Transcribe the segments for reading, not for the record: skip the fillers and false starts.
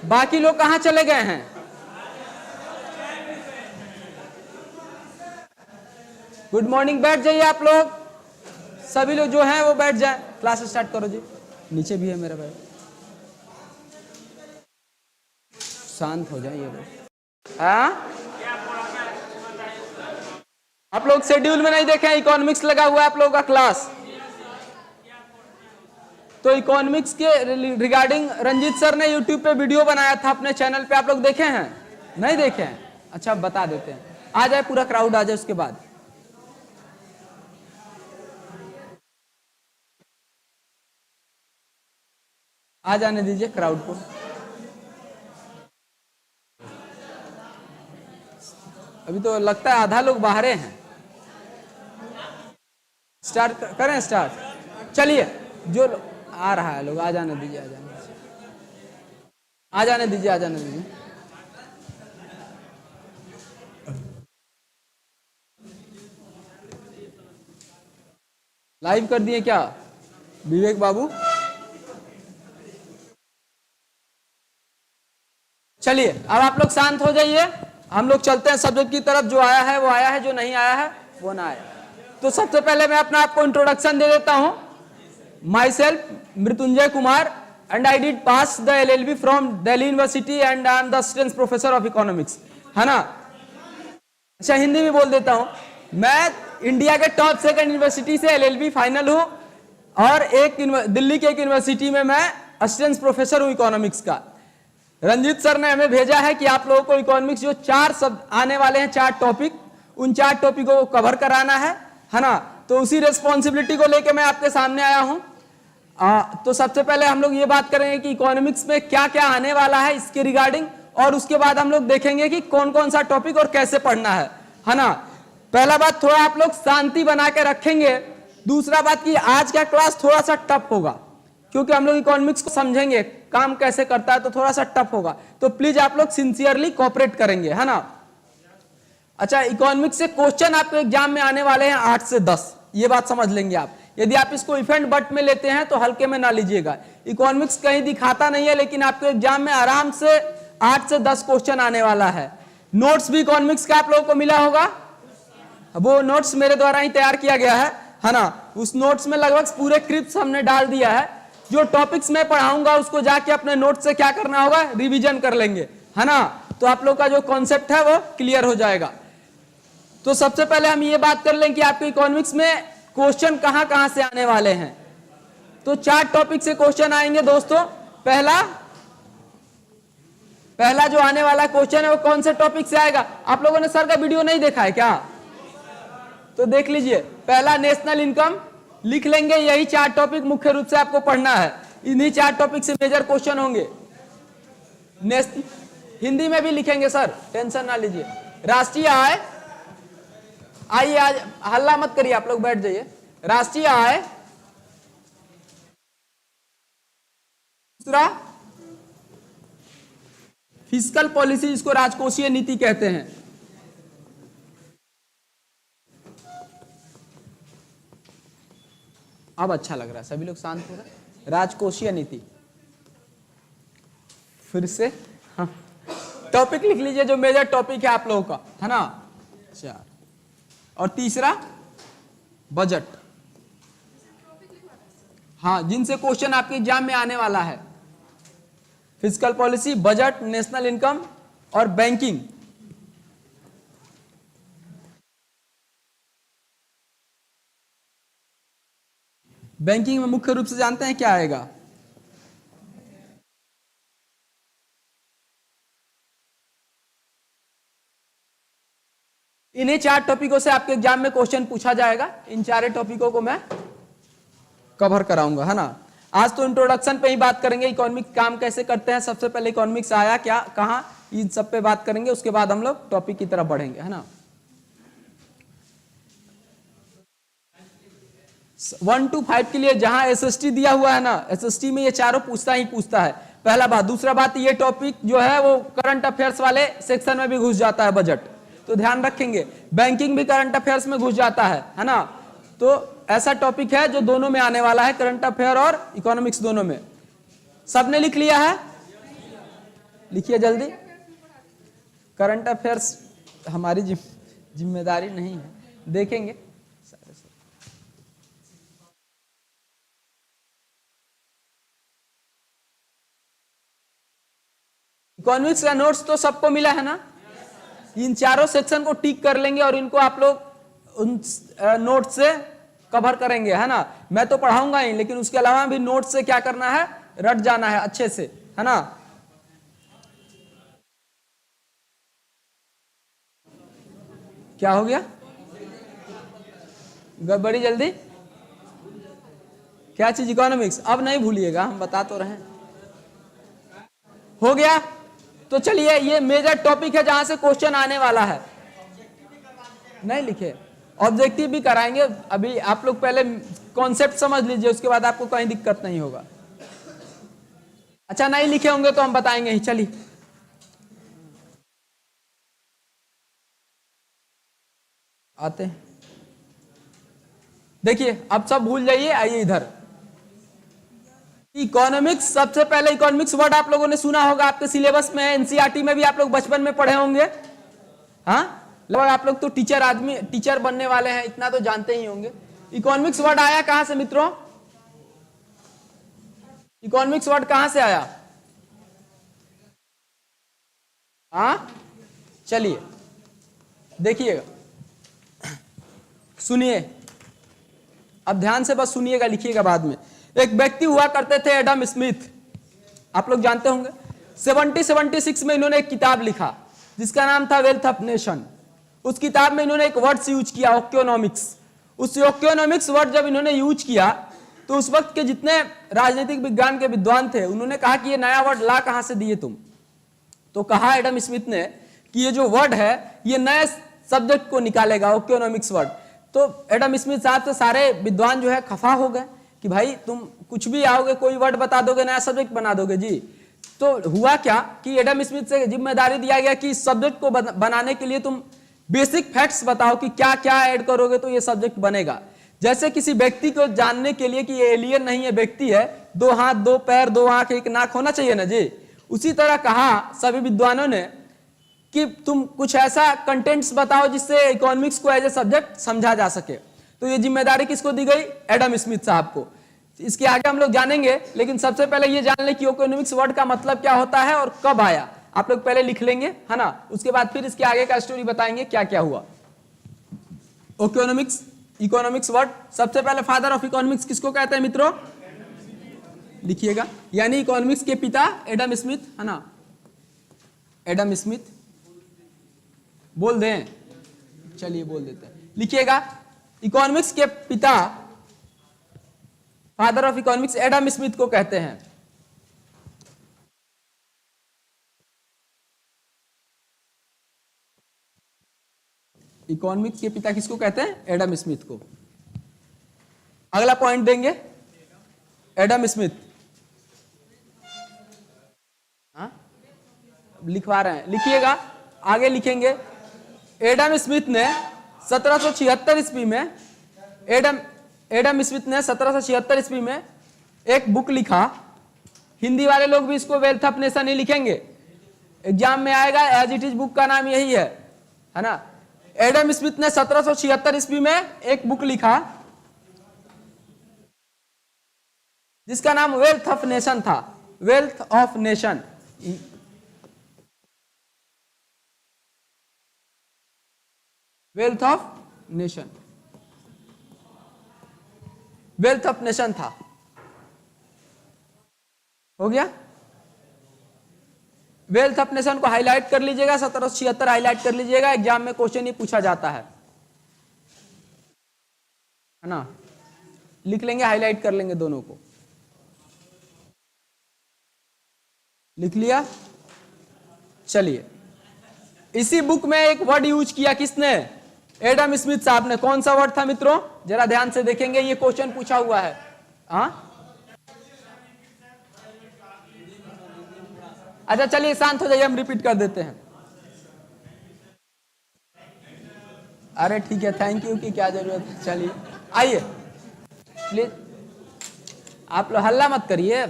बाकी लोग कहां चले गए हैं? गुड मॉर्निंग, बैठ जाइए आप लोग, सभी लोग जो हैं वो बैठ जाएं। क्लास स्टार्ट करो जी। नीचे भी है मेरा भाई, शांत हो जाइए लोग। हाँ, आप लोग शेड्यूल में नहीं देखे, इकोनॉमिक्स लगा हुआ है आप लोगों का क्लास। तो इकोनॉमिक्स के रिगार्डिंग रंजीत सर ने यूट्यूब पे वीडियो बनाया था अपने चैनल पे, आप लोग देखे हैं? नहीं देखे हैं? अच्छा, बता देते हैं। आ जाए पूरा क्राउड, आ जाए, उसके बाद आ जाने दीजिए क्राउड को। अभी तो लगता है आधा लोग बाहर हैं। स्टार्ट करें? स्टार्ट, चलिए। जो आ रहा है लोग, आ जाने दीजिए, आ जाने दीजिए, आ जाने दीजिए, आ जाने दीजिए। लाइव कर दिए क्या विवेक बाबू? चलिए, अब आप लोग शांत हो जाइए, हम लोग चलते हैं सब्जेक्ट की तरफ। जो आया है वो आया है, जो नहीं आया है वो ना आया। तो सबसे पहले मैं अपना आपको इंट्रोडक्शन दे देता हूं। My self Mrityunjay Kumar and I did pass the LLB from Delhi university and I am the assistant professor of economics, है ना? अच्छा, हिंदी में बोल देता हूं। मैं इंडिया के टॉप सेकंड यूनिवर्सिटी से LLB फाइनल हूं और एक दिल्ली के एक यूनिवर्सिटी में मैं असिस्टेंट प्रोफेसर हूं इकोनॉमिक्स का। रंजीत सर ने हमें भेजा है कि आप लोगों को इकोनॉमिक्स जो 4 सब आने वाले हैं, 4 टॉपिक, उन 4 टॉपिकों को कवर कराना है ना? तो उसी रेस्पॉन्सिबिलिटी को लेकर मैं आपके सामने आया हूं। तो सबसे पहले हम लोग ये बात करेंगे कि इकोनॉमिक्स में क्या क्या आने वाला है इसके रिगार्डिंग, और उसके बाद हम लोग देखेंगे कि कौन कौन सा टॉपिक और कैसे पढ़ना है ना? पहला बात, थोड़ा आप लोग शांति बना के रखेंगे। दूसरा बात कि आज का क्लास थोड़ा सा टफ होगा, क्योंकि हम लोग इकोनॉमिक्स को समझेंगे, काम कैसे करता है, तो थोड़ा सा टफ होगा। तो प्लीज आप लोग सिंसियरली कोऑपरेट करेंगे, है ना? अच्छा, इकोनॉमिक्स से क्वेश्चन आपके एग्जाम में आने वाले हैं 8 से 10, ये बात समझ लेंगे आप। यदि आप इसको इफ एंड बट में लेते हैं तो हल्के में ना लीजिएगा। इकोनॉमिक्स कहीं दिखाता नहीं है, लेकिन आपके एग्जाम में आराम से 8 से 10 क्वेश्चन आने वाला है। नोट्स भी इकोनॉमिक्स का आप लोगों को मिला होगा, वो नोट्स मेरे द्वारा ही तैयार किया गया है ना? उस नोट्स में लगभग पूरे क्रिप्स हमने डाल दिया है। जो टॉपिक्स मैं पढ़ाऊंगा उसको जाके अपने नोट से क्या करना होगा, रिवीजन कर लेंगे, है ना? तो आप लोग का जो कॉन्सेप्ट है वो क्लियर हो जाएगा। तो सबसे पहले हम ये बात कर लें कि आपके इकोनॉमिक्स में क्वेश्चन कहां कहां से आने वाले हैं। तो 4 टॉपिक से क्वेश्चन आएंगे दोस्तों। पहला जो आने वाला क्वेश्चन है वो कौन से टॉपिक से आएगा? आप लोगों ने सर का वीडियो नहीं देखा है क्या? तो देख लीजिए। पहला नेशनल इनकम लिख लेंगे, यही 4 टॉपिक मुख्य रूप से आपको पढ़ना है। इन्हीं 4 टॉपिक से मेजर क्वेश्चन होंगे। हिंदी में भी लिखेंगे सर, टेंशन ना लीजिए। राष्ट्रीय आय, आइए आज हल्ला मत करिए, आप लोग बैठ जाइए। राष्ट्रीय आय, दूसरा फिस्कल पॉलिसी, जिसको राजकोषीय नीति कहते हैं। अब अच्छा लग रहा है, सभी लोग शांत हो रहे। राजकोषीय नीति, फिर से हाँ, टॉपिक लिख लीजिए जो मेजर टॉपिक है आप लोगों का, है ना? 4। और तीसरा बजट, हाँ, जिनसे क्वेश्चन आपके एग्जाम में आने वाला है। Fiscal policy, budget, national income और बैंकिंग। बैंकिंग में मुख्य रूप से जानते हैं क्या आएगा? इन्हीं 4 टॉपिकों से आपके एग्जाम में क्वेश्चन पूछा जाएगा। इन 4 टॉपिकों को मैं कवर कराऊंगा, है ना? आज तो इंट्रोडक्शन पे ही बात करेंगे, इकोनॉमिक्स काम कैसे करते हैं, सबसे पहले इकोनॉमिक्स आया क्या, कहां, इन सब पे बात करेंगे। उसके बाद हम लोग टॉपिक की तरफ बढ़ेंगे, है ना? 1 to 5 के लिए जहां SST दिया हुआ है ना, SST में ये चारों पूछता ही पूछता है। पहला बात। दूसरा बात, ये टॉपिक जो है वो करंट अफेयर्स वाले सेक्शन में भी घुस जाता है, बजट, तो ध्यान रखेंगे। बैंकिंग भी करंट अफेयर्स में घुस जाता है ना? तो ऐसा टॉपिक है जो दोनों में आने वाला है, करंट अफेयर और इकोनॉमिक्स दोनों में। सबने लिख लिया है? लिखिए जल्दी। करंट अफेयर्स हमारी जिम्मेदारी नहीं है, देखेंगे। इकोनॉमिक्स का नोट्स तो सबको मिला है ना? इन चारों सेक्शन को टिक कर लेंगे और इनको आप लोग उन नोट से कवर करेंगे, है ना? मैं तो पढ़ाऊंगा ही, लेकिन उसके अलावा भी नोट से क्या करना है, रट जाना है अच्छे से, है ना? क्या हो गया? गड़बड़ी जल्दी। क्या चीज? इकोनॉमिक्स। अब नहीं भूलिएगा, हम बता तो रहे। हो गया? तो चलिए, ये मेजर टॉपिक है जहां से क्वेश्चन आने वाला है। नहीं लिखे? ऑब्जेक्टिव भी कराएंगे। अभी आप लोग पहले कॉन्सेप्ट समझ लीजिए, उसके बाद आपको कहीं दिक्कत नहीं होगा। अच्छा, नहीं लिखे होंगे तो हम बताएंगे ही। चलिए आते हैं। देखिए, अब सब भूल जाइए, आइए इधर। इकोनॉमिक्स, सबसे पहले इकोनॉमिक्स वर्ड आप लोगों ने सुना होगा, आपके सिलेबस में, एनसीईआरटी में भी आप लोग बचपन में पढ़े होंगे। हाँ, लगभग आप लोग तो टीचर बनने वाले हैं, इतना तो जानते ही होंगे। इकोनॉमिक्स वर्ड आया कहां से मित्रों? इकोनॉमिक्स वर्ड कहां से आया? हाँ, चलिए देखिएगा, सुनिए, अब ध्यान से बस सुनिएगा, लिखिएगा बाद में। एक व्यक्ति हुआ करते थे एडम स्मिथ, आप लोग जानते होंगे। 76 में इन्होंने एक किताब लिखा जिसका नाम था वेल्थ ऑफ नेशन। उस किताब में इन्होंने एक वर्ड यूज किया, ओक्योनॉमिक्स। उस ओक्योनॉमिक्स वर्ड जब इन्होंने यूज किया तो उस वक्त के जितने राजनीतिक विज्ञान के विद्वान थे उन्होंने कहा कि ये नया वर्ड ला कहां से दिए तुम? तो कहा एडम स्मिथ ने कि ये जो वर्ड है ये नए सब्जेक्ट को निकालेगा, ओक्योनॉमिक्स वर्ड। तो एडम स्मिथ साहब से सारे विद्वान जो है खफा हो गए कि भाई तुम कुछ भी आओगे, कोई वर्ड बता दोगे, नया सब्जेक्ट बना दोगे जी। तो हुआ क्या कि एडम स्मिथ से जिम्मेदारी दिया गया कि इस सब्जेक्ट को बनाने के लिए तुम बेसिक फैक्ट्स बताओ कि क्या क्या ऐड करोगे तो ये सब्जेक्ट बनेगा। जैसे किसी व्यक्ति को जानने के लिए कि ये एलियन नहीं है, व्यक्ति है, 2 हाथ 2 पैर 2 आंख 1 नाक होना चाहिए ना जी। उसी तरह कहा सभी विद्वानों ने कि तुम कुछ ऐसा कंटेंट्स बताओ जिससे इकोनॉमिक्स को एज ए सब्जेक्ट समझा जा सके। तो ये जिम्मेदारी किसको दी गई? एडम स्मिथ साहब को। इसके आगे हम लोग जानेंगे, लेकिन सबसे पहले ये जान लें कि इकोनॉमिक्स वर्ड का मतलब क्या होता है और कब आया। आप लोग पहले लिख लेंगे, है ना? उसके बाद फिर इसके आगे का स्टोरी बताएंगे क्या क्या हुआ। इकोनॉमिक्स वर्ड, सबसे पहले फादर ऑफ इकोनॉमिक्स किसको कहते हैं मित्रों? लिखिएगा, यानी इकोनॉमिक्स के पिता एडम स्मिथ, है ना? एडम स्मिथ बोल दें, चलिए बोल देते हैं, लिखिएगा। इकोनॉमिक्स के पिता, father of economics, Adam Smith को कहते हैं। इकोनॉमिक्स के पिता किसको कहते हैं? एडम स्मिथ को। अगला पॉइंट देंगे, एडम स्मिथ। हाँ, लिखवा रहे हैं, लिखिएगा, आगे लिखेंगे। एडम स्मिथ ने 1776 ईस्वी में एडम स्मिथ ने 1776 ईस्वी में एक बुक लिखा। हिंदी वाले लोग भी इसको वेल्थ ऑफ नेशन ही लिखेंगे, एग्जाम में आएगा, एज इट इज बुक का नाम यही है ना? एडम स्मिथ ने 1776 ईस्वी में एक बुक लिखा जिसका नाम वेल्थ ऑफ नेशन था। Wealth of nation, wealth of nation, wealth of nation था। हो गया? वेल्थ ऑफ नेशन को हाईलाइट कर लीजिएगा, 1776 हाईलाइट कर लीजिएगा, एग्जाम में क्वेश्चन ये पूछा जाता है ना? लिख लेंगे, हाईलाइट कर लेंगे, दोनों को लिख लिया। चलिए, इसी बुक में एक वर्ड यूज किया किसने? एडम स्मिथ साहब ने। कौन सा वर्ड था मित्रों? जरा ध्यान से देखेंगे, ये क्वेश्चन पूछा हुआ है। हाँ, अच्छा चलिए शांत हो जाइए, हम रिपीट कर देते हैं। अरे ठीक है, थैंक यू की क्या जरूरत है। चलिए आइए प्लीज, आप लोग हल्ला मत करिए,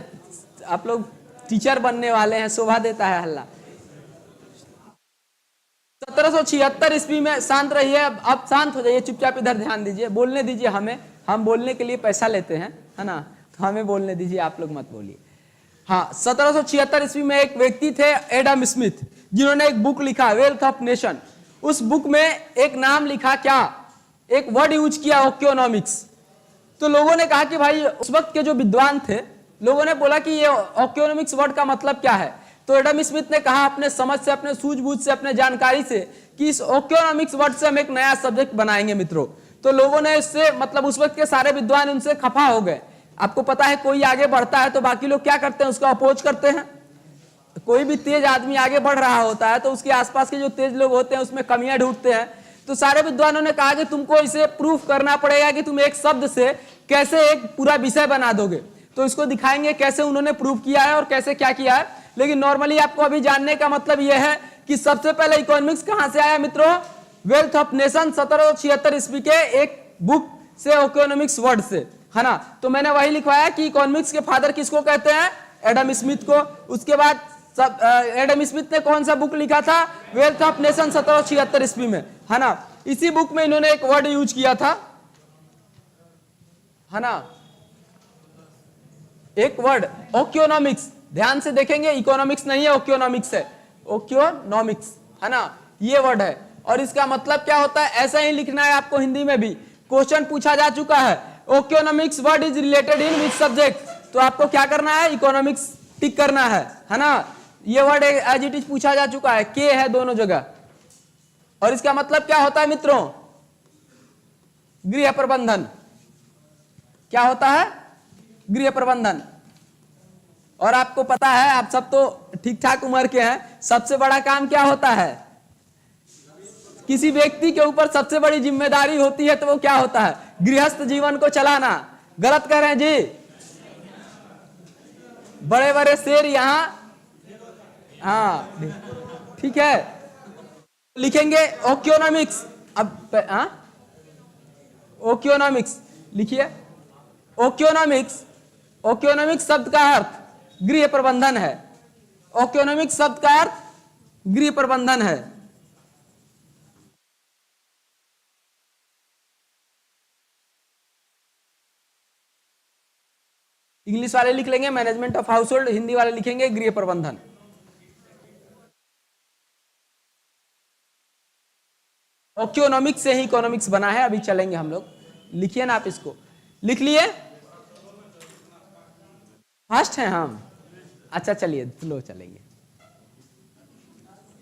आप लोग टीचर बनने वाले हैं, शोभा देता है हल्ला। 1776 ईस्वी में, शांत रहिए, अब शांत हो जाइए, चुपचाप इधर ध्यान दीजिए, बोलने दीजिए हमें, हम बोलने के लिए पैसा लेते हैं, है ना, तो हमें बोलने दीजिए, आप लोग मत बोलिए। हाँ, 1776 ईस्वी में एक व्यक्ति थे एडम स्मिथ, जिन्होंने एक बुक लिखा वेल्थ ऑफ नेशन। उस बुक में एक नाम लिखा, क्या, एक वर्ड यूज किया, ओक्योनॉमिक्स। तो लोगों ने कहा कि भाई, उस वक्त के जो विद्वान थे, लोगों ने बोला कि ये ओक्योनॉमिक्स वर्ड का मतलब क्या है। तो एडम स्मिथ ने कहा अपने समझ से, अपने सूझबूझ से, अपने जानकारी से, कि इस ओक्योनॉमिक्स वर्ड से हम एक नया सब्जेक्ट बनाएंगे मित्रों। तो लोगों ने इससे, मतलब उस वक्त के सारे विद्वान उनसे खफा हो गए। आपको पता है, कोई आगे बढ़ता है तो बाकी लोग क्या करते हैं, उसको अपोज करते हैं। कोई भी तेज आदमी आगे बढ़ रहा होता है तो उसके आसपास के जो तेज लोग होते हैं उसमें कमियां ढूंढते हैं। तो सारे विद्वानों ने कहा कि तुमको इसे प्रूफ करना पड़ेगा कि तुम एक शब्द से कैसे एक पूरा विषय बना दोगे। तो इसको दिखाएंगे कैसे उन्होंने प्रूव किया है और कैसे क्या किया है। लेकिन नॉर्मली आपको अभी जानने का मतलब यह है कि सबसे पहले इकोनॉमिक्स कहां से आया मित्रों, वेल्थ ऑफ नेशन 1776 ईस्वी के एक बुक से, इकोनॉमिक्स वर्ड से, है ना। तो मैंने वही लिखवाया कि इकोनॉमिक्स के फादर किसको कहते हैं, एडम स्मिथ को। उसके बाद एडम स्मिथ ने कौन सा बुक लिखा था, वेल्थ ऑफ नेशन 1776 ईस्वी में, है ना। इसी बुक में इन्होंने एक वर्ड यूज किया था, है ना, एक वर्ड ओक्योनॉमिक्स। ध्यान से देखेंगे, इकोनॉमिक्स नहीं है, ओक्योनॉमिक्स है, ओक्योनॉमिक्स, है ना, ये वर्ड है। और इसका मतलब क्या होता है, ऐसा ही लिखना है आपको, हिंदी में भी क्वेश्चन पूछा जा चुका है, oeconomics word is related in which subject. तो आपको क्या करना है, इकोनॉमिक्स टिक करना है ना। ये वर्ड एज इट इज पूछा जा चुका है, के है दोनों जगह। और इसका मतलब क्या होता है मित्रों, गृह प्रबंधन। क्या होता है, गृह प्रबंधन। और आपको पता है, आप सब तो ठीक ठाक उम्र के हैं, सबसे बड़ा काम क्या होता है, किसी व्यक्ति के ऊपर सबसे बड़ी जिम्मेदारी होती है तो वो क्या होता है, गृहस्थ जीवन को चलाना। गलत कह रहे हैं जी, बड़े बड़े शेर यहां, हाँ ठीक है, लिखेंगे ओक्योनॉमिक्स। अब ओक्योनॉमिक्स लिखिए, ओक्योनॉमिक्स, ओक्योनॉमिक्स शब्द का अर्थ गृह प्रबंधन है। ओक्योनॉमिक्स शब्द का अर्थ गृह प्रबंधन है। इंग्लिश वाले लिख लेंगे management of house hold, Hindi वाले लिखेंगे गृह प्रबंधन। ओक्योनॉमिक्स से ही इकोनॉमिक्स बना है, अभी चलेंगे हम लोग। लिखिए ना आप, इसको लिख लिए, फास्ट हैं हम, अच्छा चलिए स्लो चलेंगे।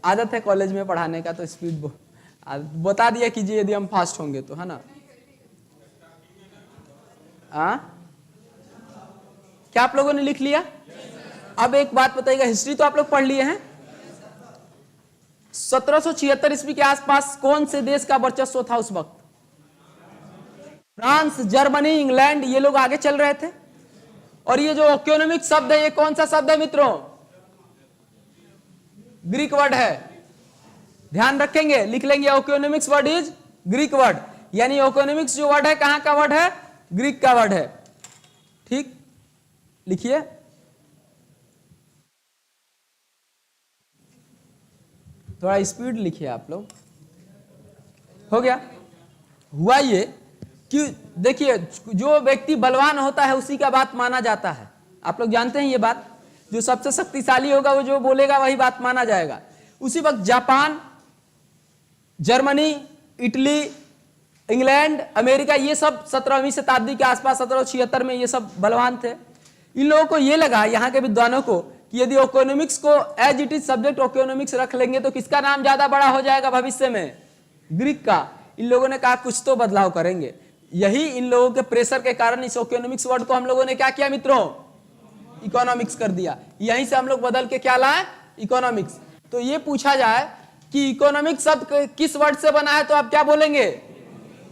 आदत है कॉलेज में पढ़ाने का, तो स्पीड बता दिया कीजिए यदि हम फास्ट होंगे तो, है ना। क्या आप लोगों ने लिख लिया? अब एक बात बताइएगा, हिस्ट्री तो आप लोग पढ़ लिए हैं। 1776 ईस्वी के आसपास कौन से देश का वर्चस्व था उस वक्त? फ्रांस, जर्मनी, इंग्लैंड, ये लोग आगे चल रहे थे। और ये जो ओक्योनॉमिक शब्द है, ये कौन सा शब्द है मित्रों? ग्रीक वर्ड है, ध्यान रखेंगे, लिख लेंगे ओक्योनॉमिक्स वर्ड इज ग्रीक वर्ड। यानी ओक्योनॉमिक्स जो वर्ड है कहां का वर्ड है? ग्रीक का वर्ड है। ठीक, लिखिए। थोड़ा स्पीड लिखिए आप लोग। हो गया? हुआ ये कि देखिए, जो व्यक्ति बलवान होता है उसी का बात माना जाता है। आप लोग जानते हैं ये बात, जो सबसे शक्तिशाली होगा वो जो बोलेगा वही बात माना जाएगा। उसी वक्त Japan, Germany, Italy, England, America, ये सब 17वीं शताब्दी के आसपास 1776 में ये सब बलवान थे। इन लोगों को ये लगा, यहाँ के विद्वानों को, कि यदि इकोनॉमिक्स को as it is subject economics रख लेंगे तो किसका नाम ज्यादा बड़ा हो जाएगा भविष्य में? ग्रीक का। इन लोगों ने कहा कुछ तो बदलाव करेंगे। यही इन लोगों के प्रेशर के कारण इस इकोनॉमिक्स वर्ड को हम लोगों ने क्या किया मित्रों? इकोनॉमिक्स कर दिया। यहीं से हम लोग बदल के क्या लाए? इकोनॉमिक्स। तो ये पूछा जाए कि इकोनॉमिक्स शब्द किस वर्ड से बना है, तो आप क्या बोलेंगे?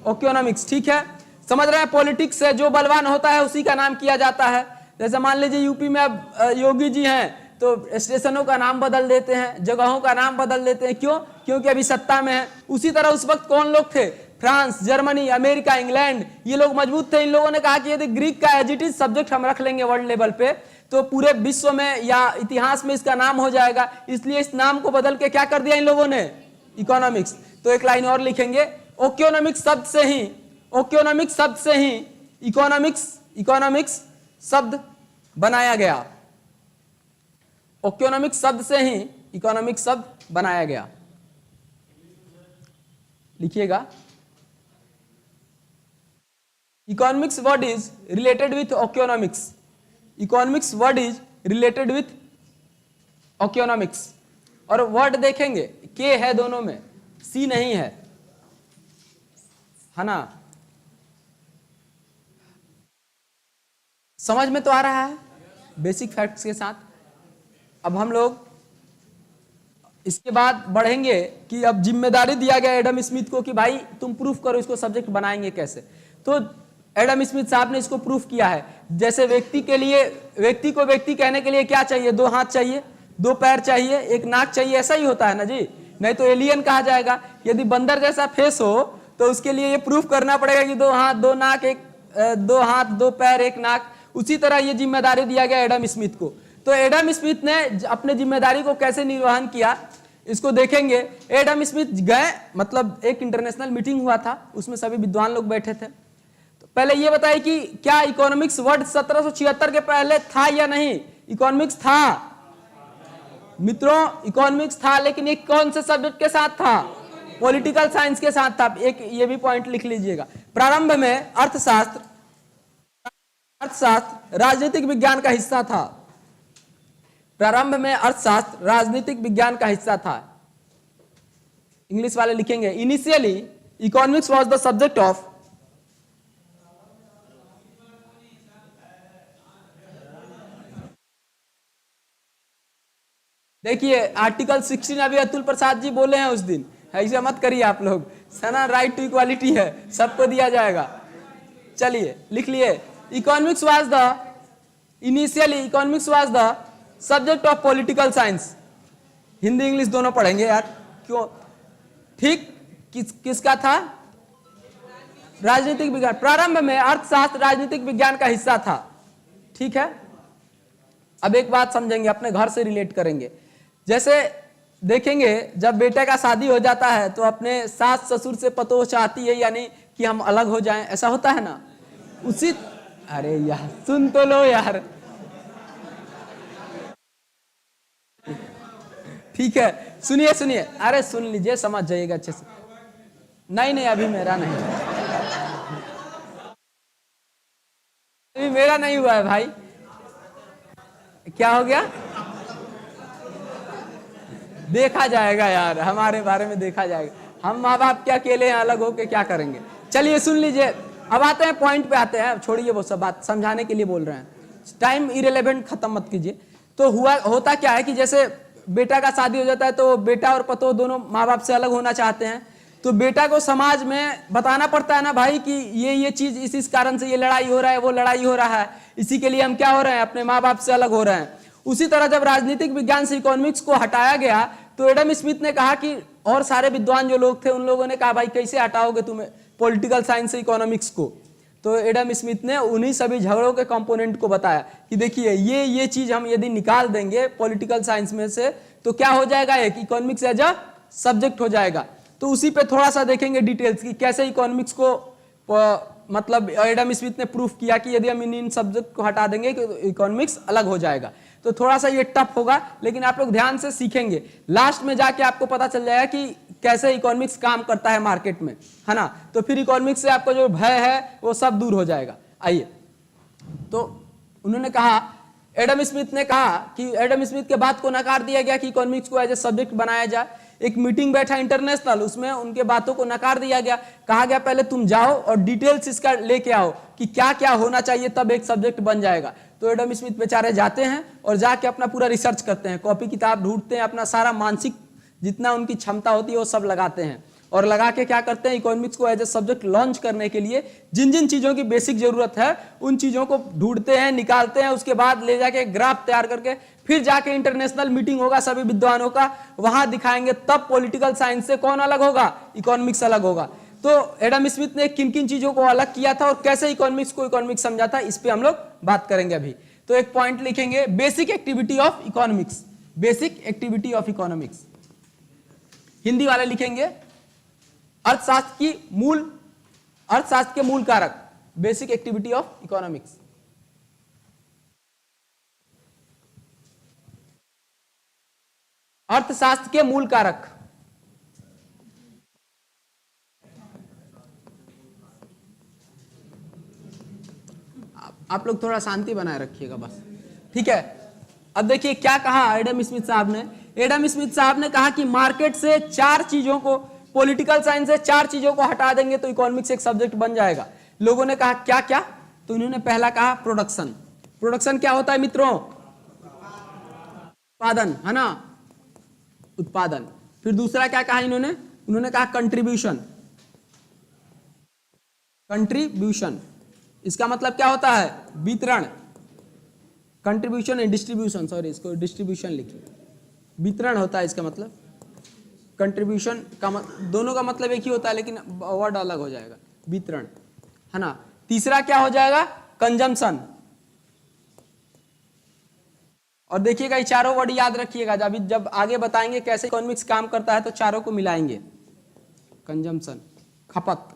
इकोनॉमिक्स। ठीक है, समझ रहे हैं? पॉलिटिक्स से जो बलवान होता है उसी का नाम किया जाता है। जैसे मान लीजिए यूपी में अब योगी जी हैं तो स्टेशनों का नाम बदल देते हैं, जगहों का नाम बदल देते हैं। क्यों? क्योंकि अभी सत्ता में है। उसी तरह उस वक्त कौन लोग थे? फ्रांस, जर्मनी, अमेरिका, इंग्लैंड, ये लोग मजबूत थे। इन लोगों ने कहा कि यदि ग्रीक का एज इट इज सब्जेक्ट हम रख लेंगे वर्ल्ड लेवल पे तो पूरे विश्व में या इतिहास में इसका नाम हो जाएगा, इसलिए इस नाम को बदल के क्या कर दिया इन लोगों ने, इकोनॉमिक्स। तो एक लाइन और लिखेंगे, ओक्योनॉमिक्स शब्द से ही, ओक्योनॉमिक्स शब्द से ही इकोनॉमिक्स शब्द बनाया गया, ओक्योनॉमिक्स शब्द से ही इकोनॉमिक्स शब्द बनाया गया। लिखिएगा, economics word is related with oeconomics, economics word is related with oeconomics. और वर्ड देखेंगे के है दोनों में, सी नहीं है ना। समझ में तो आ रहा है बेसिक फैक्ट्स के साथ। अब हम लोग इसके बाद बढ़ेंगे कि अब जिम्मेदारी दिया गया एडम स्मिथ को कि भाई तुम प्रूफ करो इसको सब्जेक्ट बनाएंगे कैसे। तो एडम स्मिथ साहब ने इसको प्रूफ किया है। जैसे व्यक्ति के लिए, व्यक्ति को व्यक्ति कहने के लिए क्या चाहिए, 2 हाथ चाहिए, 2 पैर चाहिए, 1 नाक चाहिए, ऐसा ही होता है ना जी, नहीं तो एलियन कहा जाएगा। यदि बंदर जैसा फेस हो तो उसके लिए ये प्रूफ करना पड़ेगा कि 2 हाथ 2 नाक, 2 हाथ 2 पैर 1 नाक। उसी तरह ये जिम्मेदारी दिया गया एडम स्मिथ को। तो एडम स्मिथ ने अपने जिम्मेदारी को कैसे निर्वहन किया इसको देखेंगे। एडम स्मिथ गए, मतलब एक इंटरनेशनल मीटिंग हुआ था, उसमें सभी विद्वान लोग बैठे थे। तो पहले ये बताइए कि क्या इकोनॉमिक्स वर्ड 1776 के पहले था या नहीं। इकोनॉमिक्स था मित्रों, इकोनॉमिक्स था, लेकिन ये कौन से सब्जेक्ट के साथ था, पॉलिटिकल साइंस के साथ था। एक ये भी पॉइंट लिख लीजिएगा। प्रारंभ में अर्थशास्त्र राजनीतिक विज्ञान का हिस्सा था। प्रारंभ में अर्थशास्त्र राजनीतिक विज्ञान का हिस्सा था। इंग्लिश वाले लिखेंगे, initially economics was the subject of, देखिए आर्टिकल 16 अभी अतुल प्रसाद जी बोले हैं उस दिन, ऐसा मत करिए आप लोग, सना राइट टू इक्वालिटी है, सबको दिया जाएगा। चलिए लिख लिए, economics was the, initially economics was the subject of political science. Hindi English दोनों पढ़ेंगे यार, क्यों, ठीक। किसका था, राजनीतिक विज्ञान। प्रारंभ में अर्थशास्त्र राजनीतिक विज्ञान का हिस्सा था, ठीक है। अब एक बात समझेंगे, अपने घर से रिलेट करेंगे। जैसे देखेंगे जब बेटे का शादी हो जाता है तो अपने सास ससुर से पतोह चाहती है यानी कि हम अलग हो जाएं, ऐसा होता है ना। उसी, अरे यार सुन तो लो यार, ठीक है, सुनिए सुनिए, अरे सुन लीजिए, समझ जाइएगा अच्छे से। नहीं अभी मेरा नहीं, अभी मेरा नहीं हुआ है भाई। क्या हो गया, देखा जाएगा यार, हमारे बारे में देखा जाएगा। हम माँ बाप क्या अकेले हैं, अलग होके क्या करेंगे। चलिए सुन लीजिए, अब आते हैं पॉइंट पे आते हैं, छोड़िए वो सब बात, समझाने के लिए बोल रहे हैं, टाइम इरेलेवेंट खत्म मत कीजिए। तो होता क्या है कि जैसे बेटा का शादी हो जाता है तो बेटा और पतोह दोनों माँ बाप से अलग होना चाहते हैं। तो बेटा को समाज में बताना पड़ता है ना भाई कि ये चीज इस कारण से ये लड़ाई हो रहा है, वो लड़ाई हो रहा है, इसी के लिए हम क्या हो रहे हैं, अपने माँ बाप से अलग हो रहे हैं। उसी तरह जब राजनीतिक विज्ञान से इकोनॉमिक्स को हटाया गया तो एडम स्मिथ ने कहा कि, और सारे विद्वान जो लोग थे उन लोगों ने कहा भाई कैसे हटाओगे तुम्हें पॉलिटिकल साइंस से इकोनॉमिक्स को। तो एडम स्मिथ ने उन्हीं सभी झगड़ों के कंपोनेंट को बताया कि देखिए ये चीज हम यदि निकाल देंगे पॉलिटिकल साइंस में से तो क्या हो जाएगा, एक इकोनॉमिक्स एज अ सब्जेक्ट हो जाएगा। तो उसी पे थोड़ा सा देखेंगे डिटेल्स कि कैसे इकोनॉमिक्स को मतलब एडम स्मिथ ने प्रूफ किया कि यदि हम इन सब्जेक्ट को हटा देंगे तो इकोनॉमिक्स अलग हो जाएगा। तो थोड़ा सा ये टफ होगा, लेकिन आप लोग ध्यान से सीखेंगे, लास्ट में जाके आपको पता चल जाएगा कि कैसे इकोनॉमिक्स काम करता है मार्केट में, है ना। तो फिर इकोनॉमिक्स से आपका जो भय है वो सब दूर हो जाएगा। आइए, तो उन्होंने कहा, एडम स्मिथ ने कहा कि एडम स्मिथ के बात को नकार दिया गया कि इकोनॉमिक्स को एज ए सब्जेक्ट बनाया जाए। एक मीटिंग बैठा इंटरनेशनल, उसमें उनके बातों को नकार दिया गया। कहा गया पहले तुम जाओ और डिटेल्स इसका लेके आओ कि क्या क्या होना चाहिए, तब एक सब्जेक्ट बन जाएगा। तो एडम स्मिथ बेचारे जाते हैं और जाके अपना पूरा रिसर्च करते हैं, कॉपी किताब ढूंढते हैं, अपना सारा मानसिक जितना उनकी क्षमता होती है वो सब लगाते हैं, और लगा के क्या करते हैं, इकोनॉमिक्स को एज ए सब्जेक्ट लॉन्च करने के लिए जिन जिन चीज़ों की बेसिक जरूरत है उन चीज़ों को ढूंढते हैं, निकालते हैं। उसके बाद ले जाके ग्राफ तैयार करके फिर जाके इंटरनेशनल मीटिंग होगा सभी विद्वानों का, वहां दिखाएंगे, तब पॉलिटिकल साइंस से कौन अलग होगा, इकोनॉमिक्स अलग होगा। तो एडम स्मिथ ने किन किन चीज़ों को अलग किया था और कैसे इकोनॉमिक्स को इकोनॉमिक्स समझा था, इस पर हम लोग बात करेंगे अभी। तो एक पॉइंट लिखेंगे basic activity of economics, basic activity of economics. Hindi वाले लिखेंगे अर्थशास्त्र की मूल, अर्थशास्त्र के मूल कारक, बेसिक एक्टिविटी ऑफ इकोनॉमिक्स। अर्थशास्त्र के मूल कारक। आप लोग थोड़ा शांति बनाए रखिएगा बस, ठीक है। अब देखिए क्या कहा एडम स्मिथ साहब ने। एडम स्मिथ साहब ने कहा कि मार्केट से 4 चीजों को, पॉलिटिकल साइंस से 4 चीजों को हटा देंगे तो इकोनॉमिक्स एक सब्जेक्ट बन जाएगा। लोगों ने कहा क्या क्या, तो इन्होंने पहला कहा प्रोडक्शन। प्रोडक्शन क्या होता है मित्रों? उत्पादन, है ना, उत्पादन। फिर दूसरा क्या कहा इन्होंने? उन्होंने कहा कंट्रीब्यूशन। कंट्रीब्यूशन इसका मतलब क्या होता है? वितरण। कंट्रीब्यूशन एंड डिस्ट्रीब्यूशन, सॉरी इसको डिस्ट्रीब्यूशन लिखिए, वितरण होता है इसका मतलब। कंट्रीब्यूशन का दोनों का मतलब एक ही होता है लेकिन वर्ड अलग हो जाएगा, वितरण, है ना। तीसरा क्या हो जाएगा? कंजम्पशन। और देखिएगा ये चारों वर्ड याद रखिएगा, जब आगे बताएंगे कैसे इकोनॉमिक्स काम करता है तो चारों को मिलाएंगे। कंजम्पशन, खपत,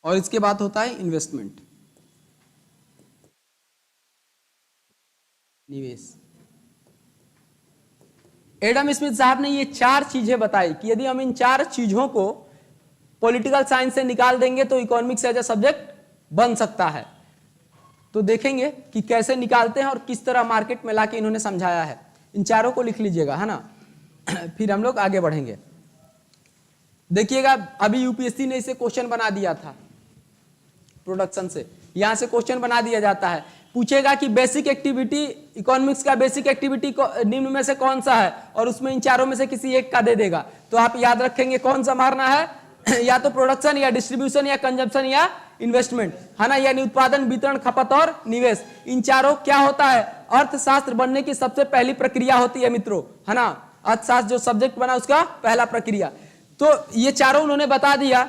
और इसके बाद होता है इन्वेस्टमेंट, निवेश। एडम स्मिथ साहब ने ये 4 चीजें बताई कि यदि हम इन 4 चीजों को पॉलिटिकल साइंस से निकाल देंगे तो इकोनॉमिक्स एज ए सब्जेक्ट बन सकता है। तो देखेंगे कि कैसे निकालते हैं और किस तरह मार्केट में लाके इन्होंने समझाया है। इन चारों को लिख लीजिएगा, है ना। फिर हम लोग आगे बढ़ेंगे। देखिएगा अभी यूपीएससी ने इसे क्वेश्चन बना दिया था प्रोडक्शन से, यहां से क्वेश्चन बना दिया जाता है। पूछेगा कि बेसिक एक्टिविटी, इकोनॉमिक्स का बेसिक एक्टिविटी निम्न में से कौन सा है, और उसमें इन चारों में से किसी एक का दे देगा। तो आप याद रखेंगे कौन सा मारना है, या तो प्रोडक्शन या डिस्ट्रीब्यूशन या कंजम्पशन या इन्वेस्टमेंट, है ना, यानी उत्पादन, वितरण, खपत और निवेश। इन चारों क्या होता है? अर्थशास्त्र बनने की सबसे पहली प्रक्रिया होती है मित्रों, है ना। अर्थशास्त्र जो सब्जेक्ट बना उसका पहला प्रक्रिया। तो ये चारों उन्होंने बता दिया।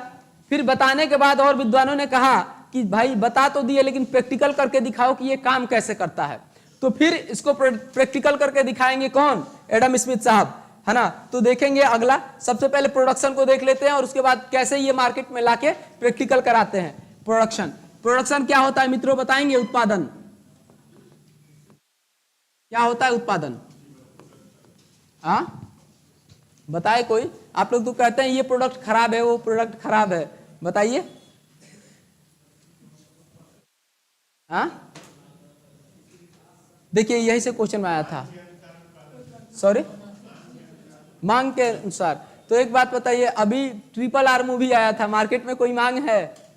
फिर बताने के बाद और विद्वानों ने कहा कि भाई बता तो दिए लेकिन प्रैक्टिकल करके दिखाओ कि ये काम कैसे करता है। तो फिर इसको प्रैक्टिकल करके दिखाएंगे कौन? एडम स्मिथ साहब, है ना। तो देखेंगे अगला, सबसे पहले प्रोडक्शन को देख लेते हैं और उसके बाद कैसे ये मार्केट में लाके प्रैक्टिकल कराते हैं। प्रोडक्शन, प्रोडक्शन क्या होता है मित्रों बताएंगे? उत्पादन। क्या होता है उत्पादन? बताए कोई? आप लोग तो कहते हैं ये प्रोडक्ट खराब है, वो प्रोडक्ट खराब है, बताइए। देखिए यही से क्वेश्चन में आया था, सॉरी, मांग के अनुसार। तो एक बात बताइए, अभी RRR मूवी आया था, मार्केट में कोई मांग है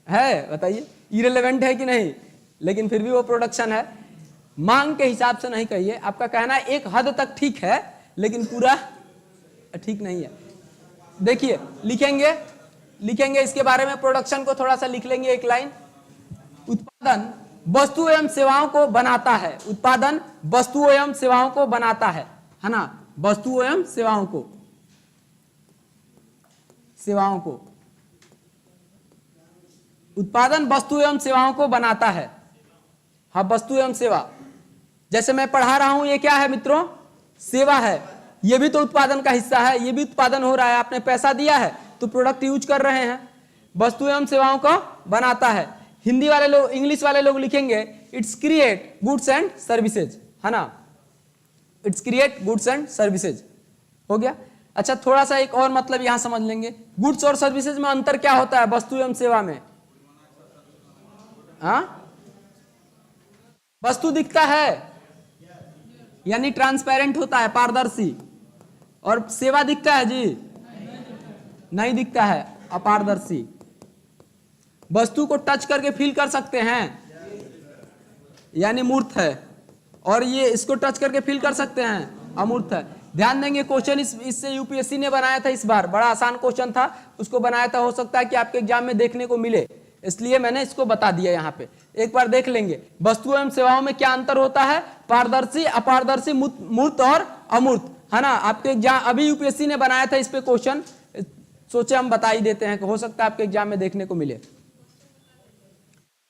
बताइए, इरेलेवेंट है कि नहीं, लेकिन फिर भी वो प्रोडक्शन है। मांग के हिसाब से नहीं कहिए, आपका कहना है एक हद तक ठीक है लेकिन पूरा ठीक नहीं है। देखिए लिखेंगे इसके बारे में, प्रोडक्शन को थोड़ा सा लिख लेंगे एक लाइन। उत्पादन वस्तु एवं सेवाओं को बनाता है, उत्पादन वस्तु एवं सेवाओं को बनाता है ना, वस्तु एवं सेवाओं को उत्पादन वस्तु एवं सेवाओं को बनाता है। हाँ, वस्तु एवं सेवा, जैसे मैं पढ़ा रहा हूं, ये क्या है मित्रों? सेवा है। ये भी तो उत्पादन का हिस्सा है, ये भी उत्पादन हो रहा है, आपने पैसा दिया है तो प्रोडक्ट यूज कर रहे हैं। वस्तु एवं सेवाओं को बनाता है। हिंदी वाले लोग, इंग्लिश वाले लोग लिखेंगे it's create goods and services, है ना, it's create goods and services. हो गया। अच्छा, थोड़ा सा एक और मतलब यहां समझ लेंगे, गुड्स और सर्विसेज में अंतर क्या होता है वस्तु एवं सेवा में? वस्तु दिखता है यानी ट्रांसपेरेंट होता है, पारदर्शी, और सेवा दिखता है जी? नहीं दिखता है, अपारदर्शी। वस्तु को टच करके फील कर सकते हैं यानी मूर्त है, और ये इसको टच करके फील कर सकते हैं, अमूर्त है। ध्यान देंगे क्वेश्चन इससे यूपीएससी ने बनाया था इस बार, बड़ा आसान क्वेश्चन था, उसको बनाया था, हो सकता है कि आपके एग्जाम में देखने को मिले, इसलिए मैंने इसको बता दिया यहाँ पे। एक बार देख लेंगे वस्तु एवं सेवाओं में क्या अंतर होता है, पारदर्शी, अपारदर्शी, मूर्त और अमूर्त, है ना। आपके एग्जाम अभी यूपीएससी ने बनाया था इस पे क्वेश्चन, सोचे हम बता ही देते हैं, हो सकता है आपके एग्जाम में देखने को मिले।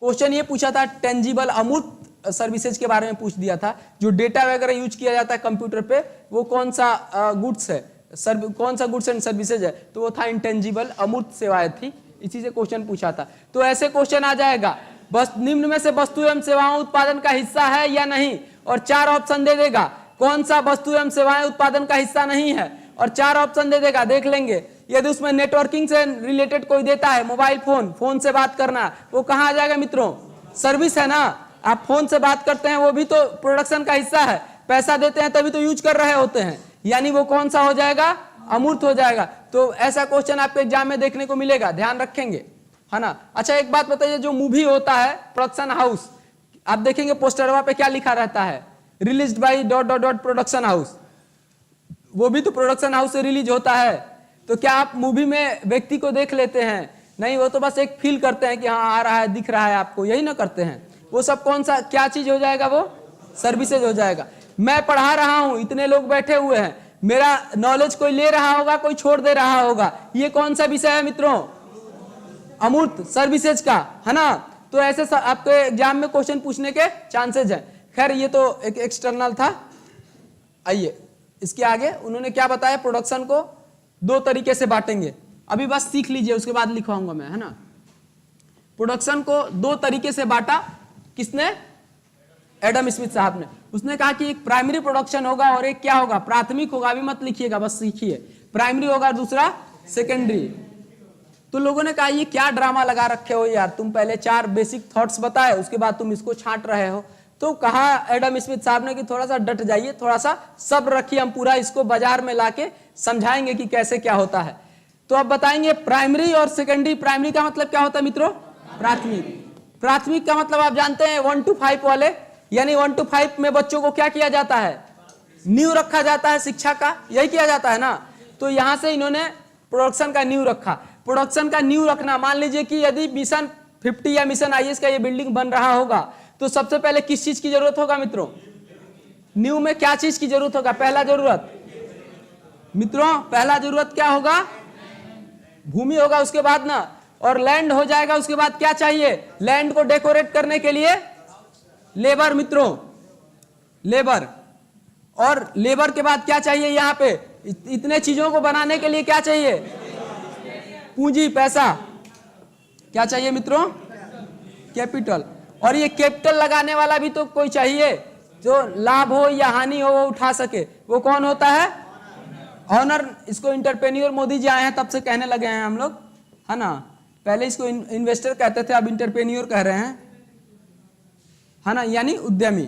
क्वेश्चन ये पूछा था टेंजिबल अमूर्त सर्विसेज के बारे में पूछ दिया था, जो डेटा वगैरह यूज किया जाता है कंप्यूटर पे, वो कौन सा गुड्स है, कौन सा गुड्स एंड सर्विसेज है, तो वो था इंटेंजिबल, अमूर्त सेवाएं थी, इसी से क्वेश्चन पूछा था। तो ऐसे क्वेश्चन आ जाएगा, बस निम्न में से वस्तु एवं सेवाओं उत्पादन का हिस्सा है या नहीं, और 4 ऑप्शन दे देगा, कौन सा वस्तु एवं सेवाएं उत्पादन का हिस्सा नहीं है, और 4 ऑप्शन दे देगा, देख लेंगे। यदि उसमें नेटवर्किंग से रिलेटेड कोई देता है, मोबाइल फोन से बात करना, वो कहाँ आ जाएगा मित्रों, सर्विस है ना, आप फोन से बात करते हैं, वो भी तो प्रोडक्शन का हिस्सा है, पैसा देते हैं तभी तो यूज कर रहे होते हैं, यानी वो कौन सा हो जाएगा, अमूर्त हो जाएगा। तो ऐसा क्वेश्चन आपके एग्जाम में देखने को मिलेगा, ध्यान रखेंगे, है ना। अच्छा एक बात बताइए, जो मूवी होता है प्रोडक्शन हाउस, आप देखेंगे पोस्टरवा पे क्या लिखा रहता है, रिलीज्ड बाय ... प्रोडक्शन हाउस, वो भी तो प्रोडक्शन हाउस से रिलीज होता है। तो क्या आप मूवी में व्यक्ति को देख लेते हैं, नहीं, वो तो बस एक फील करते हैं कि हाँ आ रहा है, दिख रहा है आपको, यही ना करते हैं। वो सब कौन सा क्या चीज हो जाएगा, वो सर्विसेज हो जाएगा। मैं पढ़ा रहा हूं, इतने लोग बैठे हुए हैं, मेरा नॉलेज कोई ले रहा होगा, कोई छोड़ दे रहा होगा, ये कौन सा विषय है मित्रों, अमूर्त सर्विसेज का, है ना। तो ऐसे आपके एग्जाम में क्वेश्चन पूछने के चांसेज हैं। खैर ये तो एक एक्सटर्नल था। आइए इसके आगे उन्होंने क्या बताया, प्रोडक्शन को 2 तरीके से बांटेंगे, अभी बस सीख लीजिए, उसके बाद लिखवाऊंगा मैं, है ना। प्रोडक्शन को 2 तरीके से बांटा, किसने, एडम स्मिथ साहब ने। उसने कहा कि एक प्राइमरी प्रोडक्शन होगा और एक क्या होगा, प्राथमिक होगा, अभी मत लिखिएगा, बस सीखिए। प्राइमरी होगा, दूसरा सेकेंडरी। तो लोगों ने कहा ये क्या ड्रामा लगा रखे हो यार, तुम पहले 4 बेसिक थॉट्स बताए, उसके बाद तुम इसको छांट रहे हो। तो कहा एडम स्मिथ साहब ने कि थोड़ा सा डट जाइए, थोड़ा सा सब्र रखिए, हम पूरा इसको बाजार में लाके समझाएंगे कि कैसे क्या होता है। तो अब बताएंगे प्राइमरी और सेकेंडरी। प्राइमरी का मतलब क्या होता है मित्रों, प्राथमिक। प्राथमिक का मतलब आप जानते हैं 1 to 5 वाले, यानी 1 to 5 में बच्चों को क्या किया जाता है, नींव रखा जाता है शिक्षा का, यही किया जाता है ना। तो यहां से इन्होंने प्रोडक्शन का नींव रखा। प्रोडक्शन का न्यू रखना, मान लीजिए कि यदि मिशन 50 या मिशन IAS का ये बिल्डिंग बन रहा होगा, तो सबसे पहले किस चीज की जरूरत होगा मित्रों, न्यू में क्या चीज की जरूरत होगा, पहला जरूरत मित्रों, पहला जरूरत क्या होगा, भूमि होगा, उसके बाद ना, और लैंड हो जाएगा। उसके बाद क्या चाहिए, लैंड को डेकोरेट करने के लिए लेबर मित्रों, लेबर, और लेबर के बाद क्या चाहिए, यहां पे इतने चीजों को बनाने के लिए क्या चाहिए, पूंजी, पैसा। क्या चाहिए मित्रों, कैपिटल। और ये कैपिटल लगाने वाला भी तो कोई चाहिए, जो लाभ हो या हानि हो वो उठा सके, वो कौन होता है, ऑनर। इसको इंटरप्रेन्योर मोदी जी आए हैं तब से कहने लगे हैं हम लोग, है ना। पहले इसको इन्वेस्टर कहते थे, अब इंटरप्रेन्योर कह रहे हैं, है ना, यानी उद्यमी,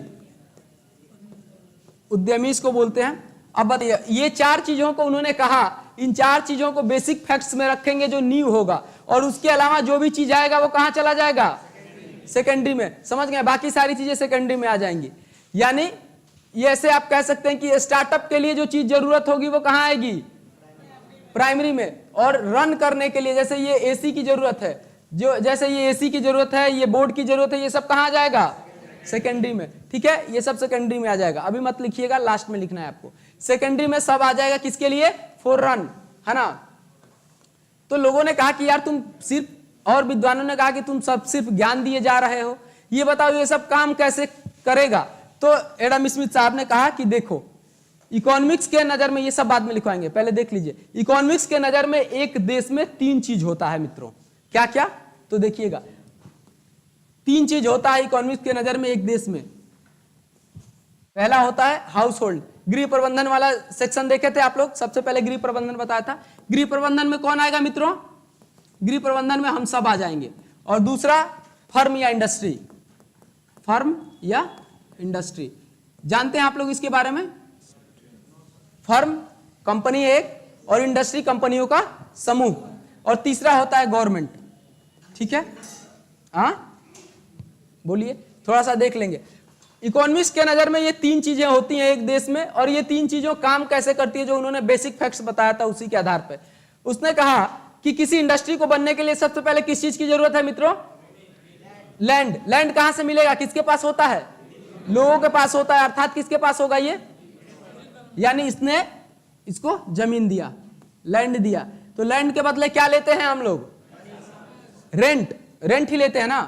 उद्यमी इसको बोलते हैं। अब बताइए, ये 4 चीजों को उन्होंने कहा, इन 4 चीजों को बेसिक फैक्ट्स में रखेंगे जो नींव होगा, और उसके अलावा जो भी चीज आएगा वो कहां चला जाएगा, सेकेंडरी में। समझ गए, बाकी सारी चीजें सेकेंडरी में आ जाएंगी। यानी ये ऐसे आप कह सकते हैं कि स्टार्टअप के लिए जो चीज जरूरत होगी वो कहां आएगी, प्राइमरी में। और रन करने के लिए, जैसे ये एसी की जरूरत है, जो जैसे ये एसी की जरूरत है, ये बोर्ड की जरूरत है, ये सब कहां जाएगा, सेकेंडरी में। ठीक है, ये सब सेकेंडरी में आ जाएगा, अभी मत लिखिएगा, लास्ट में लिखना है आपको। सेकेंडरी में सब आ जाएगा, किसके लिए, फॉर रन, है ना। तो लोगों ने कहा कि यार तुम सिर्फ, और विद्वानों ने कहा कि तुम सब सिर्फ ज्ञान दिए जा रहे हो, ये बताओ ये सब काम कैसे करेगा। तो एडम स्मिथ साहब ने कहा कि देखो, इकोनॉमिक्स के नजर में, ये सब बाद में लिखवाएंगे, पहले देख लीजिए। इकोनॉमिक्स के नजर में एक देश में 3 चीज होता है मित्रों, क्या क्या, तो देखिएगा 3 चीज होता है इकोनॉमिक्स के नजर में एक देश में। पहला होता है हाउस होल्ड, गृह प्रबंधन वाला सेक्शन देखे थे आप लोग, सबसे पहले गृह प्रबंधन बताया था। गृह प्रबंधन में कौन आएगा मित्रों, गृह प्रबंधन में हम सब आ जाएंगे। और दूसरा फर्म या इंडस्ट्री, फर्म या इंडस्ट्री, जानते हैं आप लोग इसके बारे में। फर्म कंपनी एक, और इंडस्ट्री कंपनियों का समूह, और तीसरा होता है गवर्नमेंट। ठीक है, हाँ बोलिए, थोड़ा सा देख लेंगे। इकोनॉमिक्स के नजर में ये 3 चीजें होती हैं एक देश में, और ये 3 चीजों काम कैसे करती है, जो उन्होंने बेसिक फैक्ट्स बताया था उसी के आधार पर उसने कहा कि किसी इंडस्ट्री को बनने के लिए सबसे पहले किस चीज की जरूरत है मित्रों, लैंड। लैंड कहां से मिलेगा, किसके पास होता है, लोगों के पास होता है, अर्थात किसके पास होगा ये, यानी इसने इसको जमीन दिया, लैंड दिया। तो लैंड के बदले क्या लेते हैं हम लोग, रेंट, रेंट ही लेते हैं ना।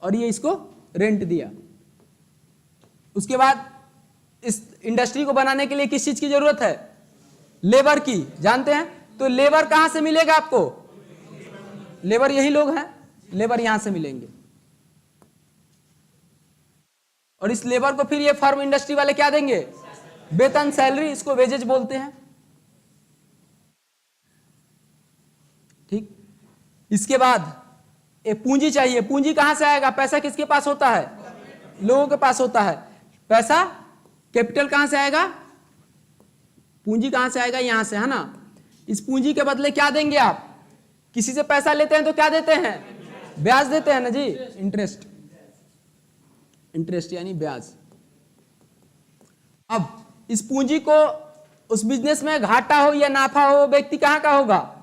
और ये इसको रेंट दिया। उसके बाद इस इंडस्ट्री को बनाने के लिए किस चीज की जरूरत है? लेबर की, जानते हैं? तो लेबर कहां से मिलेगा आपको? लेबर यही लोग हैं, लेबर यहां से मिलेंगे। और इस लेबर को फिर ये फार्म इंडस्ट्री वाले क्या देंगे? वेतन, सैलरी, इसको वेजेज बोलते हैं। ठीक। इसके बाद एक पूंजी चाहिए। पूंजी कहां से आएगा? पैसा किसके पास होता है? लोगों के पास होता है। पैसा, कैपिटल कहां से आएगा? पूंजी कहां से आएगा? यहां से, है ना। इस पूंजी के बदले क्या देंगे आप? किसी से पैसा लेते हैं तो क्या देते हैं? ब्याज देते हैं ना जी, इंटरेस्ट। इंटरेस्ट यानी ब्याज। अब इस पूंजी को उस बिजनेस में घाटा हो या नाफा हो, व्यक्ति कहां का होगा?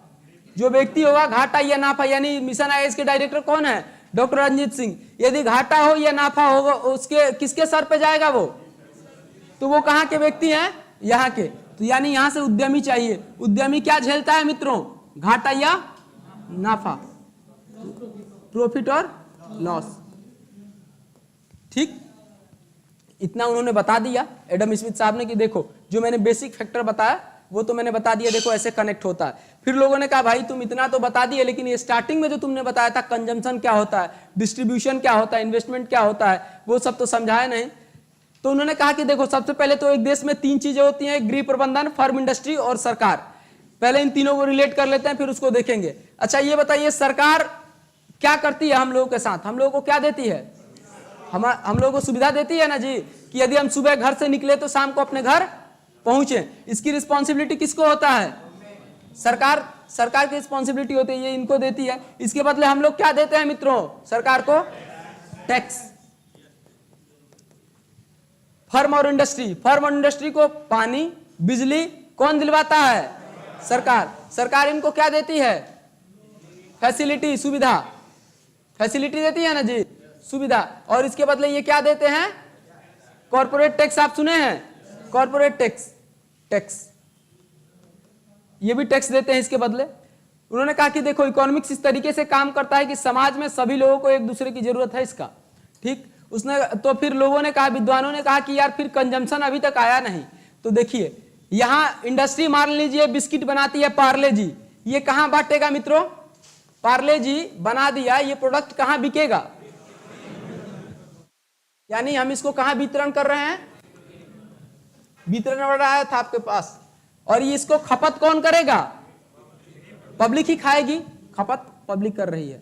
जो व्यक्ति होगा, घाटा या नाफा, यानी मिशन आईएएस के डायरेक्टर कौन है? डॉक्टर रंजीत सिंह। यदि घाटा हो या नाफा होगा, उसके किसके सर पे जाएगा वो? तो वो कहां के व्यक्ति हैं? यहां के। तो यानी यहां से उद्यमी चाहिए। उद्यमी क्या झेलता है मित्रों? घाटा या नाफा, प्रॉफिट और लॉस। ठीक, इतना उन्होंने बता दिया एडम स्मिथ साहब ने कि देखो जो मैंने बेसिक फैक्टर बताया वो तो मैंने बता दिया, देखो ऐसे कनेक्ट होता है। फिर लोगों ने कहा भाई तुम इतना तो बता दिए, लेकिन ये स्टार्टिंग में जो तुमने बताया था कंजम्पशन क्या होता है, डिस्ट्रीब्यूशन क्या होता है, इन्वेस्टमेंट क्या होता है, वो सब तो समझाया नहीं। तो उन्होंने कहा कि देखो सबसे पहले तो एक देश में 3 चीजें होती हैं, गृह प्रबंधन, फर्म इंडस्ट्री और सरकार। पहले इन तीनों को रिलेट कर लेते हैं, फिर उसको देखेंगे। अच्छा ये बताइए सरकार क्या करती है हम लोगों के साथ? हम लोगों को क्या देती है? हम लोगों को सुविधा देती है ना जी, कि यदि हम सुबह घर से निकले तो शाम को अपने घर पहुंचे। इसकी रिस्पॉन्सिबिलिटी किसको होता है? सरकार की रिस्पॉन्सिबिलिटी होती है, ये इनको देती है। इसके बदले हम लोग क्या देते हैं मित्रों? सरकार को टैक्स। फर्म और इंडस्ट्री, फर्म और इंडस्ट्री को पानी, बिजली कौन दिलवाता है? सरकार। सरकार इनको क्या देती है? फैसिलिटी, सुविधा। फैसिलिटी देती है ना जी, सुविधा। और इसके बदले ये क्या देते हैं? Corporate tax. आप सुने हैं? कॉर्पोरेट टैक्स, ये भी टैक्स देते हैं इसके बदले। उन्होंने कहा कि देखो इकोनॉमिक्स इस तरीके से काम करता है कि समाज में सभी लोगों को एक दूसरे की जरूरत है इसका। ठीक, उसने तो फिर लोगों ने कहा, विद्वानों ने कहा कि यार फिर कंजम्पशन अभी तक आया नहीं। तो देखिए यहां इंडस्ट्री मान लीजिए बिस्किट बनाती है पार्ले जी, ये कहां बांटेगा मित्रों? पार्ले जी बना दिया, ये प्रोडक्ट कहां बिकेगा? यानी हम इसको कहां वितरण कर रहे हैं? वितरण हो रहा था आपके पास। और ये इसको खपत कौन करेगा? पब्लिक ही खाएगी, खपत पब्लिक कर रही है।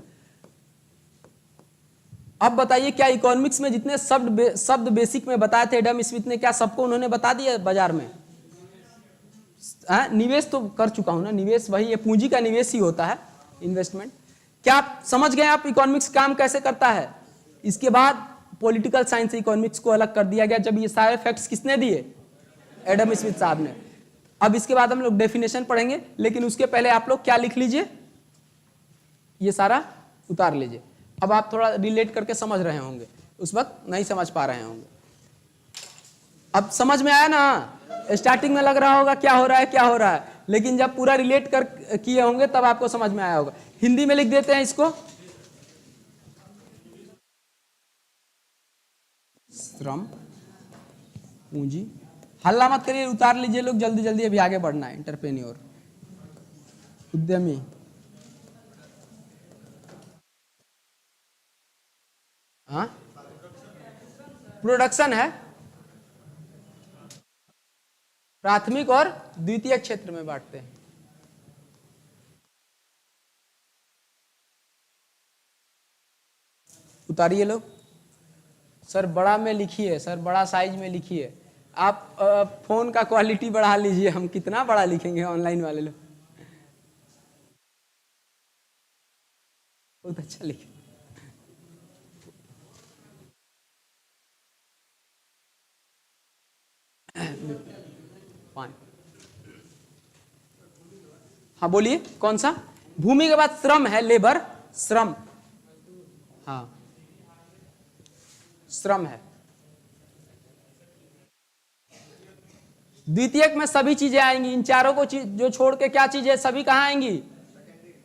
अब बताइए क्या इकोनॉमिक्स में जितने शब्द बेसिक में बताए थे एडम स्मिथ ने, क्या सबको उन्होंने बता दिया बाजार में? निवेश तो कर चुका हूं ना, निवेश वही ये पूंजी का निवेश ही होता है, इन्वेस्टमेंट। क्या आप समझ गए आप इकोनॉमिक्स काम कैसे करता है? इसके बाद पॉलिटिकल साइंस से इकोनॉमिक्स को अलग कर दिया गया, जब ये सारे फैक्ट्स किसने दिए? एडम स्मिथ साहब ने। अब इसके बाद हम लोग डेफिनेशन पढ़ेंगे, लेकिन उसके पहले आप लोग क्या लिख लीजिए, ये सारा उतार लीजिए। अब आप थोड़ा रिलेट करके समझ रहे होंगे, उस वक्त नहीं समझ पा रहे होंगे। अब समझ में आया ना? स्टार्टिंग में लग रहा होगा क्या हो रहा है क्या हो रहा है, लेकिन जब पूरा रिलेट कर किए होंगे तब आपको समझ में आया होगा। हिंदी में लिख देते हैं इसको, श्रम पूंजी। हल्ला मत करिए, उतार लीजिए लोग जल्दी जल्दी, अभी आगे बढ़ना है। एंटरप्रेन्योर, उद्यमी, हाँ प्रोडक्शन है, प्राथमिक और द्वितीय क्षेत्र में बांटते हैं। उतारिए लोग। सर बड़ा में लिखिए, सर बड़ा साइज में लिखिए। आप फोन का क्वालिटी बढ़ा लीजिए, हम कितना बड़ा लिखेंगे ऑनलाइन वाले लोग। बहुत अच्छा लिखे। हाँ बोलिए कौन सा? भूमि के बाद श्रम है, लेबर, श्रम, हाँ श्रम है। द्वितीयक में सभी चीजें आएंगी, इन चारों को जो छोड़ के क्या चीजें सभी कहां आएंगी?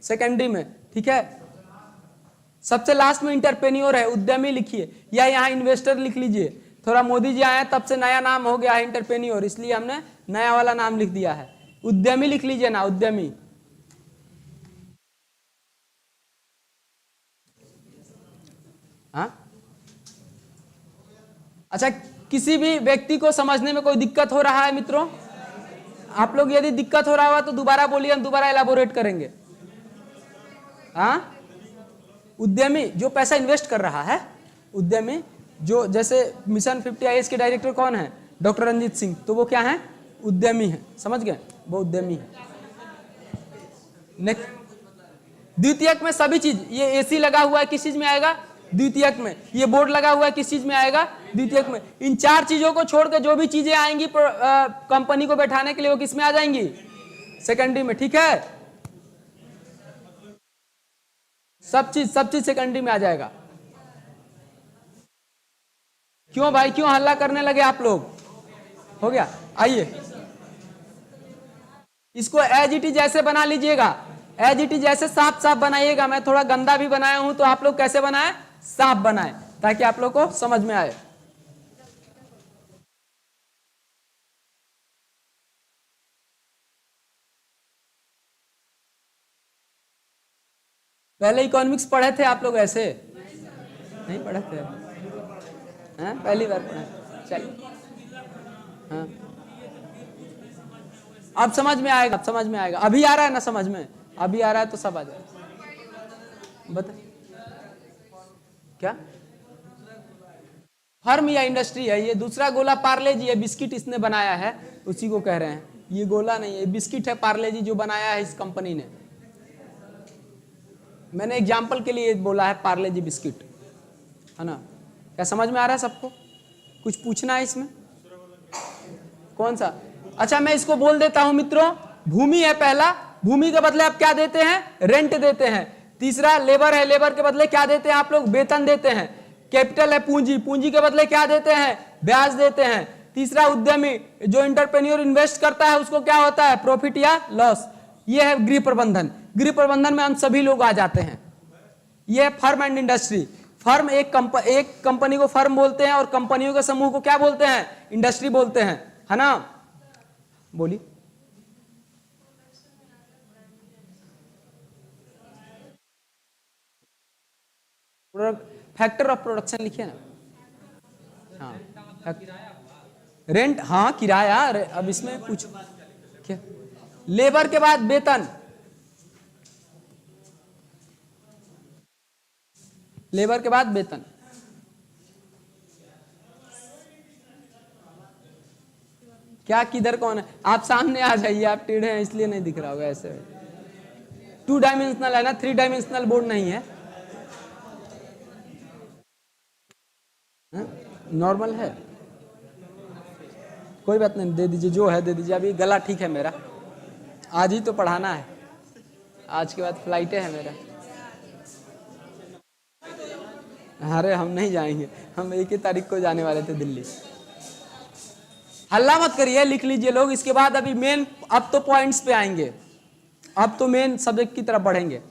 सेकेंडरी में। ठीक है, सबसे लास्ट में इंटरप्रेन्योर है, उद्यमी लिखिए, या यहाँ इन्वेस्टर लिख लीजिए। थोड़ा मोदी जी आए तब से नया नाम हो गया है इंटरप्रेन्योर, इसलिए हमने नया वाला नाम लिख दिया है। उद्यमी लिख लीजिए ना, उद्यमी। हाँ, अच्छा, किसी भी व्यक्ति को समझने में कोई दिक्कत हो रहा है मित्रों? आप लोग यदि दिक्कत हो रहा होगा तो दोबारा बोलिए, हम दोबारा एलाबोरेट करेंगे। हाँ, उद्यमी जो पैसा इन्वेस्ट कर रहा है, उद्यमी जो, जैसे मिशन 50 IAS के डायरेक्टर कौन है? डॉक्टर रंजीत सिंह, तो वो क्या है? उद्यमी है, समझ गए? वो उद्यमी है। नेक्स्ट, द्वितीयक में सभी चीज, ये एसी लगा हुआ है, किस चीज में आएगा? द्वितीयक में। ये बोर्ड लगा हुआ है, किस चीज में आएगा? द्वितीयक में। इन चार चीजों को छोड़कर जो भी चीजें आएंगी कंपनी को बैठाने के लिए, वो किस में आ जाएंगी? सेकेंडरी में, ठीक है? सब चीज सेकेंडरी में आ जाएगा। क्यों भाई, क्यों हल्ला करने लगे आप लोग? हो गया? आइए, इसको एज इट इज जैसे बना लीजिएगा, एज इट इज जैसे साफ साफ बनाइएगा। मैं थोड़ा गंदा भी बनाया हूं, तो आप लोग कैसे बनाए? साफ बनाए, ताकि आप लोग को समझ में आए। पहले इकोनॉमिक्स पढ़े थे आप लोग? ऐसे नहीं पढ़े थे? हाँ, पहली बार पढ़े? चलिए, हाँ, अब समझ में आएगा, अब समझ में आएगा। अभी आ रहा है ना समझ में? अभी आ रहा है तो सब आ जाएगा। बता, क्या फर्म या इंडस्ट्री है? ये दूसरा गोला पार्ले जी है, बिस्किट इसने बनाया है, उसी को कह रहे हैं। ये गोला नहीं है, बिस्किट है पार्ले जी जो बनाया है इस कंपनी ने। मैंने एग्जाम्पल के लिए बोला है पार्ले जी बिस्किट, है ना? क्या समझ में आ रहा है सबको? कुछ पूछना है इसमें? कौन सा? अच्छा, मैं इसको बोल देता हूं मित्रों। भूमि है पहला, भूमि के बदले आप क्या देते हैं? रेंट देते हैं। तीसरा लेबर है, लेबर के बदले क्या देते हैं आप लोग? वेतन देते हैं। कैपिटल है पूंजी, पूंजी के बदले क्या देते हैं? ब्याज देते हैं। तीसरा उद्यमी, जो इंटरप्रेन्योर इन्वेस्ट करता है उसको क्या होता है? प्रॉफिट या लॉस। ये है गृह प्रबंधन। गृह प्रबंधन में हम सभी लोग आ जाते हैं। ये है फर्म एंड इंडस्ट्री। फर्म, एक कंपनी को फर्म बोलते हैं, और कंपनियों के समूह को क्या बोलते हैं? इंडस्ट्री बोलते हैं, है ना? बोलिए। फैक्टर ऑफ प्रोडक्शन लिखिए ना। हाँ, रेंट, हाँ, किराया। अब इसमें कुछ क्या? लेबर के बाद वेतन, लेबर के बाद वेतन। क्या, किधर कौन है? आप सामने आ जाइए, आप टेढ़े हैं इसलिए नहीं दिख रहा होगा। ऐसे 2 डायमेंशनल है ना, 3 डायमेंशनल बोर्ड नहीं है, नॉर्मल है। कोई बात नहीं, दे दीजिए, जो है दे दीजिए। अभी गला ठीक है मेरा, आज ही तो पढ़ाना है, आज के बाद फ्लाइटें है मेरा। अरे हम नहीं जाएंगे, हम 1 तारीख को जाने वाले थे दिल्ली। हल्ला मत करिए, लिख लीजिए लोग। इसके बाद अभी मेन, अब तो पॉइंट्स पे आएंगे, अब तो मेन सब्जेक्ट की तरफ बढ़ेंगे।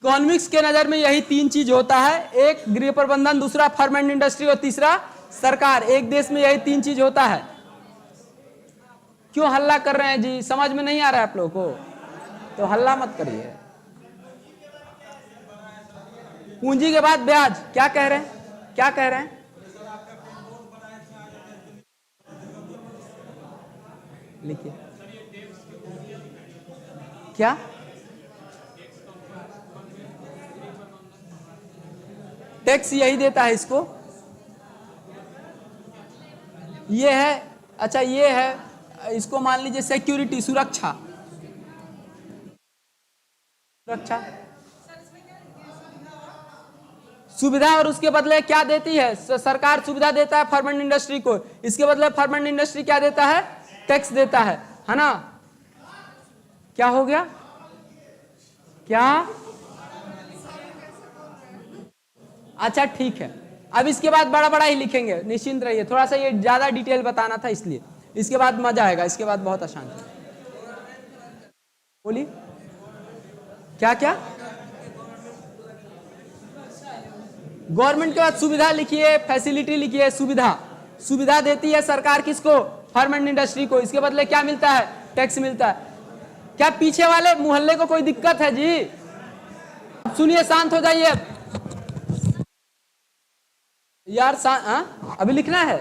इकोनॉमिक्स के नजर में यही 3 चीज होता है, एक गृह प्रबंधन, दूसरा फर्म एंड इंडस्ट्री, और तीसरा सरकार। एक देश में यही 3 चीज होता है। क्यों हल्ला कर रहे हैं जी? समझ में नहीं आ रहा है आप लोगों को? तो हल्ला मत करिए। पूंजी के बाद ब्याज, क्या कह रहे हैं? क्या कह रहे हैं? लिखिए। क्या? टैक्स यही देता है इसको। ये है, अच्छा ये है, इसको मान लीजिए सिक्योरिटी, सुरक्षा, सुरक्षा, सुविधा। और उसके बदले क्या देती है सरकार? सुविधा देता है फर्म एंड इंडस्ट्री को। इसके बदले फर्म एंड इंडस्ट्री क्या देता है? टैक्स देता है ना? क्या हो गया? क्या? अच्छा ठीक है, अब इसके बाद बड़ा बड़ा ही लिखेंगे, निश्चिंत रहिए। थोड़ा सा ये ज्यादा डिटेल बताना था इसलिए। इसके बाद मजा आएगा, इसके बाद बहुत आसान है। बोलिए। क्या क्या? गवर्नमेंट के बाद सुविधा लिखिए, फैसिलिटी लिखिए। सुविधा, सुविधा देती है सरकार किसको? फार्म एंड इंडस्ट्री को। इसके बदले क्या मिलता है? टैक्स मिलता है। क्या पीछे वाले मोहल्ले को कोई दिक्कत है जी? सुनिए, शांत हो जाइए यार। अभी लिखना है।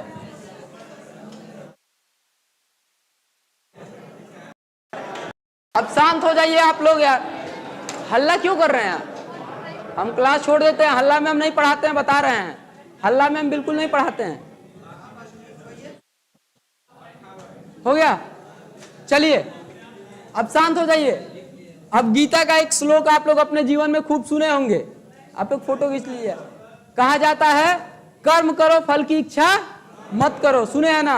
अब शांत हो जाइए आप लोग यार, हल्ला क्यों कर रहे हैं? हम क्लास छोड़ देते हैं, हल्ला में हम नहीं पढ़ाते हैं, बता रहे हैं। हल्ला में हम बिल्कुल नहीं पढ़ाते हैं। हो गया? चलिए अब शांत हो जाइए। अब गीता का एक श्लोक आप लोग अपने जीवन में खूब सुने होंगे, आप लोग फोटो खींच लीजिए। कहा जाता है कर्म करो फल की इच्छा मत करो, सुने हैं ना?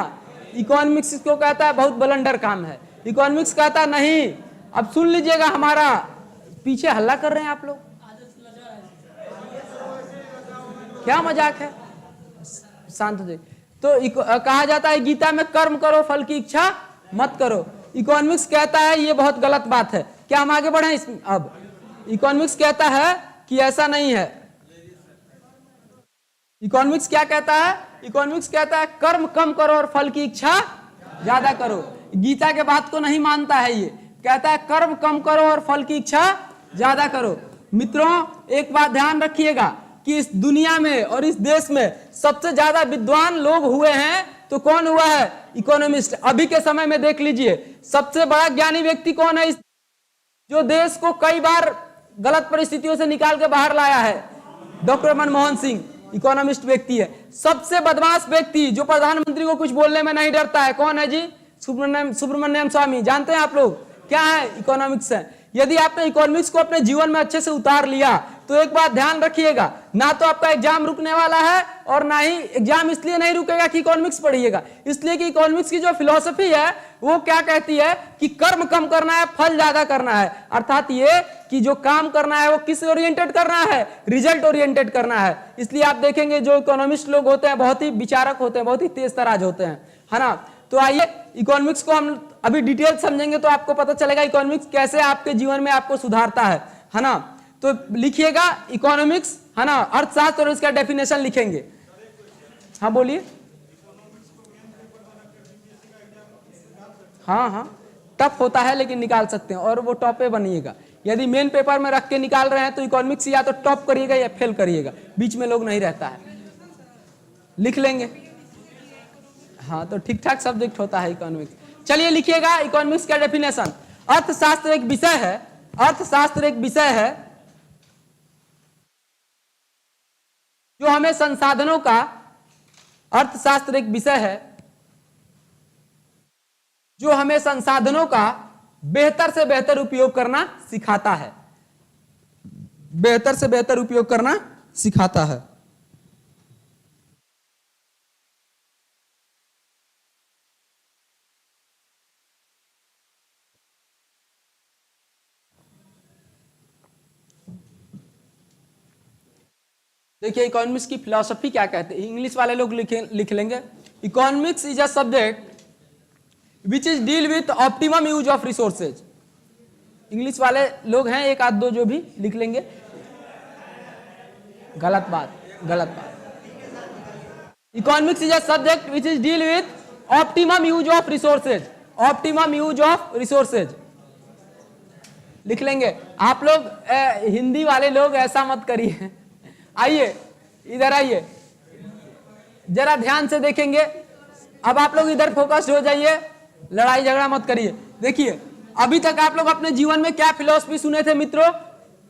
इकोनॉमिक्स इसको कहता है बहुत बलंडर काम है। इकोनॉमिक्स कहता नहीं। अब सुन लीजिएगा, हमारा पीछे हल्ला कर रहे हैं आप लोग, क्या मजाक है? शांत हो जाइए। तो कहा जाता है गीता में कर्म करो फल की इच्छा मत करो। इकोनॉमिक्स कहता है ये बहुत गलत बात है। क्या हम आगे बढ़े इसमें? अब इकोनॉमिक्स कहता है कि ऐसा नहीं है। इकोनॉमिक्स क्या कहता है? इकोनॉमिक्स कहता है कर्म कम करो और फल की इच्छा ज्यादा करो। गीता के बात को नहीं मानता है, ये कहता है कर्म कम करो और फल की इच्छा ज्यादा करो। मित्रों एक बात ध्यान रखिएगा कि इस दुनिया में और इस देश में सबसे ज्यादा विद्वान लोग हुए हैं तो कौन हुआ है? इकोनॉमिस्ट। अभी के समय में देख लीजिए सबसे बड़ा ज्ञानी व्यक्ति कौन है जो देश को कई बार गलत परिस्थितियों से निकाल के बाहर लाया है? डॉक्टर मनमोहन सिंह इकोनॉमिस्ट व्यक्ति है। सबसे बदमाश व्यक्ति जो प्रधानमंत्री को कुछ बोलने में नहीं डरता है, कौन है जी? सुब्रमण्यम स्वामी। जानते हैं आप लोग क्या है? इकोनॉमिक्स है। यदि आपने इकोनॉमिक्स को अपने जीवन में अच्छे से उतार लिया तो एक बात ध्यान रखिएगा, ना तो आपका एग्जाम रुकने वाला है और ना ही एग्जाम इसलिए नहीं रुकेगा कि इकोनॉमिक्स पढ़िएगा, इसलिए कि इकोनॉमिक्स की जो फिलॉसफी है वो क्या कहती है कि कर्म कम करना है, फल ज्यादा करना है। अर्थात ये कि जो काम करना है वो किस ओरिएंटेड करना है? रिजल्ट ओरिएंटेड करना है। इसलिए आप देखेंगे जो इकोनॉमिस्ट लोग होते हैं बहुत ही विचारक होते हैं, बहुत ही तेज तराज होते हैं, है ना? तो आइए इकोनॉमिक्स को हम अभी डिटेल समझेंगे तो आपको पता चलेगा इकोनॉमिक्स कैसे आपके जीवन में आपको सुधारता है ना? तो लिखिएगा इकोनॉमिक्स, है ना, अर्थशास्त्र और इसका डेफिनेशन लिखेंगे। हाँ बोलिए। हाँ, टफ होता है लेकिन निकाल सकते हैं, और वो टॉप पे बनिएगा। यदि मेन पेपर में रख के निकाल रहे हैं तो इकोनॉमिक्स या तो टॉप करिएगा या फेल करिएगा, बीच में लोग नहीं रहता है। लिख लेंगे। हाँ, तो ठीक ठाक सब्जेक्ट होता है इकोनॉमिक्स। चलिए लिखिएगा इकोनॉमिक्स का डेफिनेशन। अर्थशास्त्र एक विषय है, अर्थशास्त्र एक विषय है जो हमें संसाधनों का, अर्थशास्त्र एक विषय है जो हमें संसाधनों का बेहतर से बेहतर उपयोग करना सिखाता है, बेहतर से बेहतर उपयोग करना सिखाता है। देखिए इकोनॉमिक्स की फिलॉसफी क्या कहते हैं, इंग्लिश वाले लोग लिख लेंगे। Economics is a subject which is deal with optimum use of resources. English वाले लोग हैं एक आध दो जो भी लिख लेंगे। गलत बात, गलत बात। Economics is a subject which is deal with optimum use of resources, optimum use of resources लिख लेंगे। आप लोग हिंदी वाले लोग ऐसा मत करिए। आइए इधर आइए, जरा ध्यान से देखेंगे। अब आप लोग इधर फोकस्ड हो जाइए, लड़ाई झगड़ा मत करिए। देखिए अभी तक आप लोग अपने जीवन में क्या फिलॉसफी सुने थे मित्रों?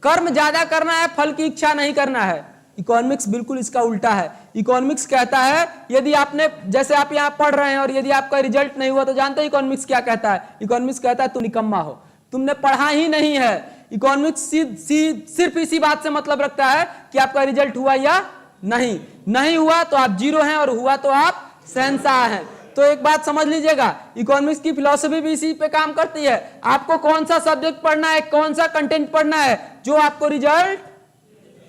कर्म ज्यादा करना है, फल की इच्छा नहीं करना है। इकोनॉमिक्स बिल्कुल इसका उल्टा है। इकोनॉमिक्स कहता है यदि आपने, जैसे आप यहाँ पढ़ रहे हैं और यदि आपका रिजल्ट नहीं हुआ तो जानते हैं इकोनॉमिक्स क्या कहता है? इकोनॉमिक्स कहता है तुम निकम्मा हो, तुमने पढ़ा ही नहीं है। इकोनॉमिक्स सिर्फ इसी बात से मतलब रखता है कि आपका रिजल्ट हुआ या नहीं, नहीं हुआ तो आप जीरो हैं और हुआ तो आप शहंशाह हैं। तो एक बात समझ लीजिएगा, इकोनॉमिक्स की फिलॉसफी भी इसी पे काम करती है। आपको कौन सा सब्जेक्ट पढ़ना है, कौन सा कंटेंट पढ़ना है जो आपको रिजल्ट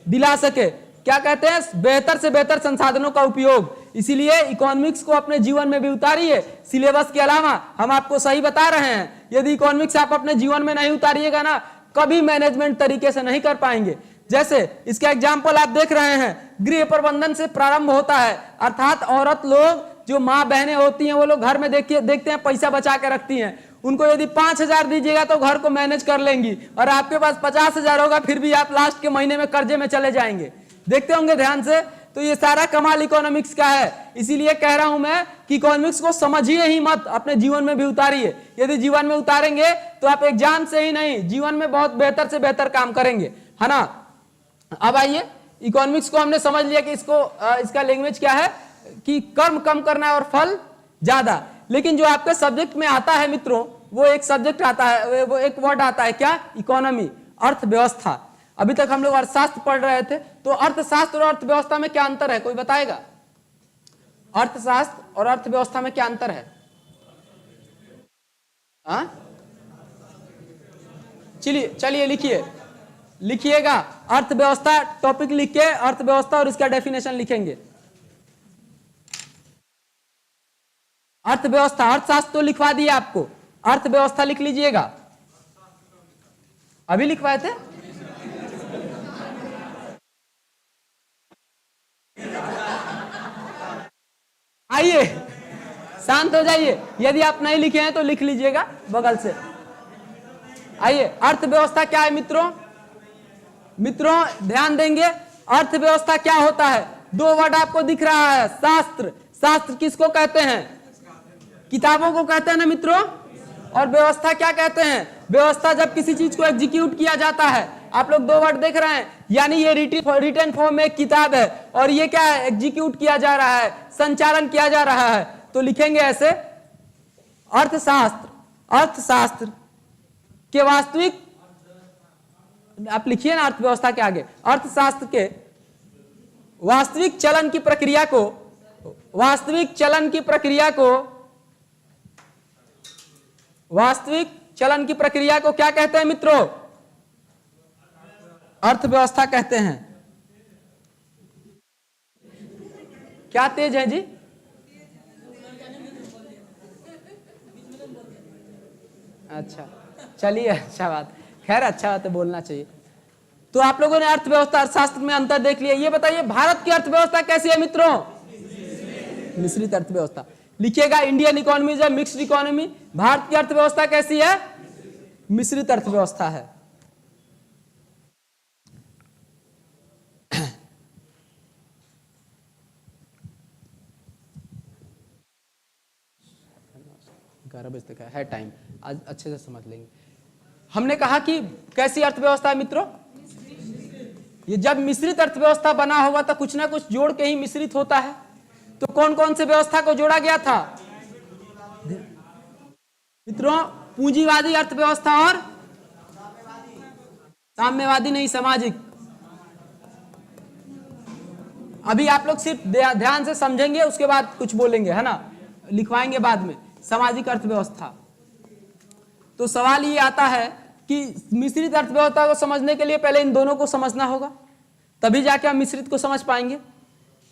दिला सके। क्या कहते हैं? बेहतर से बेहतर संसाधनों का उपयोग। इसीलिए इकोनॉमिक्स को अपने जीवन में भी उतारिए। सिलेबस के अलावा हम आपको सही बता रहे हैं, यदि इकोनॉमिक्स आप अपने जीवन में नहीं उतारिएगा ना, कभी मैनेजमेंट तरीके से नहीं कर पाएंगे। जैसे इसका एग्जाम्पल आप देख रहे हैं, गृह प्रबंधन से प्रारंभ होता है, अर्थात औरत लोग जो माँ बहनें होती हैं वो लोग घर में देखते हैं पैसा बचा के रखती हैं, उनको यदि 5,000 दीजिएगा तो घर को मैनेज कर लेंगी, और आपके पास 50,000 होगा फिर भी आप लास्ट के महीने में कर्जे में चले जाएंगे। देखते होंगे ध्यान से। तो ये सारा कमाल इकोनॉमिक्स का है। इसीलिए कह रहा हूं मैं कि इकोनॉमिक्स को समझिए ही मत, अपने जीवन में भी उतारिए। यदि जीवन में उतारेंगे तो आप एग्जाम से ही नहीं, जीवन में बहुत बेहतर से बेहतर काम करेंगे, है ना। अब आइए, इकोनॉमिक्स को हमने समझ लिया कि इसका लैंग्वेज क्या है कि कर्म कम करना है और फल ज्यादा। लेकिन जो आपके सब्जेक्ट में आता है मित्रों, वो एक सब्जेक्ट आता है, वो एक वर्ड आता है, क्या? इकोनॉमी, अर्थव्यवस्था। अभी तक हम लोग अर्थशास्त्र पढ़ रहे थे, तो अर्थशास्त्र और अर्थव्यवस्था में क्या अंतर है, कोई बताएगा? अर्थशास्त्र और अर्थव्यवस्था में क्या अंतर है? चलिए लिखिएगा। अर्थव्यवस्था टॉपिक लिख के अर्थव्यवस्था और इसका डेफिनेशन लिखेंगे। अर्थव्यवस्था, अर्थशास्त्र तो लिखवा दिया आपको, अर्थव्यवस्था लिख लीजिएगा। अभी लिखवाए थे? आइए शांत हो जाइए, यदि आप नहीं लिखे हैं तो लिख लीजिएगा बगल से। आइए, अर्थव्यवस्था क्या है मित्रों? ध्यान देंगे, अर्थव्यवस्था क्या होता है? दो वर्ड आपको दिख रहा है, शास्त्र। शास्त्र किसको कहते हैं? किताबों को कहते हैं ना मित्रों। और व्यवस्था क्या कहते हैं? व्यवस्था जब किसी चीज को एग्जीक्यूट किया जाता है। आप लोग दो वर्ड देख रहे हैं, यानी ये रिटन फॉर्म में एक किताब है और ये क्या है? एग्जीक्यूट किया जा रहा है, संचालन किया जा रहा है। तो लिखेंगे ऐसे, अर्थशास्त्र के वास्तविक, आप लिखिए ना अर्थव्यवस्था के आगे, अर्थशास्त्र के वास्तविक चलन की प्रक्रिया को क्या कहते हैं मित्रों? अर्थव्यवस्था कहते हैं। क्या तेज है जी? अच्छा, चलिए, अच्छा बात, खैर अच्छा बात है, बोलना चाहिए। तो आप लोगों ने अर्थव्यवस्था अर्थशास्त्र में अंतर देख लिया। ये बताइए, भारत की अर्थव्यवस्था कैसी है मित्रों? मिश्रित अर्थव्यवस्था। लिखिएगा, Indian economy is a mixed economy. Bharat की अर्थव्यवस्था कैसी है? मिश्रित अर्थव्यवस्था है। बजे तक है टाइम, आज अच्छे से समझ लेंगे। हमने कहा कि कैसी अर्थव्यवस्था है मित्रों? ये जब मिश्रित अर्थव्यवस्था बना होगा तो कुछ ना कुछ जोड़ के ही मिश्रित होता है। तो कौन कौन से व्यवस्था को जोड़ा गया था मित्रों? पूंजीवादी अर्थव्यवस्था और साम्यवादी नहीं, सामाजिक। अभी आप लोग सिर्फ ध्यान से समझेंगे, उसके बाद कुछ बोलेंगे, है ना, लिखवाएंगे बाद में। सामाजिक अर्थव्यवस्था। तो सवाल ये आता है कि मिश्रित अर्थव्यवस्था को समझने के लिए पहले इन दोनों को समझना होगा, तभी जाके हम मिश्रित को समझ पाएंगे,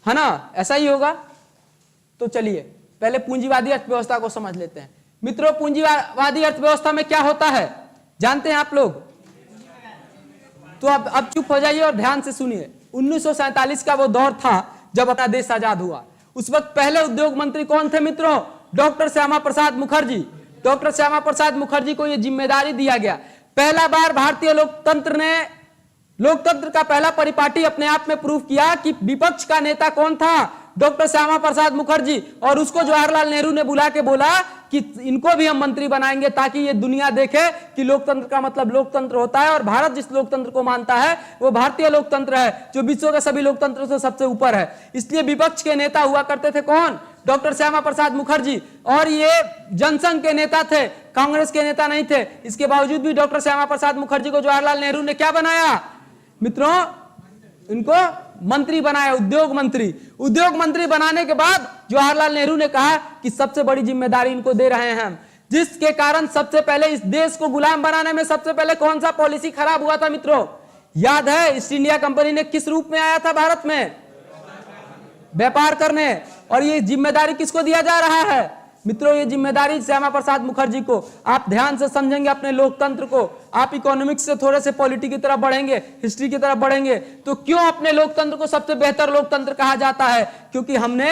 है ना, ऐसा ही होगा। तो चलिए पहले पूंजीवादी अर्थव्यवस्था को समझ लेते हैं। मित्रों, पूंजीवादी अर्थव्यवस्था में क्या होता है जानते हैं आप लोग? तो अब चुप हो जाइए और ध्यान से सुनिए। 1947 का वो दौर था जब अपना देश आजाद हुआ। उस वक्त पहले उद्योग मंत्री कौन थे मित्रों? डॉक्टर श्यामा प्रसाद मुखर्जी। डॉक्टर श्यामा प्रसाद मुखर्जी को यह जिम्मेदारी दिया गया। पहला बार भारतीय लोकतंत्र का पहला परिपाटी अपने आप में प्रूव किया कि विपक्ष का नेता कौन था? डॉक्टर श्यामा प्रसाद मुखर्जी। और उसको जवाहरलाल नेहरू ने बुला के बोला कि इनको भी हम मंत्री बनाएंगे ताकि ये दुनिया देखे कि लोकतंत्र का मतलब लोकतंत्र होता है, और भारत जिस लोकतंत्र को मानता है वो भारतीय लोकतंत्र है, जो विश्व के सभी लोकतंत्रों से सबसे ऊपर है। इसलिए विपक्ष के नेता हुआ करते थे कौन? डॉक्टर श्यामा प्रसाद मुखर्जी। और ये जनसंघ के नेता थे, कांग्रेस के नेता नहीं थे। इसके बावजूद भी डॉक्टर श्यामा प्रसाद मुखर्जी को जवाहरलाल नेहरू ने क्या बनाया मित्रों? इनको मंत्री बनाया, उद्योग मंत्री। उद्योग मंत्री बनाने के बाद जवाहरलाल नेहरू ने कहा कि सबसे बड़ी जिम्मेदारी इनको दे रहे हैं हम, जिसके कारण सबसे पहले इस देश को गुलाम बनाने में सबसे पहले कौन सा पॉलिसी खराब हुआ था मित्रों? याद है ईस्ट इंडिया कंपनी ने किस रूप में आया था भारत में? व्यापार करने। और ये जिम्मेदारी किसको दिया जा रहा है? मित्रों ये जिम्मेदारी श्यामा प्रसाद मुखर्जी को, आप ध्यान से समझेंगे अपने लोकतंत्र को, आप इकोनॉमिक्स से थोड़े से पॉलिटी की तरफ बढ़ेंगे, हिस्ट्री की तरफ बढ़ेंगे, तो क्यों अपने लोकतंत्र को सबसे बेहतर लोकतंत्र कहा जाता है? क्योंकि हमने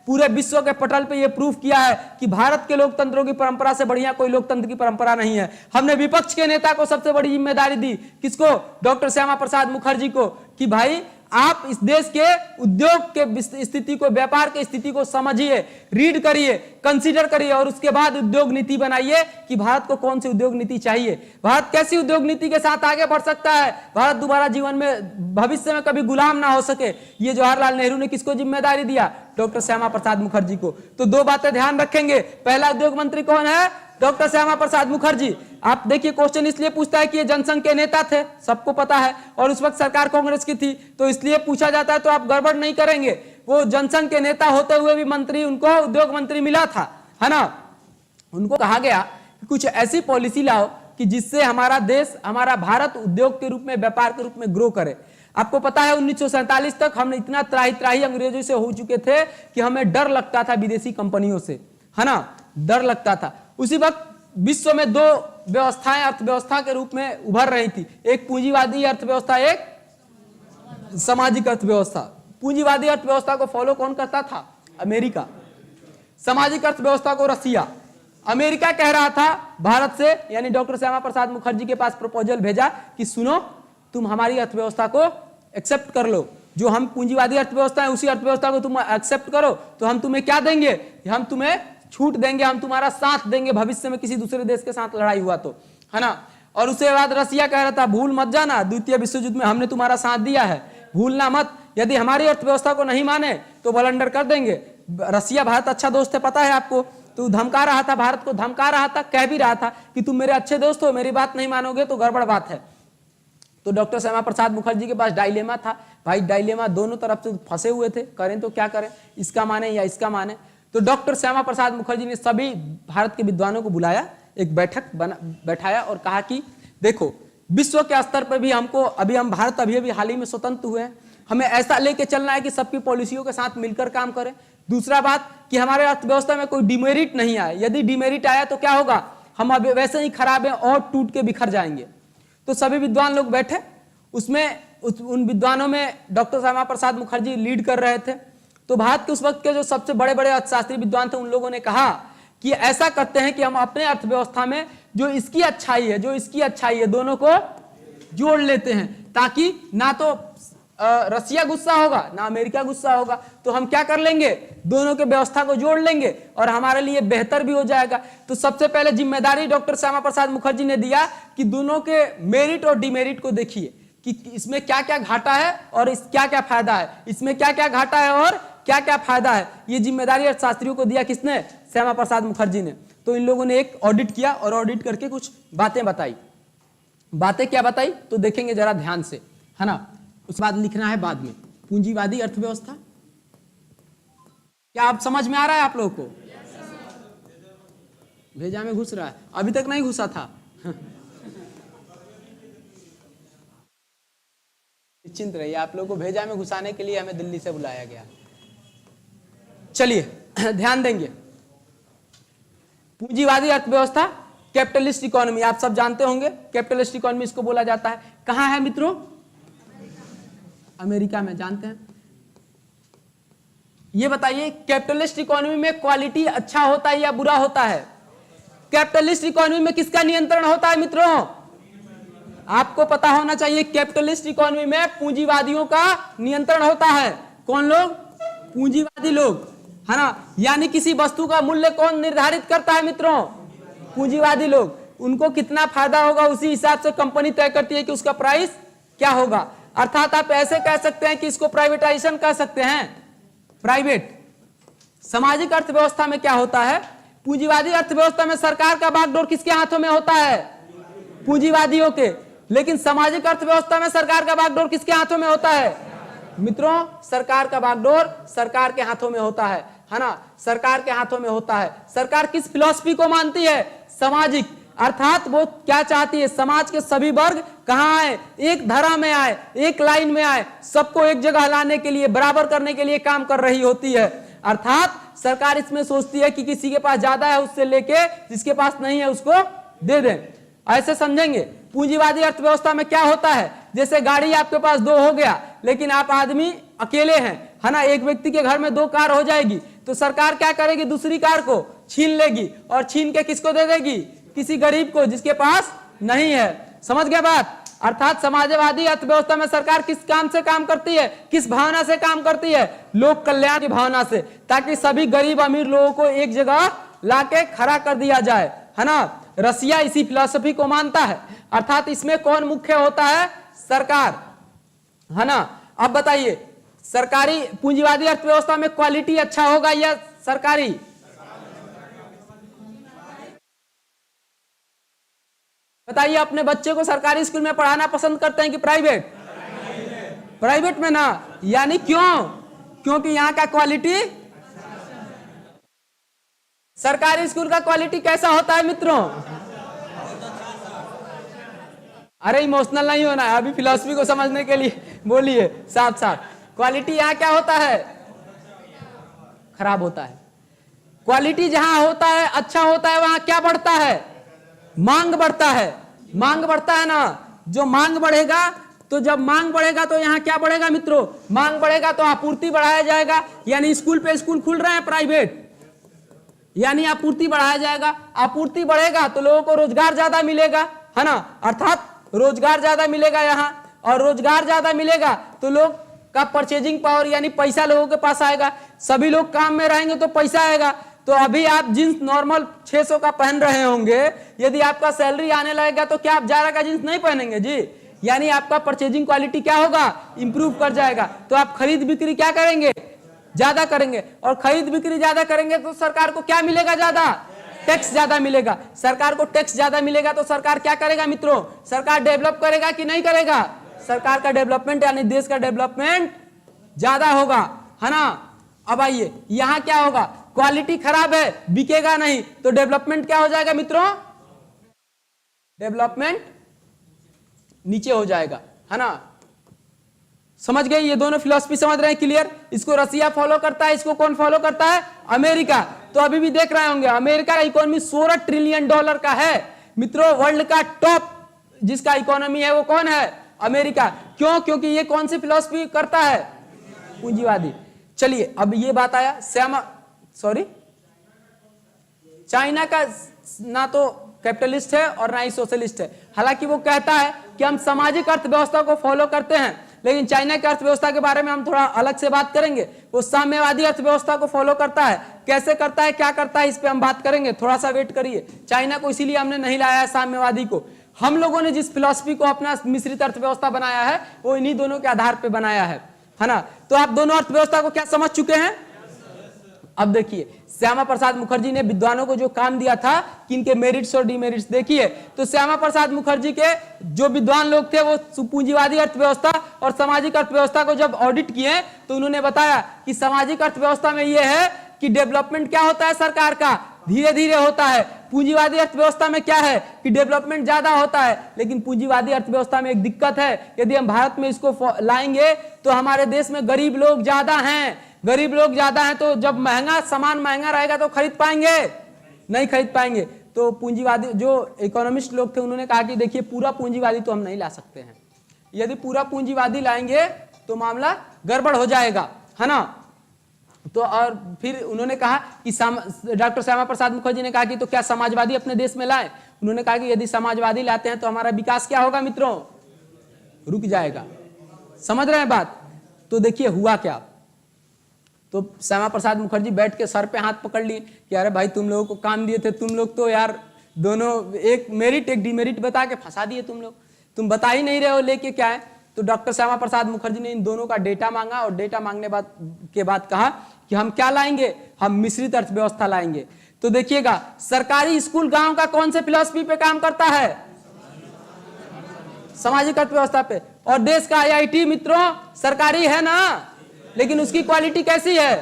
पूरे विश्व के पटल पे ये प्रूफ किया है कि भारत के लोकतंत्रों की परंपरा से बढ़िया कोई लोकतंत्र की परंपरा नहीं है। हमने विपक्ष के नेता को सबसे बड़ी जिम्मेदारी दी, किसको? डॉक्टर श्यामा प्रसाद मुखर्जी को, कि भाई आप इस देश के उद्योग के स्थिति को, व्यापार की स्थिति को समझिए, रीड करिए, कंसीडर करिए और उसके बाद उद्योग नीति बनाइए कि भारत को कौन सी उद्योग नीति चाहिए, भारत कैसी उद्योग नीति के साथ आगे बढ़ सकता है, भारत दोबारा जीवन में भविष्य में कभी गुलाम ना हो सके। ये जवाहरलाल नेहरू ने किसको जिम्मेदारी दिया? डॉक्टर श्यामा प्रसाद मुखर्जी को। तो दो बातें ध्यान रखेंगे, पहला उद्योग मंत्री कौन है? डॉक्टर श्यामा प्रसाद मुखर्जी। आप देखिए क्वेश्चन इसलिए पूछता है कि ये जनसंघ के नेता थे, सबको पता है, और उस वक्त सरकार कांग्रेस की थी, तो इसलिए पूछा जाता है, तो आप गड़बड़ नहीं करेंगे। वो जनसंघ के नेता होते हुए भी मंत्री, उनको उद्योग मंत्री मिला था, है ना। उनको कहा गया कि कुछ ऐसी पॉलिसी लाओ कि जिससे हमारा देश, हमारा भारत उद्योग के रूप में, व्यापार के रूप में ग्रो करे। आपको पता है 1947 तक हम इतना त्राही अंग्रेजों से हो चुके थे कि हमें डर लगता था विदेशी कंपनियों से, है ना, डर लगता था। उसी वक्त विश्व में दो व्यवस्थाएं अर्थव्यवस्था के रूप में उभर रही थी, एक पूंजीवादी अर्थव्यवस्था, एक सामाजिक अर्थव्यवस्था। पूंजीवादी अर्थव्यवस्था को फॉलो कौन करता था? अमेरिका। सामाजिक अर्थव्यवस्था को रसिया। अमेरिका कह रहा था भारत से, यानी डॉक्टर श्यामा प्रसाद मुखर्जी के पास प्रपोजल भेजा कि सुनो, तुम हमारी अर्थव्यवस्था को एक्सेप्ट कर लो, जो हम पूंजीवादी अर्थव्यवस्था है उसी अर्थव्यवस्था को तुम एक्सेप्ट करो, तो हम तुम्हें क्या देंगे? हम तुम्हें छूट देंगे, हम तुम्हारा साथ देंगे भविष्य में किसी दूसरे देश के साथ लड़ाई हुआ तो, है ना। और उसके बाद रसिया कह रहा था भूल मत जाना, द्वितीय विश्व युद्ध में हमने तुम्हारा साथ दिया है, भूलना मत, यदि हमारी अर्थव्यवस्था को नहीं माने तो बलंडर कर देंगे। रसिया भारत अच्छा दोस्त है, पता है आपको, तो धमका रहा था, भारत को धमका रहा था, कह भी रहा था कि तुम मेरे अच्छे दोस्त हो, मेरी बात नहीं मानोगे तो गड़बड़ बात है। तो डॉक्टर श्यामा प्रसाद मुखर्जी के पास डायलेमा था, भाई डायलेमा, दोनों तरफ से फंसे हुए थे, करें तो क्या करें, इसका माने या इसका माने। तो डॉक्टर श्यामा प्रसाद मुखर्जी ने सभी भारत के विद्वानों को बुलाया, एक बैठक बैठाया और कहा कि देखो, विश्व के स्तर पर भी हमको, अभी हम भारत अभी हाल ही में स्वतंत्र हुए हैं, हमें ऐसा लेके चलना है कि सबकी पॉलिसियों के साथ मिलकर काम करें। दूसरा बात कि हमारे अर्थव्यवस्था में कोई डिमेरिट नहीं आए, यदि डिमेरिट आया तो क्या होगा, हम अभी वैसे ही खराब हैं और टूट के बिखर जाएंगे। तो सभी विद्वान लोग बैठे, उसमें उन विद्वानों में डॉक्टर श्यामा प्रसाद मुखर्जी लीड कर रहे थे। तो भारत के उस वक्त के जो सबसे बड़े बड़े अर्थशास्त्री विद्वान थे, उन लोगों ने कहा कि ऐसा करते हैं कि हम अपने अर्थव्यवस्था में जो इसकी अच्छाई है, जो इसकी अच्छाई है, दोनों को जोड़ लेते हैं, ताकि ना तो रसिया गुस्सा होगा ना अमेरिका गुस्सा होगा, तो हम क्या कर लेंगे, दोनों के व्यवस्था को जोड़ लेंगे और हमारे लिए बेहतर भी हो जाएगा। तो सबसे पहले जिम्मेदारी डॉक्टर श्यामा प्रसाद मुखर्जी ने दिया कि दोनों के मेरिट और डिमेरिट को देखिए कि इसमें क्या क्या घाटा है और इस क्या क्या फायदा है, इसमें क्या क्या घाटा है और क्या क्या फायदा है। ये जिम्मेदारी अर्थशास्त्रियों को दिया, किसने? श्यामा प्रसाद मुखर्जी ने। तो इन लोगों ने एक ऑडिट किया और ऑडिट करके कुछ बातें बताई। बातें क्या बताई तो देखेंगे जरा ध्यान से, है ना। उसके बाद लिखना है बाद में, पूंजीवादी अर्थव्यवस्था। क्या आप समझ में आ रहा है आप लोगों को? भेजा में घुस रहा है, अभी तक नहीं घुसा था। निश्चिंत रहिए, आप लोगों को भेजा में घुसाने के लिए हमें दिल्ली से बुलाया गया। चलिए ध्यान देंगे, पूंजीवादी अर्थव्यवस्था, कैपिटलिस्ट इकोनॉमी, आप सब जानते होंगे कैपिटलिस्ट इकोनॉमी इसको बोला जाता है। कहां है मित्रों? अमेरिका में, जानते हैं। ये बताइए कैपिटलिस्ट इकोनॉमी में क्वालिटी अच्छा होता है या बुरा होता है? कैपिटलिस्ट इकोनॉमी में किसका नियंत्रण होता है मित्रों? आपको पता होना चाहिए, कैपिटलिस्ट इकोनॉमी में पूंजीवादियों का नियंत्रण होता है। कौन लोग? पूंजीवादी लोग, है ना। यानी किसी वस्तु का मूल्य कौन निर्धारित करता है मित्रों? पूंजीवादी लोग। उनको कितना फायदा होगा उसी हिसाब से कंपनी तय करती है कि उसका प्राइस क्या होगा। अर्थात आप ऐसे कह सकते हैं कि इसको प्राइवेटाइजेशन कह सकते हैं, प्राइवेट। सामाजिक अर्थव्यवस्था में क्या होता है? पूंजीवादी अर्थव्यवस्था में सरकार का बागडोर किसके हाथों में होता है? पूंजीवादियों के। लेकिन सामाजिक अर्थव्यवस्था में सरकार का बागडोर किसके हाथों में होता है मित्रों? सरकार का बागडोर सरकार के हाथों में होता है ना, सरकार के हाथों में होता है। सरकार किस फिलॉसफी को मानती है? सामाजिक। अर्थात वो क्या चाहती है? समाज के सभी वर्ग कहां आए? एक धारा में आए, एक लाइन में आए, सबको एक जगह लाने के लिए, बराबर करने के लिए काम कर रही होती है। अर्थात सरकार इसमें सोचती है कि किसी के पास ज्यादा है उससे लेके जिसके पास नहीं है उसको दे दें। ऐसे समझेंगे। पूंजीवादी अर्थव्यवस्था में क्या होता है, जैसे गाड़ी आपके पास 2 हो गया, लेकिन आप आदमी अकेले हैं, है ना, एक व्यक्ति के घर में 2 कार हो जाएगी, तो सरकार क्या करेगी, दूसरी कार को छीन लेगी और छीन के किसको दे देगी, किसी गरीब को जिसके पास नहीं है। समझ गए बात। अर्थात समाजवादी अर्थव्यवस्था में सरकार किस काम से काम करती है, किस भावना से काम करती है, लोक कल्याण की भावना से, ताकि सभी गरीब अमीर लोगों को एक जगह लाके खड़ा कर दिया जाए, है ना। रसिया इसी फिलॉसफी को मानता है। अर्थात इसमें कौन मुख्य होता है, सरकार, है ना। अब बताइए सरकारी पूंजीवादी अर्थव्यवस्था में क्वालिटी अच्छा होगा या सरकारी? बताइए अपने बच्चे को सरकारी स्कूल में पढ़ाना पसंद करते हैं कि प्राइवेट? प्राइवेट में ना, यानी क्यों? क्योंकि यहाँ का क्वालिटी, सरकारी स्कूल का क्वालिटी कैसा होता है मित्रों? अरे इमोशनल नहीं होना है, अभी फिलॉसफी को समझने के लिए बोलिए साथ साथ। क्वालिटी यहाँ क्या होता है, खराब होता है। क्वालिटी जहां होता है, अच्छा होता है, वहां क्या बढ़ता है, मांग बढ़ता है। मांग बढ़ता है ना, जो मांग बढ़ेगा, तो जब मांग बढ़ेगा तो यहाँ क्या बढ़ेगा मित्रों, मांग बढ़ेगा तो आपूर्ति बढ़ाया जाएगा। यानी स्कूल पे स्कूल खुल रहे हैं प्राइवेट, यानी आपूर्ति बढ़ाया जाएगा। आपूर्ति बढ़ेगा तो लोगों को रोजगार ज्यादा मिलेगा, है ना। अर्थात रोजगार ज्यादा मिलेगा यहाँ, और रोजगार ज्यादा मिलेगा तो लोग का परचेजिंग पावर यानी पैसा लोगों के पास आएगा। सभी लोग काम में रहेंगे तो पैसा आएगा। तो अभी आप जींस नॉर्मल 600 का पहन रहे होंगे, यदि आपका सैलरी आने लगेगा तो क्या आप जारा का जींस नहीं पहनेंगे जी? यानी आपका परचेजिंग क्वालिटी क्या होगा, इंप्रूव कर जाएगा। तो आप खरीद बिक्री क्या करेंगे, ज्यादा करेंगे, और खरीद बिक्री ज्यादा करेंगे तो सरकार को क्या मिलेगा, ज्यादा टैक्स ज्यादा मिलेगा। सरकार को टैक्स ज्यादा मिलेगा तो सरकार क्या करेगा मित्रों, सरकार डेवलप करेगा कि नहीं करेगा? सरकार का डेवलपमेंट यानी देश का डेवलपमेंट ज्यादा होगा, है ना। अब आइए यहां क्या होगा, क्वालिटी खराब है, बिकेगा नहीं, तो डेवलपमेंट क्या हो जाएगा मित्रों, डेवलपमेंट नीचे हो जाएगा, है ना। समझ गए, ये दोनों फिलॉसफी समझ रहे हैं, क्लियर। इसको रसिया फॉलो करता है, इसको कौन फॉलो करता है, अमेरिका। तो अभी भी देख रहे होंगे अमेरिका का इकोनॉमी $16 ट्रिलियन का है मित्रों। वर्ल्ड का टॉप जिसका इकोनॉमी है वो कौन है, अमेरिका। क्यों? क्योंकि ये कौन सी फिलॉसफी करता है, पूंजीवादी। चलिए अब ये बात आया चाइना का ना तो कैपिटलिस्ट है और ना ही सोशलिस्ट है। हालांकि वो कहता है कि हम सामाजिक अर्थव्यवस्था को फॉलो करते हैं, लेकिन चाइना की अर्थव्यवस्था के बारे में हम थोड़ा अलग से बात करेंगे। वो साम्यवादी अर्थव्यवस्था को फॉलो करता है, कैसे करता है, क्या करता है, इस पे हम बात करेंगे। थोड़ा सा वेट करिए। चाइना को इसीलिए हमने नहीं लाया है साम्यवादी को। हम लोगों ने जिस फिलॉसफी को अपना मिश्रित अर्थव्यवस्था बनाया है वो इन्हीं दोनों के आधार पर बनाया है ना। तो आप दोनों अर्थव्यवस्था को क्या समझ चुके हैं। अब देखिए श्यामा प्रसाद मुखर्जी ने विद्वानों को जो काम दिया था कि इनके मेरिट्स और डिमेरिट्स देखिए, तो श्यामा प्रसाद मुखर्जी के जो विद्वान लोग थे वो पूंजीवादी अर्थव्यवस्था और सामाजिक अर्थव्यवस्था को जब ऑडिट किए तो उन्होंने बताया कि सामाजिक अर्थव्यवस्था में यह है कि डेवलपमेंट क्या होता है सरकार का, धीरे धीरे होता है। पूंजीवादी अर्थव्यवस्था में क्या है कि डेवलपमेंट ज्यादा होता है। लेकिन पूंजीवादी अर्थव्यवस्था में एक दिक्कत है, यदि हम भारत में इसको लाएंगे तो हमारे देश में गरीब लोग ज्यादा हैं। गरीब लोग ज्यादा हैं तो जब महंगा सामान महंगा रहेगा तो खरीद पाएंगे, नहीं खरीद पाएंगे। तो पूंजीवादी जो इकोनॉमिस्ट लोग थे उन्होंने कहा कि देखिए पूरा पूंजीवादी तो हम नहीं ला सकते हैं, यदि पूरा पूंजीवादी लाएंगे तो मामला गड़बड़ हो जाएगा, है ना। तो और फिर उन्होंने कहा कि डॉक्टर श्यामा प्रसाद मुखर्जी ने कहा कि तो क्या समाजवादी अपने देश में लाए। उन्होंने कहा कि यदि समाजवादी लाते हैं तो हमारा विकास क्या होगा मित्रों, रुक जाएगा। समझ रहे हैं बात। तो देखिए हुआ क्या, तो श्यामा प्रसाद मुखर्जी बैठ के सर पे हाथ पकड़ लिए कि अरे भाई तुम लोगों को काम दिए थे, तुम लोग तो यार दोनों एक मेरिट एक डिमेरिट बता के फंसा दिए, तुम बता ही नहीं रहे हो लेके क्या है। तो डॉक्टर श्यामा प्रसाद मुखर्जी ने इन दोनों का डेटा मांगा और डेटा मांगने के बाद कहा कि हम क्या लाएंगे, हम मिश्रित अर्थव्यवस्था लाएंगे। तो देखिएगा सरकारी स्कूल गांव का कौन से फिलॉसफी पे काम करता है, सामाजिक अर्थव्यवस्था पे। और देश का IIT मित्रों सरकारी है ना, लेकिन उसकी क्वालिटी कैसी है,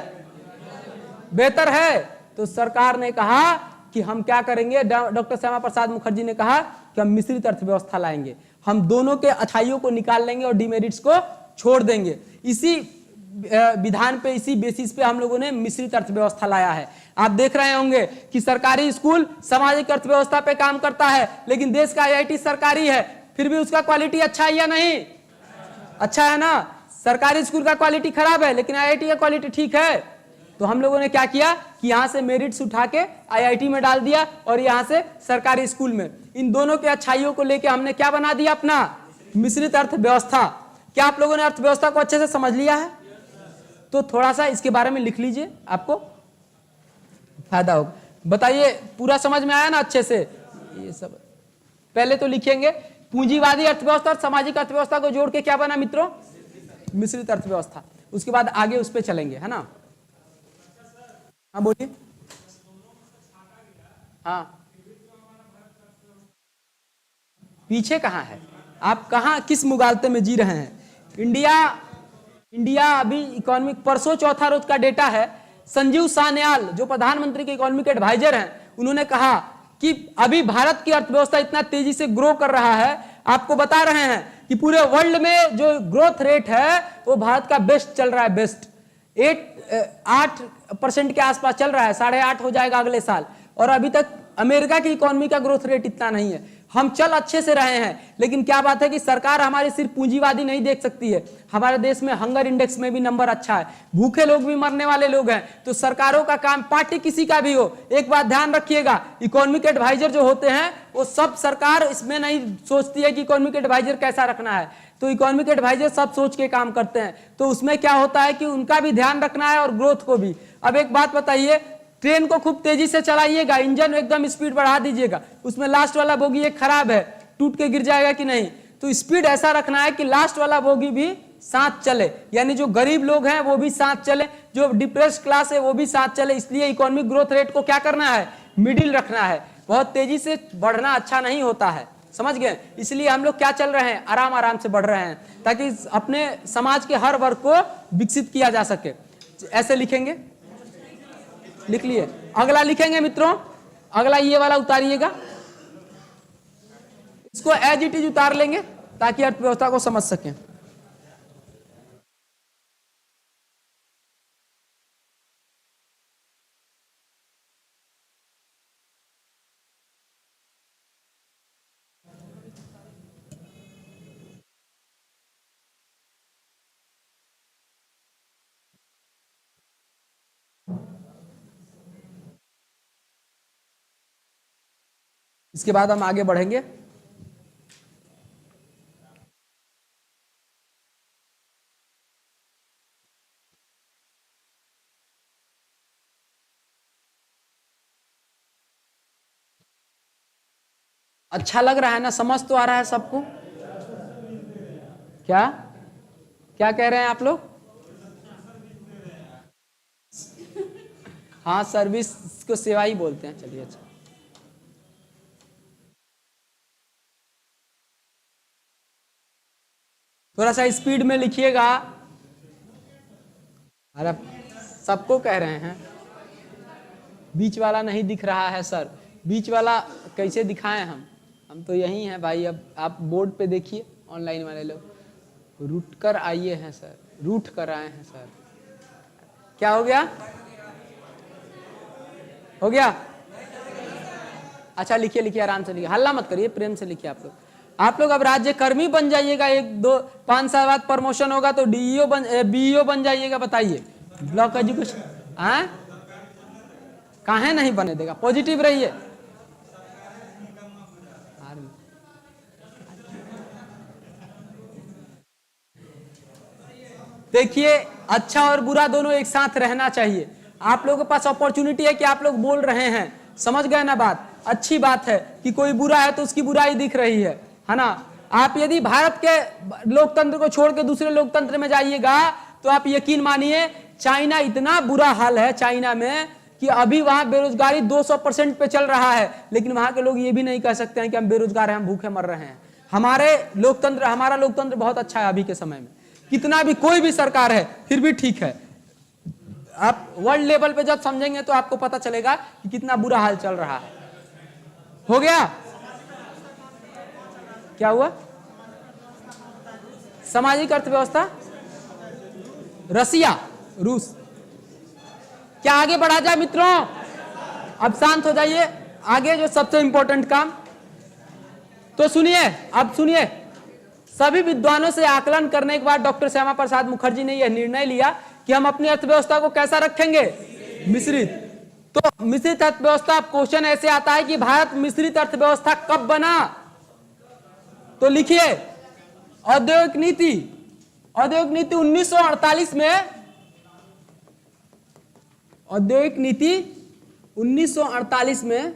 बेहतर है। तो सरकार ने कहा कि हम क्या करेंगे, डॉक्टर श्यामा प्रसाद मुखर्जी ने कहा कि हम मिश्रित अर्थव्यवस्था लाएंगे, हम दोनों के अच्छाइयों को निकाल लेंगे और डिमेरिट्स को छोड़ देंगे। इसी विधान पे, इसी बेसिस पे हम लोगों ने मिश्रित अर्थव्यवस्था लाया है। आप देख रहे होंगे कि सरकारी स्कूल सामाजिक अर्थव्यवस्था पे काम करता है, लेकिन देश का आईआईटी सरकारी है, फिर भी उसका क्वालिटी अच्छा है या नहीं? अच्छा है ना। सरकारी स्कूल का क्वालिटी खराब है, लेकिन आईआईटी का क्वालिटी ठीक है। तो हम लोगों ने क्या किया कि यहां से मेरिट्स उठा के आईआईटी में डाल दिया और यहां से सरकारी स्कूल में। इन दोनों के अच्छाइयों को लेके हमने क्या बना दिया? अपना मिश्रित अर्थव्यवस्था। क्या आप लोगों ने अर्थव्यवस्था को अच्छे से समझ लिया है? तो थोड़ा सा इसके बारे में लिख लीजिए, आपको फायदा होगा। बताइए, पूरा समझ में आया ना अच्छे से? ये सब पहले तो लिखेंगे, पूंजीवादी अर्थव्यवस्था और सामाजिक अर्थव्यवस्था को जोड़ के क्या बना मित्रों? मिश्रित अर्थव्यवस्था। उसके बाद आगे उस पर चलेंगे, है ना? हाँ बोलिए। हाँ, पीछे कहाँ है? आप कहाँ, किस मुगालते में जी रहे हैं? इंडिया अभी इकोनॉमिक, परसों चौथा रोज का डेटा है। संजीव सान्याल जो प्रधानमंत्री के इकोनॉमिक एडवाइजर हैं, उन्होंने कहा कि अभी भारत की अर्थव्यवस्था इतना तेजी से ग्रो कर रहा है, आपको बता रहे हैं कि पूरे वर्ल्ड में जो ग्रोथ रेट है वो भारत का बेस्ट चल रहा है। बेस्ट 8% के आसपास चल रहा है, 8.5 हो जाएगा अगले साल। और अभी तक अमेरिका की इकोनॉमी का ग्रोथ रेट इतना नहीं है। हम चल अच्छे से रहे हैं, लेकिन क्या बात है कि सरकार हमारी सिर्फ पूंजीवादी नहीं देख सकती है। हमारे देश में हंगर इंडेक्स में भी नंबर अच्छा है, भूखे लोग भी मरने वाले लोग हैं। तो सरकारों का काम, पार्टी किसी का भी हो, एक बात ध्यान रखिएगा, इकोनॉमिक एडवाइजर जो होते हैं वो सब, सरकार इसमें नहीं सोचती है कि इकोनॉमिक एडवाइजर कैसा रखना है। तो इकोनॉमिक एडवाइजर सब सोच के काम करते हैं। तो उसमें क्या होता है कि उनका भी ध्यान रखना है और ग्रोथ को भी। अब एक बात बताइए, ट्रेन को खूब तेजी से चलाइएगा, इंजन एकदम स्पीड बढ़ा दीजिएगा, उसमें लास्ट वाला बोगी एक खराब है, टूट के गिर जाएगा कि नहीं? तो स्पीड ऐसा रखना है कि लास्ट वाला बोगी भी साथ चले, यानी जो गरीब लोग हैं वो भी साथ चले, जो डिप्रेस्ड क्लास है वो भी साथ चले। इसलिए इकोनॉमिक ग्रोथ रेट को क्या करना है? मिडिल रखना है। बहुत तेजी से बढ़ना अच्छा नहीं होता है, समझ गए? इसलिए हम लोग क्या चल रहे हैं? आराम आराम से बढ़ रहे हैं, ताकि अपने समाज के हर वर्ग को विकसित किया जा सके। ऐसे लिखेंगे, लिख लिए। अगला लिखेंगे मित्रों, अगला ये वाला उतारिएगा, इसको एज इट इज उतार लेंगे ताकि अर्थव्यवस्था को समझ सकें। इसके बाद हम आगे बढ़ेंगे। अच्छा लग रहा है ना? समझ तो आ रहा है सबको? क्या क्या कह रहे हैं आप लोग? हाँ, सर्विस को सेवा ही बोलते हैं। चलिए, अच्छा, थोड़ा सा स्पीड में लिखिएगा। अरे सबको कह रहे हैं, बीच वाला नहीं दिख रहा है सर। बीच वाला कैसे दिखाएं हम तो यही हैं भाई। अब आप बोर्ड पे देखिए, ऑनलाइन वाले लोग रूट कर आइए हैं सर, रूट कर आए हैं सर। क्या हो गया? हो गया? अच्छा, लिखिए लिखिए, आराम से लिखिए, हल्ला मत करिए, प्रेम से लिखिए। आप लोग अब राज्य कर्मी बन जाइएगा। 1-2-5 साल बाद प्रमोशन होगा तो बीईओ बन जाइएगा। बताइए, ब्लॉक एजुकेशन काहे नहीं बने देगा? पॉजिटिव रहिए। देखिए, अच्छा और बुरा दोनों एक साथ रहना चाहिए। आप लोगों के पास अपॉर्चुनिटी है कि आप लोग बोल रहे हैं, समझ गए ना बात? अच्छी बात है कि कोई बुरा है तो उसकी बुराई दिख रही है ना? आप यदि भारत के लोकतंत्र को छोड़ के दूसरे लोकतंत्र में जाइएगा तो आप यकीन मानिए, चाइना इतना बुरा हाल है चाइना में कि अभी वहां बेरोजगारी 200% पे चल रहा है, लेकिन वहां के लोग ये भी नहीं कह सकते हैं कि हम बेरोजगार हैं, हम भूखे मर रहे हैं। हमारा लोकतंत्र बहुत अच्छा है। अभी के समय में कितना भी कोई भी सरकार है फिर भी ठीक है। आप वर्ल्ड लेवल पे जब समझेंगे तो आपको पता चलेगा कि कितना बुरा हाल चल रहा है। हो गया? क्या हुआ? सामाजिक अर्थव्यवस्था रसिया, रूस। क्या आगे बढ़ा जाए मित्रों? अब शांत हो जाइए, आगे जो सबसे इंपॉर्टेंट काम। तो सुनिए, अब सुनिए, सभी विद्वानों से आकलन करने के बाद डॉक्टर श्यामा प्रसाद मुखर्जी ने यह निर्णय लिया कि हम अपनी अर्थव्यवस्था को कैसा रखेंगे? मिश्रित। तो मिश्रित अर्थव्यवस्था, क्वेश्चन ऐसे आता है कि भारत मिश्रित अर्थव्यवस्था कब बना? तो लिखिए, औद्योगिक नीति 1948 में, औद्योगिक नीति 1948 में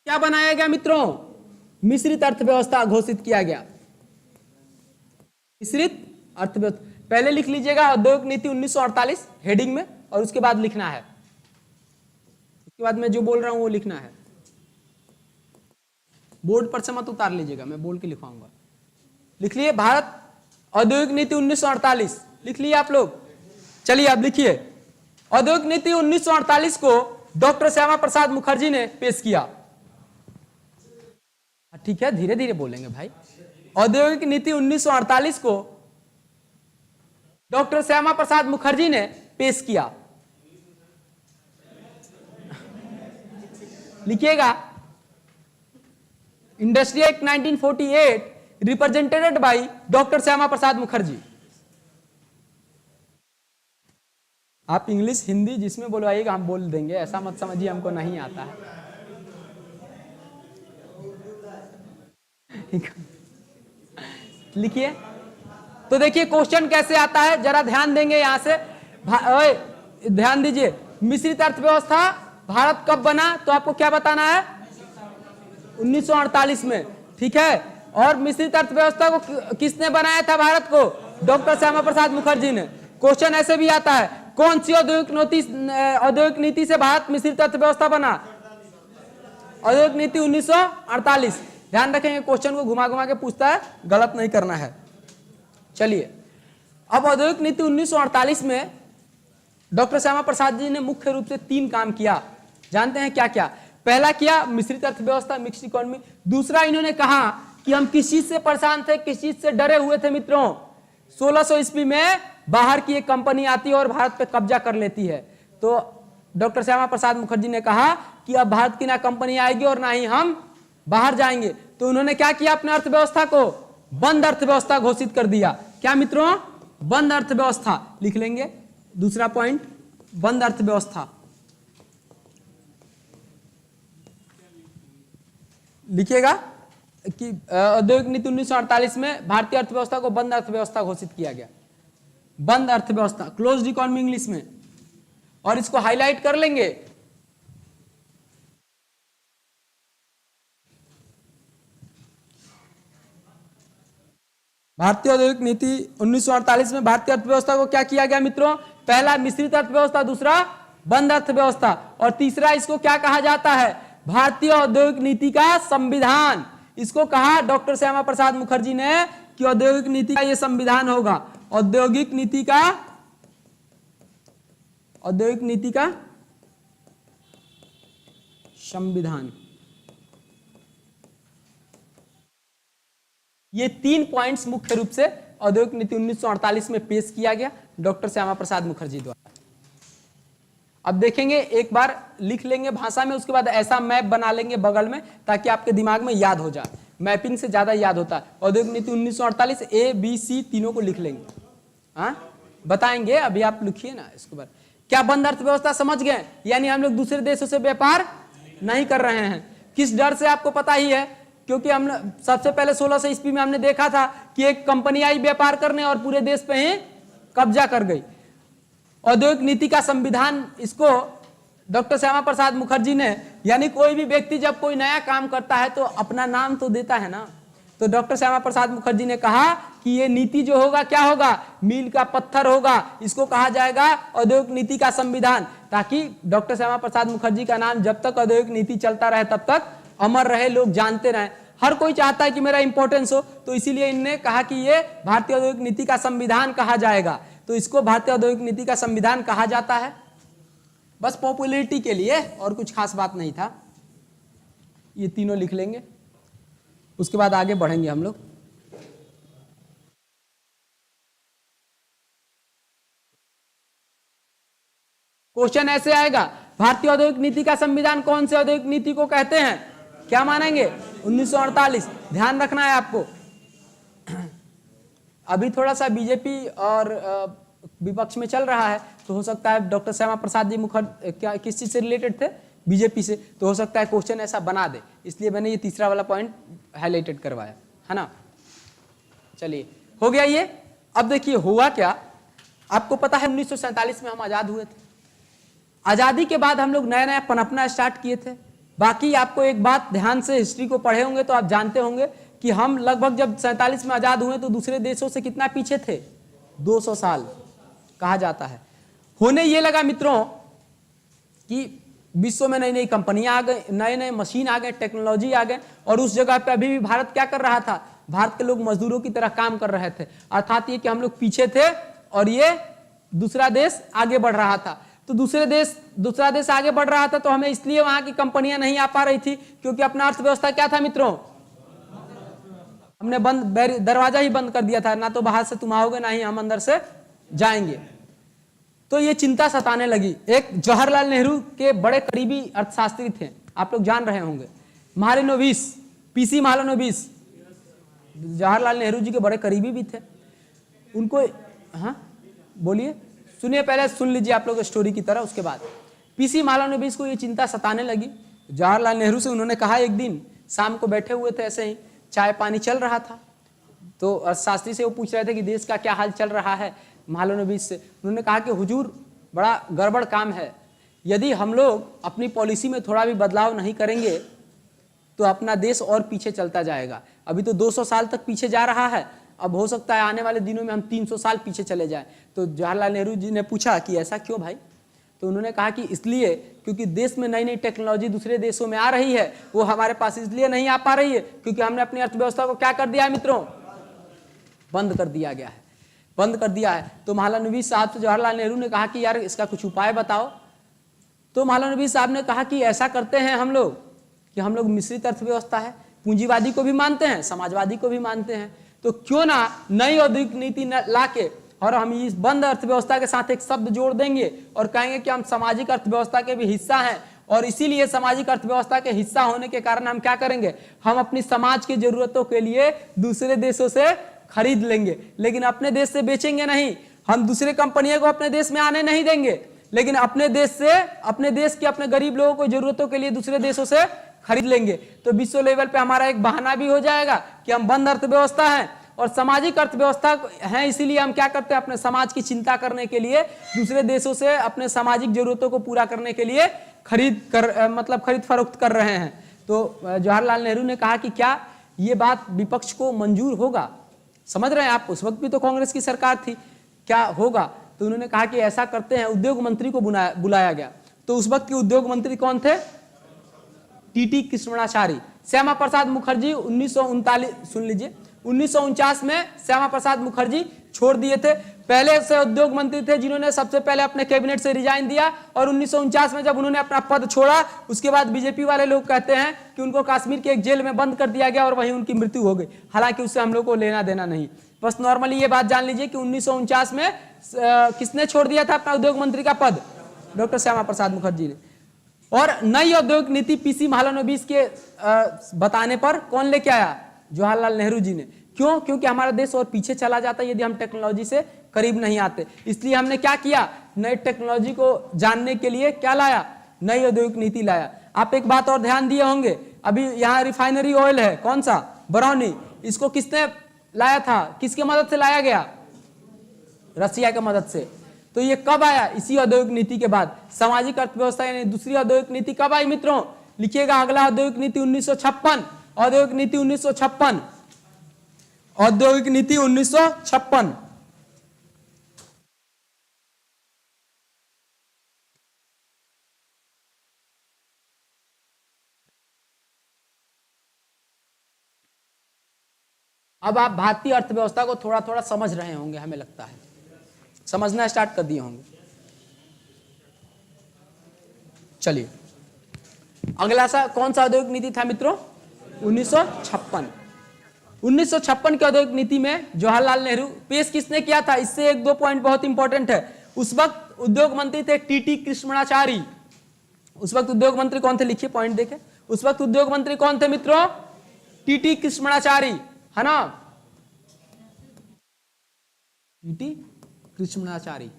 क्या बनाया गया मित्रों? मिश्रित अर्थव्यवस्था घोषित किया गया। मिश्रित अर्थव्यवस्था पहले लिख लीजिएगा, औद्योगिक नीति 1948 हेडिंग में, और उसके बाद लिखना है, उसके बाद मैं जो बोल रहा हूं वो लिखना है। बोर्ड पर से मत उतार लीजिएगा, मैं बोल के लिखवाऊंगा। लिख लिए, भारत औद्योगिक नीति 1948 लिख लिए आप लोग। चलिए अब लिखिए, औद्योगिक नीति 1948 को डॉक्टर श्यामा प्रसाद मुखर्जी ने पेश किया। ठीक है, धीरे धीरे बोलेंगे भाई। औद्योगिक नीति 1948 को डॉक्टर श्यामा प्रसाद मुखर्जी ने पेश किया। लिखिएगा, industry act 1948 represented by doctor Shyama Prasad Mukherjee. आप इंग्लिश हिंदी जिसमें बोलवाइएगा हम बोल देंगे, ऐसा मत समझिए हमको नहीं आता है। लिखिए, तो देखिए क्वेश्चन कैसे आता है, जरा ध्यान देंगे यहां से, ध्यान दीजिए। मिश्रित अर्थव्यवस्था भारत कब बना? तो आपको क्या बताना है? 1948 में, ठीक है। और मिश्रित अर्थव्यवस्था को किसने बनाया था भारत को? डॉक्टर श्यामा प्रसाद मुखर्जी ने। क्वेश्चन ऐसे भी आता है, कौन सी औद्योगिक नीति से भारत मिश्रित अर्थव्यवस्था बना? औद्योगिक नीति 1948। ध्यान रखेंगे, क्वेश्चन को घुमा घुमा के पूछता है, गलत नहीं करना है। चलिए, अब औद्योगिक नीति 1948 में डॉक्टर श्यामा प्रसाद जी ने मुख्य रूप से 3 काम किया। जानते हैं क्या क्या? पहला किया मिश्रित अर्थव्यवस्था, मिक्स्ड इकोनॉमी। दूसरा, इन्होंने कहा कि हम किस चीज से परेशान थे, किस चीज से डरे हुए थे मित्रों? 1600 ईस्वी में बाहर की एक कंपनी आती है और भारत पे कब्जा कर लेती है। तो डॉक्टर श्यामा प्रसाद मुखर्जी ने कहा कि अब भारत की ना कंपनी आएगी और ना ही हम बाहर जाएंगे। तो उन्होंने क्या किया? अपने अर्थव्यवस्था को बंद अर्थव्यवस्था घोषित कर दिया। क्या मित्रों? बंद अर्थव्यवस्था। लिख लेंगे दूसरा पॉइंट, बंद अर्थव्यवस्था। लिखिएगा कि औद्योगिक नीति 1948 में भारतीय अर्थव्यवस्था को बंद अर्थव्यवस्था घोषित किया गया। बंद अर्थव्यवस्था, क्लोज्ड इकोनॉमी इंग्लिश में, और इसको हाईलाइट कर लेंगे। भारतीय औद्योगिक नीति 1948 में भारतीय अर्थव्यवस्था को क्या किया गया मित्रों? पहला मिश्रित अर्थव्यवस्था, दूसरा बंद अर्थव्यवस्था, और तीसरा इसको क्या कहा जाता है? भारतीय औद्योगिक नीति का संविधान। इसको कहा डॉक्टर श्यामा प्रसाद मुखर्जी ने कि औद्योगिक नीति का यह संविधान होगा। औद्योगिक नीति का संविधान। ये 3 पॉइंट्स मुख्य रूप से औद्योगिक नीति 1948 में पेश किया गया डॉक्टर श्यामा प्रसाद मुखर्जी द्वारा। अब देखेंगे, एक बार लिख लेंगे भाषा में, उसके बाद ऐसा मैप बना लेंगे बगल में ताकि आपके दिमाग में याद हो जाए। मैपिंग से ज्यादा याद होता है। औद्योगिक नीति 1948 A, B, C तीनों को लिख लेंगे। हाँ, बताएंगे, अभी आप लिखिए ना इसके बाद। क्या बंद अर्थव्यवस्था समझ गए? यानी हम लोग दूसरे देशों से व्यापार नहीं कर रहे हैं। किस डर से? आपको पता ही है, क्योंकि हमने सबसे पहले 1600 ईस्वी में हमने देखा था कि एक कंपनी आई व्यापार करने और पूरे देश पे ही कब्जा कर गई। औद्योगिक नीति का संविधान, इसको डॉक्टर श्यामा प्रसाद मुखर्जी ने, यानी कोई भी व्यक्ति जब कोई नया काम करता है तो अपना नाम तो देता है ना। तो डॉक्टर श्यामा प्रसाद मुखर्जी ने कहा कि ये नीति जो होगा क्या होगा? मील का पत्थर होगा। इसको कहा जाएगा औद्योगिक नीति का संविधान, ताकि डॉक्टर श्यामा प्रसाद मुखर्जी का नाम जब तक औद्योगिक नीति चलता रहे तब तक अमर रहे, लोग जानते रहे। हर कोई चाहता है कि मेरा इंपॉर्टेंस हो, तो इसीलिए इन्होंने कहा कि ये भारतीय औद्योगिक नीति का संविधान कहा जाएगा। तो इसको भारतीय औद्योगिक नीति का संविधान कहा जाता है, बस पॉपुलैरिटी के लिए, और कुछ खास बात नहीं था। ये तीनों लिख लेंगे, उसके बाद आगे बढ़ेंगे हम लोग। क्वेश्चन ऐसे आएगा, भारतीय औद्योगिक नीति का संविधान कौन से औद्योगिक नीति को कहते हैं? क्या मानेंगे? 1948। ध्यान रखना है आपको। अभी थोड़ा सा बीजेपी और विपक्ष में चल रहा है, तो हो सकता है डॉक्टर श्यामा प्रसाद जी मुखर्जी क्या किस चीज से रिलेटेड थे? बीजेपी से, तो हो सकता है क्वेश्चन ऐसा बना दे, इसलिए मैंने ये तीसरा वाला पॉइंट हाईलाइटेड करवाया है ना। चलिए हो गया ये। अब देखिए हुआ क्या, आपको पता है 1947 में हम आजाद हुए थे। आजादी के बाद हम लोग नया नया पनपना स्टार्ट किए थे। बाकी आपको एक बात, ध्यान से हिस्ट्री को पढ़े होंगे तो आप जानते होंगे कि हम लगभग जब 47 में आजाद हुए तो दूसरे देशों से कितना पीछे थे? 200 साल कहा जाता है। होने ये लगा मित्रों कि विश्व में नई नई कंपनियां आ गई, नए नए मशीन आ गए, टेक्नोलॉजी आ गए, और उस जगह पे अभी भी भारत क्या कर रहा था? भारत के लोग मजदूरों की तरह काम कर रहे थे। अर्थात ये कि हम लोग पीछे थे और ये दूसरा देश आगे बढ़ रहा था। तो दूसरा देश आगे बढ़ रहा था, तो हमें इसलिए वहां की कंपनियां नहीं आ पा रही थी क्योंकि अपना अर्थव्यवस्था क्या था मित्रों? हमने दरवाजा ही बंद कर दिया था, ना तो बाहर से तुम आओगे ना ही हम अंदर से जाएंगे। तो ये चिंता सताने लगी। एक जवाहरलाल नेहरू के बड़े करीबी अर्थशास्त्री थे, आप लोग जान रहे होंगे, महालनोबिस, पीसी महालनोबिस, जवाहरलाल नेहरू जी के बड़े करीबी भी थे। उनको, हाँ बोलिए, सुनिए, पहले सुन लीजिए आप लोग स्टोरी की तरह, उसके बाद पीसी महालनोबिस को ये चिंता सताने लगी। जवाहरलाल नेहरू से उन्होंने कहा, एक दिन शाम को बैठे हुए थे, ऐसे ही चाय पानी चल रहा था, तो अर्थशास्त्री से वो पूछ रहे थे कि देश का क्या हाल चल रहा है। महालनोबिस से उन्होंने कहा कि हुजूर बड़ा गड़बड़ काम है, यदि हम लोग अपनी पॉलिसी में थोड़ा भी बदलाव नहीं करेंगे तो अपना देश और पीछे चलता जाएगा। अभी तो 200 साल तक पीछे जा रहा है, अब हो सकता है आने वाले दिनों में हम 300 साल पीछे चले जाएं। तो जवाहरलाल नेहरू जी ने पूछा कि ऐसा क्यों भाई? तो उन्होंने कहा कि इसलिए क्योंकि देश में नई नई टेक्नोलॉजी दूसरे देशों में आ रही है, वो हमारे पास इसलिए नहीं आ पा रही है क्योंकि हमने अपनी अर्थव्यवस्था को क्या कर दिया है मित्रों? बंद कर दिया गया है, बंद कर दिया है। तो महालनोबिस साहब से जवाहरलाल नेहरू ने कहा कि यार इसका कुछ उपाय बताओ। तो महालनोबिस साहब ने कहा कि ऐसा करते हैं हम लोग कि हम लोग मिश्रित अर्थव्यवस्था है, पूंजीवादी को भी मानते हैं, समाजवादी को भी मानते हैं, तो क्यों ना नई औद्योगिक नीति लाके और हम इस बंद अर्थव्यवस्था के साथ एक शब्द जोड़ देंगे और कहेंगे कि हम सामाजिक अर्थव्यवस्था के भी हिस्सा हैं, और इसीलिए सामाजिक अर्थव्यवस्था के हिस्सा होने के कारण हम क्या करेंगे? हम अपनी समाज की जरूरतों के लिए दूसरे देशों से खरीद लेंगे, लेकिन अपने देश से बेचेंगे नहीं। हम दूसरे कंपनियों को अपने देश में आने नहीं देंगे, लेकिन अपने देश से, अपने देश के, अपने गरीब लोगों को जरूरतों के लिए दूसरे देशों से खरीद लेंगे। तो विश्व लेवल पे हमारा एक बहाना भी हो जाएगा कि हम बंद अर्थव्यवस्था हैं और सामाजिक अर्थव्यवस्था है, इसीलिए हम क्या करते हैं? अपने समाज की चिंता करने के लिए दूसरे देशों से अपने सामाजिक जरूरतों को पूरा करने के लिए खरीद फरोख्त कर रहे हैं। तो जवाहरलाल नेहरू ने कहा कि क्या ये बात विपक्ष को मंजूर होगा? समझ रहे हैं आप, उस वक्त भी तो कांग्रेस की सरकार थी, क्या होगा? तो उन्होंने कहा कि ऐसा करते हैं, उद्योग मंत्री को बुलाया गया। तो उस वक्त के उद्योग मंत्री कौन थे? टीटी कृष्णमाचारी। श्यामा प्रसाद मुखर्जी 1939, सुन लीजिए, 1949 में श्यामा प्रसाद मुखर्जी छोड़ दिए थे। पहले से उद्योग मंत्री थे जिन्होंने सबसे पहले अपने कैबिनेट से रिजाइन दिया, और 1949 में जब उन्होंने अपना पद छोड़ा, उसके बाद बीजेपी वाले लोग कहते हैं कि उनको कश्मीर के एक जेल में बंद कर दिया गया और वहीं उनकी मृत्यु हो गई। हालांकि उससे हम लोग को लेना देना नहीं, बस नॉर्मली ये बात जान लीजिए कि 1949 में किसने छोड़ दिया था अपना उद्योग मंत्री का पद? डॉक्टर श्यामा प्रसाद मुखर्जी ने। और नई औद्योगिक नीति पीसी महालनोबिस के बताने पर कौन लेके आया? जवाहरलाल नेहरू जी ने। क्यों? क्योंकि हमारा देश और पीछे चला जाता यदि हम टेक्नोलॉजी से करीब नहीं आते। इसलिए हमने क्या किया? नई टेक्नोलॉजी को जानने के लिए क्या लाया? नई औद्योगिक नीति लाया। आप एक बात और ध्यान दिए होंगे, अभी यहाँ रिफाइनरी ऑयल है, कौन सा? बरौनी। इसको किसने लाया था? किसकी मदद से लाया गया? रसिया की मदद से। तो ये कब आया? इसी औद्योगिक नीति के बाद। सामाजिक अर्थव्यवस्था यानी दूसरी औद्योगिक नीति कब आई मित्रों? लिखिएगा, अगला औद्योगिक नीति 1956। औद्योगिक नीति 1956, औद्योगिक नीति 1956। अब आप भारतीय अर्थव्यवस्था को थोड़ा थोड़ा समझ रहे होंगे, हमें लगता है समझना स्टार्ट कर दिए होंगे। चलिए अगला सा कौन सा औद्योगिक नीति था मित्रों? 1956। 1956 की औद्योगिक नीति में जवाहरलाल नेहरू पेश किसने किया था? इससे एक दो पॉइंट बहुत इंपॉर्टेंट है। उस वक्त उद्योग मंत्री थे टीटी कृष्णमाचारी। उस वक्त उद्योग मंत्री कौन थे, लिखिए पॉइंट देखें। उस वक्त उद्योग मंत्री कौन थे मित्रों, टीटी कृष्णमाचारी, है ना, टीटी कृष्णमाचारी।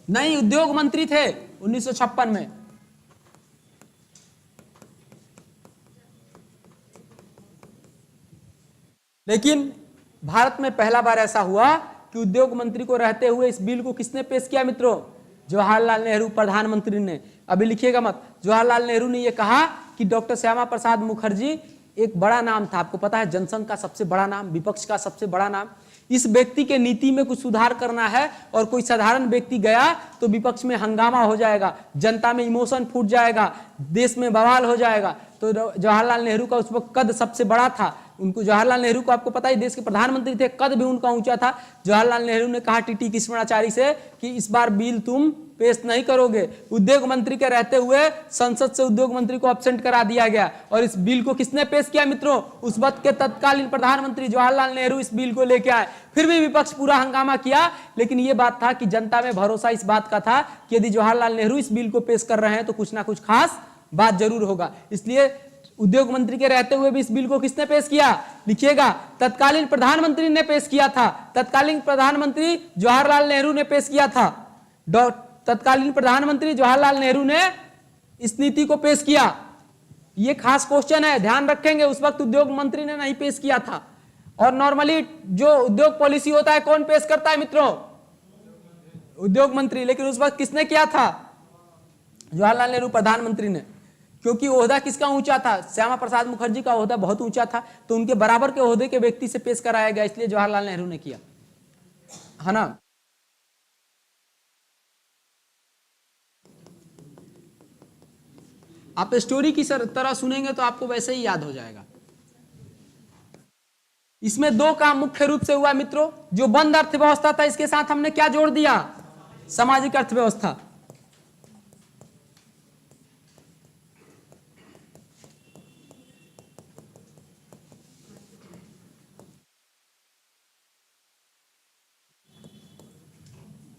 नहीं, उद्योग मंत्री थे 1956 में। लेकिन भारत में पहला बार ऐसा हुआ कि उद्योग मंत्री को रहते हुए इस बिल को किसने पेश किया मित्रों, जवाहरलाल नेहरू प्रधानमंत्री ने। अभी लिखिएगा मत, जवाहरलाल नेहरू ने यह कहा कि डॉक्टर श्यामा प्रसाद मुखर्जी एक बड़ा नाम था, आपको पता है जनसंघ का सबसे बड़ा नाम, विपक्ष का सबसे बड़ा नाम। इस व्यक्ति के नीति में कुछ सुधार करना है और कोई साधारण व्यक्ति गया तो विपक्ष में हंगामा हो जाएगा, जनता में इमोशन फूट जाएगा, देश में बवाल हो जाएगा। तो जवाहरलाल नेहरू का उस वक्त कद सबसे बड़ा था। उनको, जवाहरलाल नेहरू को आपको पता है देश के प्रधानमंत्री थे, कद भी उनका ऊंचा था। जवाहरलाल नेहरू ने कहा टीटी कृष्णमाचारी से कि इस बार बिल तुम पेश नहीं करोगे। उद्योग मंत्री के रहते हुए संसद से उद्योग मंत्री को एब्सेंट करा दिया गया और इस बिल को किसने पेश किया मित्रों, उस वक्त के तत्कालीन प्रधानमंत्री जवाहरलाल नेहरू इस बिल को लेके आए। फिर भी विपक्ष पूरा हंगामा किया, लेकिन यह बात था कि जनता में भरोसा इस बात का था कि यदि जवाहरलाल नेहरू इस बिल को पेश कर रहे हैं तो कुछ ना कुछ खास बात जरूर होगा। इसलिए उद्योग मंत्री के रहते हुए भी इस बिल को किसने पेश किया, लिखिएगा, तत्कालीन प्रधानमंत्री ने पेश किया था। तत्कालीन प्रधानमंत्री जवाहरलाल नेहरू ने पेश किया था। तत्कालीन प्रधानमंत्री जवाहरलाल नेहरू ने इस नीति को पेश किया। यह खास क्वेश्चन है, ध्यान रखेंगे। उस वक्त उद्योग मंत्री ने नहीं पेश किया था। और नॉर्मली जो उद्योग पॉलिसी होता है कौन पेश करता है मित्रों, उद्योग मंत्री। लेकिन उस वक्त किसने किया था, जवाहरलाल नेहरू प्रधानमंत्री ने। क्योंकि ओहदा किसका ऊंचा था, श्यामा प्रसाद मुखर्जी का ओहदा बहुत ऊंचा था, तो उनके बराबर के ओहदे के व्यक्ति से पेश कराया गया, इसलिए जवाहरलाल नेहरू ने किया, है ना। आप स्टोरी की तरह सुनेंगे तो आपको वैसे ही याद हो जाएगा। इसमें दो काम मुख्य रूप से हुआ मित्रों। जो बंद अर्थव्यवस्था था, इसके साथ हमने क्या जोड़ दिया, सामाजिक अर्थव्यवस्था।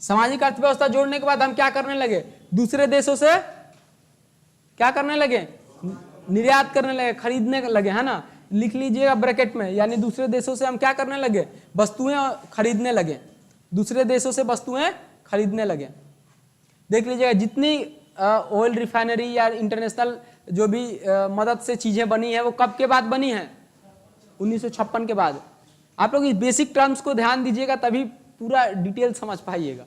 सामाजिक अर्थव्यवस्था जोड़ने के बाद हम क्या करने लगे, दूसरे देशों से क्या करने लगे, निर्यात करने लगे, खरीदने लगे, है ना। लिख लीजिएगा ब्रैकेट में, यानी दूसरे देशों से हम क्या करने लगे, वस्तुएं खरीदने लगे, दूसरे देशों से वस्तुएं खरीदने लगे। देख लीजिएगा जितनी ऑयल रिफाइनरी या इंटरनेशनल जो भी मदद से चीजें बनी है वो कब के बाद बनी है, 1956 के बाद। आप लोग इस बेसिक टर्म्स को ध्यान दीजिएगा, तभी पूरा डिटेल समझ पाइएगा।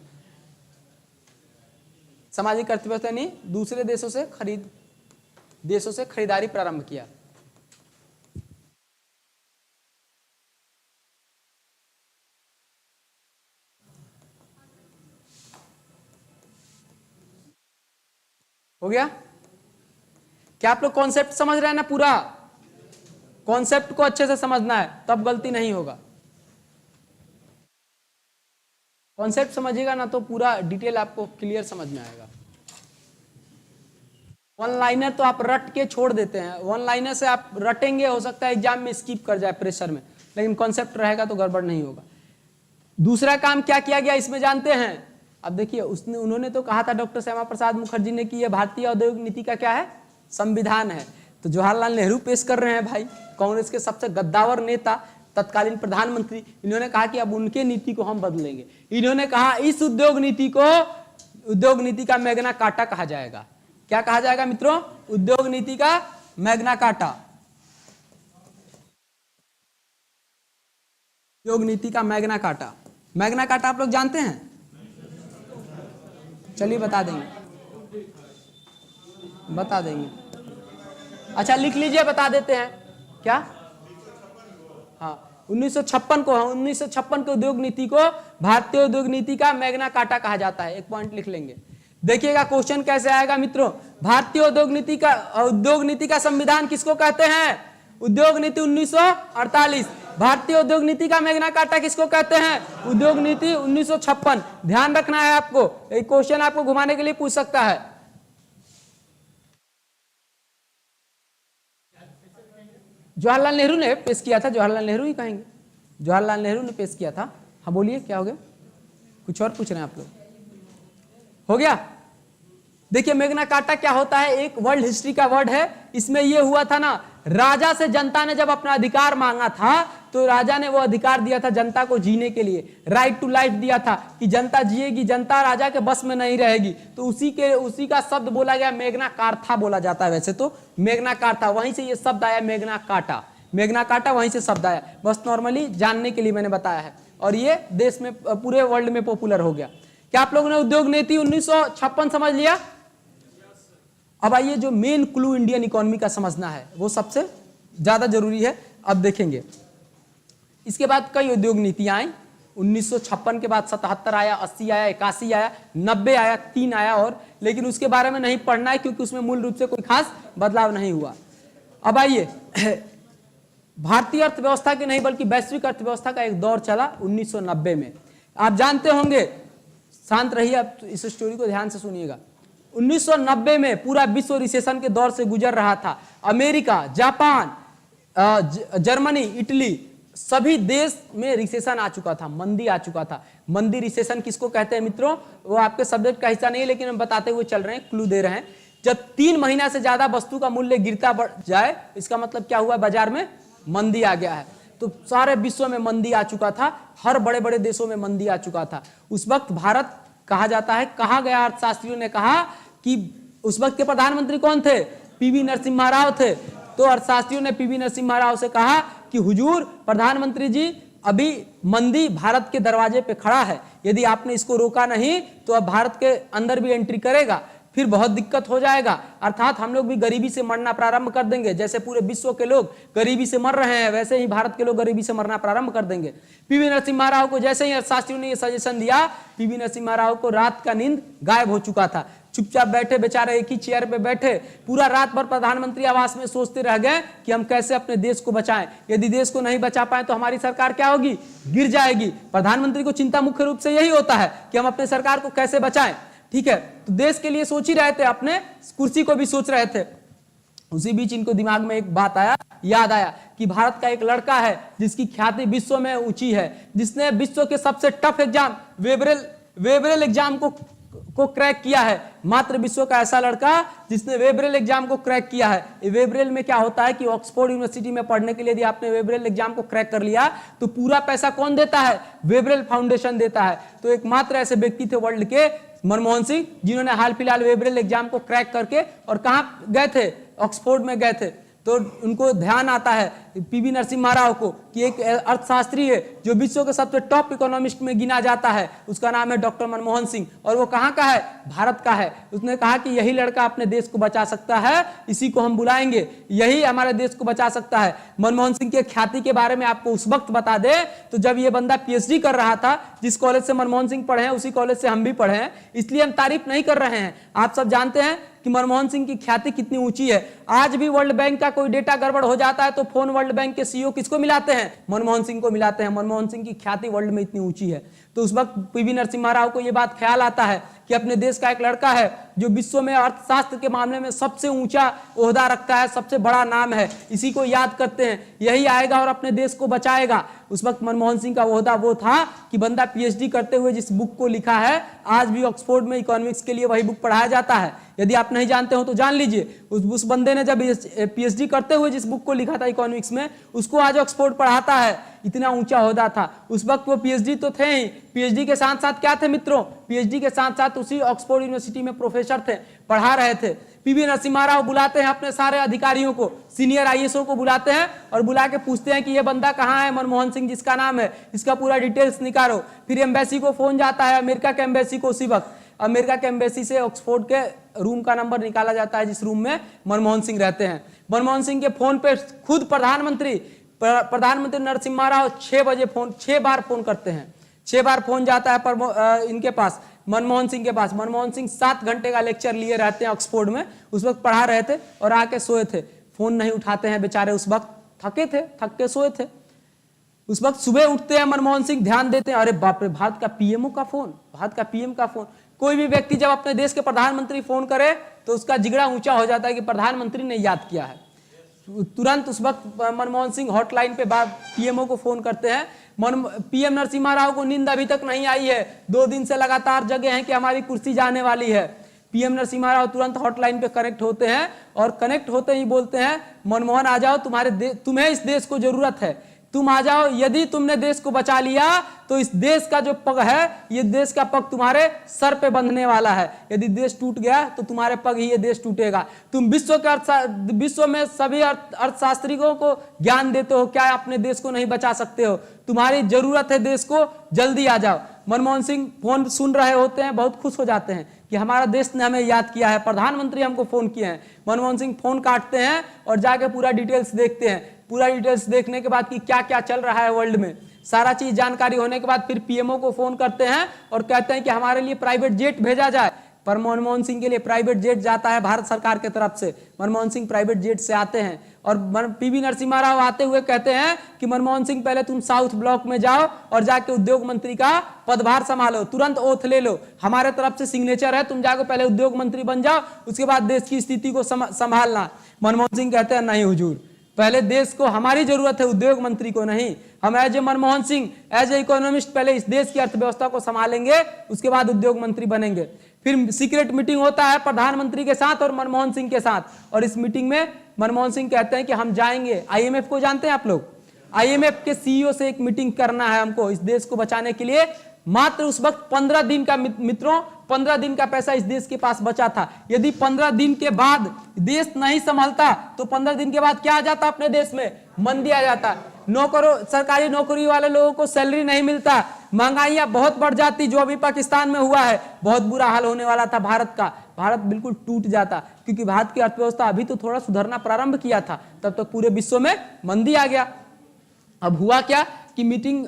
सामाजिक अर्थव्यवस्था ने दूसरे देशों से खरीदारी प्रारंभ किया। हो गया? क्या आप लोग कॉन्सेप्ट समझ रहे हैं ना, पूरा कॉन्सेप्ट को अच्छे से समझना है, तब गलती नहीं होगा। कॉन्सेप्ट समझिएगा ना तो पूरा डिटेल आपको क्लियर समझ में आएगा। वन लाइनर तो आप रट के छोड़ देते हैं, वन लाइनर से आप रटेंगे, हो सकता है एग्जाम में स्किप कर जाए प्रेशर में, लेकिन कॉन्सेप्ट रहेगा तो गड़बड़ नहीं होगा। दूसरा काम क्या किया गया इसमें जानते हैं। अब देखिए, उन्होंने तो कहा था डॉक्टर श्यामा प्रसाद मुखर्जी ने कि यह भारतीय औद्योगिक नीति का क्या है, संविधान है। तो जवाहरलाल नेहरू पेश कर रहे हैं भाई, कांग्रेस के सबसे गद्दावर नेता, तत्कालीन प्रधानमंत्री। इन्होंने कहा कि अब उनके नीति को हम बदलेंगे। इन्होंने कहा इस उद्योग नीति को उद्योग नीति का मैग्ना कार्टा कहा जाएगा। क्या कहा जाएगा मित्रों, उद्योग नीति का मैग्ना कार्टा। उद्योग नीति का मैग्ना कार्टा। मैग्ना कार्टा आप लोग जानते हैं, चलिए बता देंगे। अच्छा लिख लीजिए, बता देते हैं क्या। हाँ, 1956 को, 1956 के उद्योग नीति को भारतीय उद्योग नीति का मैग्ना कार्टा कहा जाता है। एक पॉइंट लिख लेंगे। देखिएगा क्वेश्चन कैसे आएगा मित्रों। भारतीय उद्योग नीति का संविधान किसको कहते हैं, उद्योग नीति 1948। भारतीय उद्योग नीति का मैग्ना कार्टा किसको कहते हैं, उद्योग नीति 1956। ध्यान रखना है आपको, एक क्वेश्चन आपको घुमाने के लिए पूछ सकता है। जवाहरलाल नेहरू ने पेश किया था, जवाहरलाल नेहरू ही कहेंगे, जवाहरलाल नेहरू ने पेश किया था। हाँ बोलिए, क्या हो गया, कुछ और पूछ रहे हैं आप लोग? हो गया? देखिए मैग्ना कार्टा क्या होता है, एक वर्ल्ड हिस्ट्री का वर्ड है। इसमें यह हुआ था ना, राजा से जनता ने जब अपना अधिकार मांगा था तो राजा ने वो अधिकार दिया था जनता को जीने के लिए, राइट टू लाइफ दिया था कि जनता जिएगी, जनता राजा के बस में नहीं रहेगी। तो उसी का शब्द बोला गया, मैग्ना कार्टा बोला जाता है। वैसे तो मैग्ना कार्टा, वहीं से ये शब्द आया मैग्ना कार्टा। मैग्ना कार्टा वहीं से शब्द आया, बस नॉर्मली जानने के लिए मैंने बताया है। और ये देश में पूरे वर्ल्ड में पॉपुलर हो गया। क्या आप लोगों ने उद्योग नीति 1956 समझ लिया? अब आइए जो मेन क्लू इंडियन इकोनॉमी का समझना है वो सबसे ज्यादा जरूरी है। अब देखेंगे इसके बाद कई उद्योग नीतियां आई। 1956 के बाद 77 आया, 80 आया, 81 आया, 90 आया, 3 आया और, लेकिन उसके बारे में नहीं पढ़ना है क्योंकि उसमें मूल रूप से कोई खास बदलाव नहीं हुआ। अब आइए भारतीय अर्थव्यवस्था की नहीं बल्कि वैश्विक अर्थव्यवस्था का एक दौर चला 1990 में। आप जानते होंगे, शांत रहिए, आप इस स्टोरी को ध्यान से सुनिएगा। 1990 में पूरा विश्व रिसेशन के दौर से गुजर रहा था। अमेरिका, जापान, जर्मनी, इटली, सभी देश में रिसेशन आ चुका था, मंदी आ चुका था। मंदी रिसेशन किसको कहते हैं मित्रों? वो आपके सब्जेक्ट का हिस्सा नहीं है लेकिन हम बताते हुए चल रहे हैं, क्लू दे रहे हैं। जब 3 महीना से ज्यादा वस्तु का मूल्य गिरता बढ़ जाए, इसका मतलब क्या हुआ? बाजार में मंदी आ गया है। तो सारे विश्व में मंदी आ चुका था, हर बड़े बड़े देशों में मंदी आ चुका था। उस वक्त भारत कहा जाता है, कहा गया, अर्थशास्त्रियों ने कहा कि उस वक्त के प्रधानमंत्री कौन थे? पीवी नरसिम्हा राव थे। तो अर्थशास्त्रियों ने पीवी नरसिम्हा राव से कहा कि हुजूर प्रधानमंत्री जी, अभी मंदी भारत के दरवाजे पे खड़ा है, यदि आपने इसको रोका नहीं तो अब भारत के अंदर भी एंट्री करेगा, फिर बहुत दिक्कत हो जाएगा, अर्थात हम लोग भी गरीबी से मरना प्रारंभ कर देंगे। जैसे पूरे विश्व के लोग गरीबी से मर रहे हैं वैसे ही भारत के लोग गरीबी से मरना प्रारंभ कर देंगे। पीवी नरसिम्हा राव को जैसे ही अर्थशास्त्रियों ने ये सजेशन दिया, पीवी नरसिम्हा राव को रात का नींद गायब हो चुका था। चुपचाप बैठे बेचारे, एक ही चेयर पे बैठे पूरा रात भर प्रधानमंत्री आवास में सोचते रह गए कि हम कैसे अपने देश को बचाएं। यदि देश को नहीं बचा पाए तो हमारी सरकार क्या होगी? गिर जाएगी। प्रधानमंत्री को चिंता मुख्य रूप से यही होता है कि हम अपने सरकार को कैसे बचाएं। ठीक है, तो देश के लिए सोच ही रहे थे, अपने कुर्सी को भी सोच रहे थे। उसी बीच इनको दिमाग में एक बात याद आया कि भारत का एक लड़का है जिसकी ख्याति विश्व में ऊंची है, जिसने विश्व के सबसे टफ एग्जाम वेबरल एग्जाम को क्रैक किया है। मात्र विश्व का ऐसा लड़का जिसने वेबरल एग्जाम को क्रैक किया है। वेबरल में क्या होता है कि ऑक्सफोर्ड यूनिवर्सिटी में पढ़ने के लिए यदि आपने वेबरल एग्जाम को क्रैक कर लिया तो पूरा पैसा कौन देता है? वेबरल फाउंडेशन देता है। तो एकमात्र ऐसे व्यक्ति थे वर्ल्ड के, मनमोहन सिंह, जिन्होंने हाल फिलहाल वेबरल एग्जाम को क्रैक करके और कहाँ गए थे? ऑक्सफोर्ड में गए थे। तो उनको ध्यान आता है पीवी नरसिम्हा राव को कि एक अर्थशास्त्री है जो विश्व के सबसे टॉप इकोनॉमिस्ट में गिना जाता है, उसका नाम है डॉक्टर मनमोहन सिंह, और वो कहाँ का है? भारत का है। उसने कहा कि यही लड़का अपने देश को बचा सकता है, इसी को हम बुलाएंगे, यही हमारे देश को बचा सकता है। मनमोहन सिंह की ख्याति के बारे में आपको उस वक्त बता दे तो जब ये बंदा पीएचडी कर रहा था, जिस कॉलेज से मनमोहन सिंह पढ़े हैं उसी कॉलेज से हम भी पढ़े हैं, इसलिए हम तारीफ नहीं कर रहे हैं। आप सब जानते हैं कि मनमोहन सिंह की ख्याति कितनी ऊंची है। आज भी वर्ल्ड बैंक का कोई डेटा गड़बड़ हो जाता है तो फोन वर्ल्ड बैंक के सीईओ किसको मिलाते हैं? मनमोहन सिंह को मिलाते हैं। मनमोहन सिंह की ख्याति वर्ल्ड में इतनी ऊंची है। तो उस वक्त पीवी नरसिम्हा राव को यह बात ख्याल आता है कि अपने देश का एक लड़का है जो विश्व में अर्थशास्त्र के मामले में सबसे ऊंचा ओहदा रखता है, सबसे बड़ा नाम है, इसी को याद करते हैं, यही आएगा और अपने देश को बचाएगा। उस वक्त मनमोहन सिंह का ओहदा वो था कि बंदा पीएचडी करते हुए जिस बुक को लिखा है, आज भी ऑक्सफोर्ड में इकोनॉमिक्स के लिए वही बुक पढ़ाया जाता है। यदि आप नहीं जानते हो तो जान लीजिए, उस बंदे ने जब पीएचडी करते हुए जिस बुक को लिखा था इकोनॉमिक्स में, उसको आज ऑक्सफोर्ड पढ़ाता है। इतना ऊंचा ओहदा था। उस वक्त वो पीएचडी तो थे ही, पीएचडी के साथ साथ क्या थे मित्रों? पीएचडी के साथ साथ उसी ऑक्सफोर्ड यूनिवर्सिटी में प्रोफेसर थे, पढ़ा रहे थे। पीवी नरसिम्हा राव बुलाते हैं अपने सारे अधिकारियों को, सीनियर आईएएसओ को बुलाते हैं और बुला के पूछते हैं कि ये बंदा कहाँ है? मनमोहन सिंह जिसका नाम है, इसका पूरा डिटेल्स निकालो। फिर एम्बेसी को फोन जाता है, अमेरिका के एम्बेसी को। उसी वक्त अमेरिका के एम्बेसी से ऑक्सफोर्ड के रूम का नंबर निकाला जाता है जिस रूम में मनमोहन सिंह रहते हैं। मनमोहन सिंह के फोन पे खुद प्रधानमंत्री नरसिम्हा राव 6 बार फोन करते हैं। 6 बार फोन जाता है इनके पास, मनमोहन सिंह के पास। मनमोहन सिंह 7 घंटे का लेक्चर लिए रहते हैं ऑक्सफोर्ड में, उस वक्त पढ़ा रहे थे और आके सोए थे। फोन नहीं उठाते हैं बेचारे, उस वक्त थक के सोए थे। उस वक्त सुबह उठते हैं मनमोहन सिंह, ध्यान देते हैं, अरे बाप रे, भारत का पीएम का फोन। कोई भी व्यक्ति जब अपने देश के प्रधानमंत्री फोन करे तो उसका जिगड़ा ऊंचा हो जाता है कि प्रधानमंत्री ने याद किया है। तुरंत उस वक्त मनमोहन सिंह हॉटलाइन पे पीएमओ को फोन करते हैं। पीएम नरसिम्हा राव को नींद अभी तक नहीं आई है, 2 दिन से लगातार जगे हैं कि हमारी कुर्सी जाने वाली है। पीएम नरसिम्हा राव तुरंत हॉटलाइन पे कनेक्ट होते हैं और कनेक्ट होते ही बोलते हैं मनमोहन आ जाओ, तुम्हें इस देश को जरूरत है, तुम आ जाओ। यदि तुमने देश को बचा लिया तो इस देश का जो पग है, ये देश का पग तुम्हारे सर पे बंधने वाला है। यदि देश टूट गया तो तुम्हारे पग ही ये देश टूटेगा। तुम विश्व में सभी अर्थशास्त्रियों को ज्ञान देते हो, क्या अपने देश को नहीं बचा सकते हो? तुम्हारी जरूरत है देश को, जल्दी आ जाओ। मनमोहन सिंह फोन सुन रहे होते हैं, बहुत खुश हो जाते हैं कि हमारा देश ने हमें याद किया है, प्रधानमंत्री हमको फोन किए हैं। मनमोहन सिंह फोन काटते हैं और जाके पूरा डिटेल्स देखते हैं। पूरा डिटेल्स देखने के बाद कि क्या क्या चल रहा है वर्ल्ड में, सारा चीज जानकारी होने के बाद फिर पीएमओ को फोन करते हैं और कहते हैं कि हमारे लिए प्राइवेट जेट भेजा जाए। पर मनमोहन सिंह के लिए प्राइवेट जेट जाता है भारत सरकार की तरफ से। मनमोहन सिंह प्राइवेट जेट से आते हैं और पीवी नरसिम्हा राव आते हुए कहते हैं कि मनमोहन सिंह पहले तुम साउथ ब्लॉक में जाओ और जाके उद्योग मंत्री का पदभार संभालो, तुरंत ओथ ले लो, हमारे तरफ से सिग्नेचर है, तुम जाकर पहले उद्योग मंत्री बन जाओ, उसके बाद देश की स्थिति को संभालना। मनमोहन सिंह कहते हैं नहीं हुजूर, पहले देश को हमारी जरूरत है, उद्योग मंत्री को नहीं। हम as a Manmohan Singh, as a economist पहले इस देश की अर्थव्यवस्था को संभालेंगे, उसके बाद उद्योग मंत्री बनेंगे। फिर सीक्रेट मीटिंग होता है प्रधानमंत्री के साथ और मनमोहन सिंह के साथ, और इस मीटिंग में मनमोहन सिंह कहते हैं कि हम जाएंगे आईएमएफ को, जानते हैं आप लोग, आईएमएफ के सीईओ से एक मीटिंग करना है हमको इस देश को बचाने के लिए। मात्र उस वक्त 15 दिन का, मित्रों 15 दिन का पैसा इस देश के पास बचा था। यदि 15 दिन के बाद देश नहीं संभलता तो 15 दिन के बाद क्या आ जाता अपने देश में? मंदी आ जाता। सरकारी नौकरी वाले लोगों को सैलरी नहीं मिलता, महंगाइयां बहुत बढ़ जाती, जो अभी पाकिस्तान में हुआ है, बहुत बुरा हाल होने वाला था भारत का। भारत बिल्कुल टूट जाता, क्योंकि भारत की अर्थव्यवस्था अभी तो थोड़ा सुधरना प्रारंभ किया था, तब तक पूरे विश्व में मंदी आ गया। अब हुआ क्या कि मीटिंग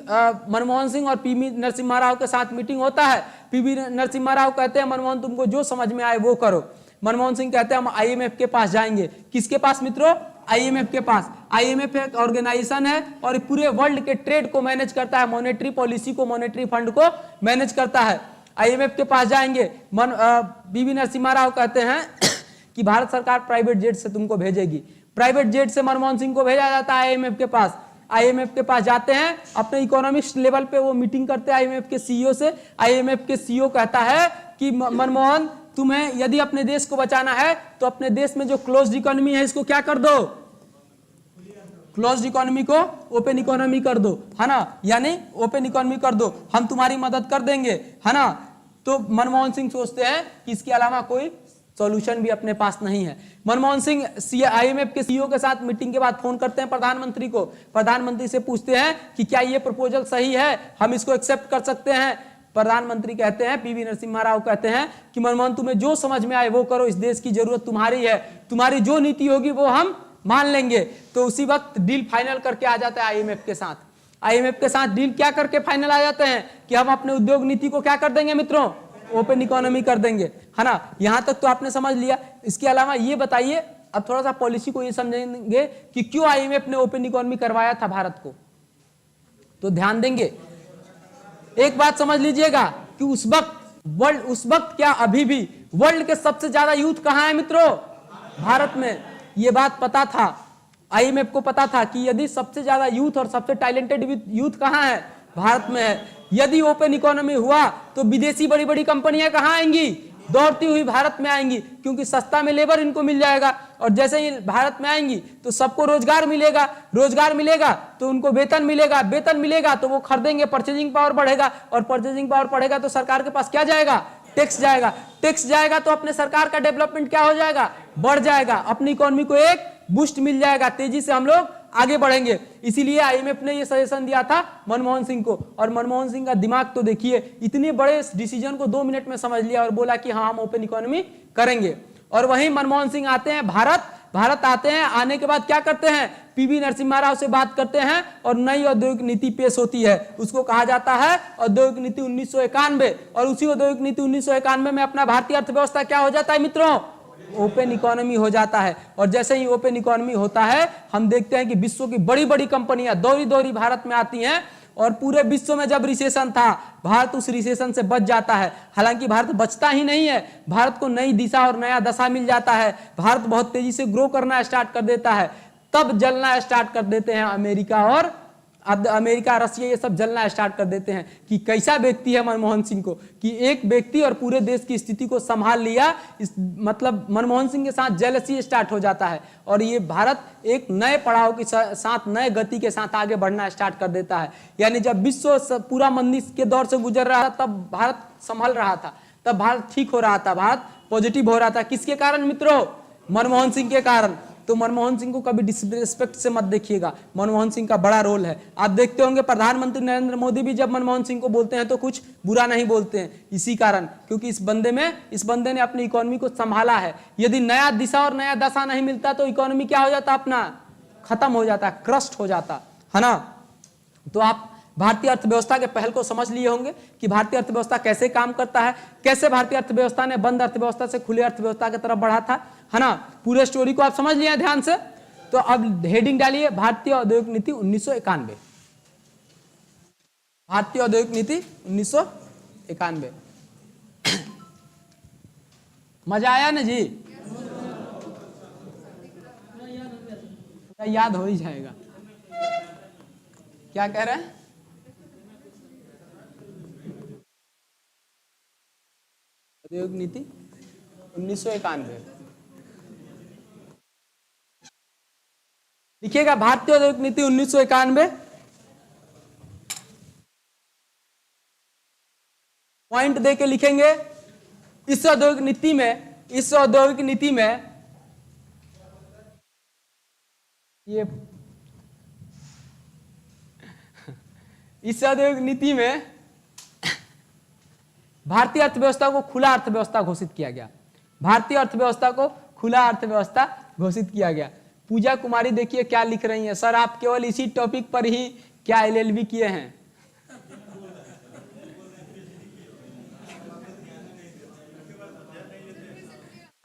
मनमोहन सिंह और पीवी नरसिम्हा राव के साथ मीटिंग होता है। पीवी नरसिम्हा राव कहते हैं मनमोहन तुमको जो समझ में आए वो करो। मनमोहन सिंह कहते हैं हम आईएमएफ के पास जाएंगे। किसके पास मित्रों? आईएमएफ के पास। आईएमएफ एक ऑर्गेनाइजेशन है और पूरे वर्ल्ड के ट्रेड को मैनेज करता है, मॉनेटरी पॉलिसी को, मॉनेटरी फंड को मैनेज करता है। आईएमएफ के पास जाएंगे। पीवी नरसिम्हा राव कहते हैं कि भारत सरकार प्राइवेट जेट से तुमको भेजेगी। प्राइवेट जेट से मनमोहन सिंह को भेजा जाता है आईएमएफ के पास। आईएमएफ के पास जाते हैं, अपने इकोनॉमिक्स लेवल पे वो मीटिंग करते हैं आईएमएफ के सीईओ से। आईएमएफ के सीईओ कहता है कि मनमोहन तुम्हें यदि अपने देश को बचाना है तो अपने देश में जो क्लोज्ड इकोनॉमी है इसको क्या कर दो? क्लोज्ड इकोनॉमी को ओपन इकोनॉमी कर दो, है ना, यानी ओपन इकोनॉमी कर दो, हम तुम्हारी मदद कर देंगे, है ना। तो मनमोहन सिंह सोचते हैं कि इसके अलावा कोई सॉल्यूशन भी अपने पास नहीं है। मनमोहन सिंह आईएमएफ के सीईओ के साथ मीटिंग के बाद फोन करते हैं प्रधानमंत्री को। प्रधानमंत्री से पूछते हैं कि क्या ये प्रपोजल सही है, हम इसको एक्सेप्ट कर सकते हैं? प्रधानमंत्री कहते हैं, पीवी नरसिम्हा राव कहते हैं कि मनमोहन तुम्हें जो समझ में आए वो करो, इस देश की जरूरत तुम्हारी है, तुम्हारी जो नीति होगी वो हम मान लेंगे। तो उसी वक्त डील फाइनल करके आ जाता है आईएमएफ के साथ। आईएमएफ के साथ डील क्या करके फाइनल आ जाते हैं कि हम अपने उद्योग नीति को क्या कर देंगे मित्रों? ओपन इकोनॉमी कर देंगे, है ना। यहां तक तो आपने समझ लिया। इसके अलावा ये बताइए, अब थोड़ा सा पॉलिसी को ये समझेंगे कि क्यों आईएमएफ ने ओपन इकोनॉमी करवाया था भारत को। तो ध्यान देंगे, एक बात समझ लीजिएगा कि उस वक्त क्या अभी भी वर्ल्ड के सबसे ज्यादा यूथ कहां है मित्रों? भारत में। ये बात पता था, आईएमएफ को पता था कि यदि सबसे ज्यादा यूथ और सबसे टैलेंटेड यूथ कहां है? भारत में है। यदि ओपन इकोनॉमी हुआ तो विदेशी बड़ी बड़ी कंपनियां कहां आएंगी? दौड़ती हुई भारत में आएंगी, क्योंकि सस्ता में लेबर इनको मिल जाएगा। और जैसे ही भारत में आएंगी तो सबको रोजगार मिलेगा, रोजगार मिलेगा तो उनको वेतन मिलेगा, वेतन मिलेगा तो वो खरीदेंगे, परचेजिंग पावर बढ़ेगा, और परचेजिंग पावर बढ़ेगा तो सरकार के पास क्या जाएगा? टैक्स जाएगा। टैक्स जाएगा तो अपने सरकार का डेवलपमेंट क्या हो जाएगा? बढ़ जाएगा। अपनी इकोनॉमी को एक बूस्ट मिल जाएगा, तेजी से हम लोग आगे बढ़ेंगे। इसीलिए आईएमएफ ने ये सजेशन दिया था मनमोहन सिंह को। और मनमोहन सिंह का दिमाग तो देखिए, इतने बड़े डिसीजन को 2 मिनट में समझ लिया और बोला कि हाँ हम ओपन इकोनॉमी करेंगे। और वहीं मनमोहन सिंह आते हैं भारत आते हैं। आने के बाद क्या करते हैं? पीवी नरसिम्हा राव से बात करते हैं और नई औद्योगिक नीति पेश होती है। उसको कहा जाता है औद्योगिक नीति 1991। और उसी औद्योगिक नीति 1991 में अपना भारतीय अर्थव्यवस्था क्या हो जाता है मित्रों? ओपन इकोनॉमी हो जाता है। और जैसे ही ओपन इकोनॉमी होता है, हम देखते हैं कि विश्व की बड़ी बड़ी कंपनियां दौड़ी भारत में आती हैं। और पूरे विश्व में जब रिसेशन था, भारत उस रिसेशन से बच जाता है। हालांकि भारत बचता ही नहीं है, भारत को नई दिशा और नया दशा मिल जाता है। भारत बहुत तेजी से ग्रो करना स्टार्ट कर देता है। तब जलना स्टार्ट कर देते हैं अमेरिका और अमेरिका, रसिया, ये सब जलना स्टार्ट कर देते हैं कि कैसा व्यक्ति है मनमोहन सिंह को, कि एक व्यक्ति और पूरे देश की स्थिति को संभाल लिया। इस मतलब मनमोहन सिंह के साथ जेलसी स्टार्ट हो जाता है और ये भारत एक नए पड़ाव के साथ, नए गति के साथ आगे बढ़ना स्टार्ट कर देता है। यानी जब विश्व पूरा मंदी के दौर से गुजर रहा था तब भारत संभल रहा था, तब भारत ठीक हो रहा था, भारत पॉजिटिव हो रहा था। किसके कारण मित्रों? मनमोहन सिंह के कारण। तो मनमोहन सिंह को कभी डिसरिस्पेक्ट से मत देखिएगा, मनमोहन सिंह का बड़ा रोल है। आप देखते होंगे प्रधानमंत्री नरेंद्र मोदी भी जब मनमोहन सिंह को बोलते हैं तो कुछ बुरा नहीं बोलते हैं, इसी कारण, क्योंकि इस बंदे ने अपनी इकोनॉमी को संभाला है। यदि नया दिशा और नया दशा नहीं मिलता तो इकोनॉमी क्या हो जाता, अपना खत्म हो जाता, क्रस्ट हो जाता है ना। तो आप भारतीय अर्थव्यवस्था के पहल को समझ लिए होंगे कि भारतीय अर्थव्यवस्था कैसे काम करता है, कैसे भारतीय अर्थव्यवस्था ने बंद अर्थव्यवस्था से खुले अर्थव्यवस्था की तरफ बढ़ा था, है ना। पूरे स्टोरी को आप समझ लिए ध्यान से। तो अब हेडिंग डालिए, भारतीय औद्योगिक नीति 1991। भारतीय औद्योगिक नीति 1991। मजा आया ना जी? याद हो ही जाएगा। क्या कह रहे हैं? औद्योगिक नीति 1991 लिखिएगा, भारतीय औद्योगिक नीति 1991। पॉइंट दे के लिखेंगे। इस औद्योगिक नीति में ये इस औद्योगिक नीति में भारतीय अर्थव्यवस्था को खुला अर्थव्यवस्था घोषित किया गया। भारतीय अर्थव्यवस्था को खुला अर्थव्यवस्था घोषित किया गया। पूजा कुमारी देखिए क्या लिख रही हैं, सर आप केवल इसी टॉपिक पर ही क्या एलएलबी किए हैं?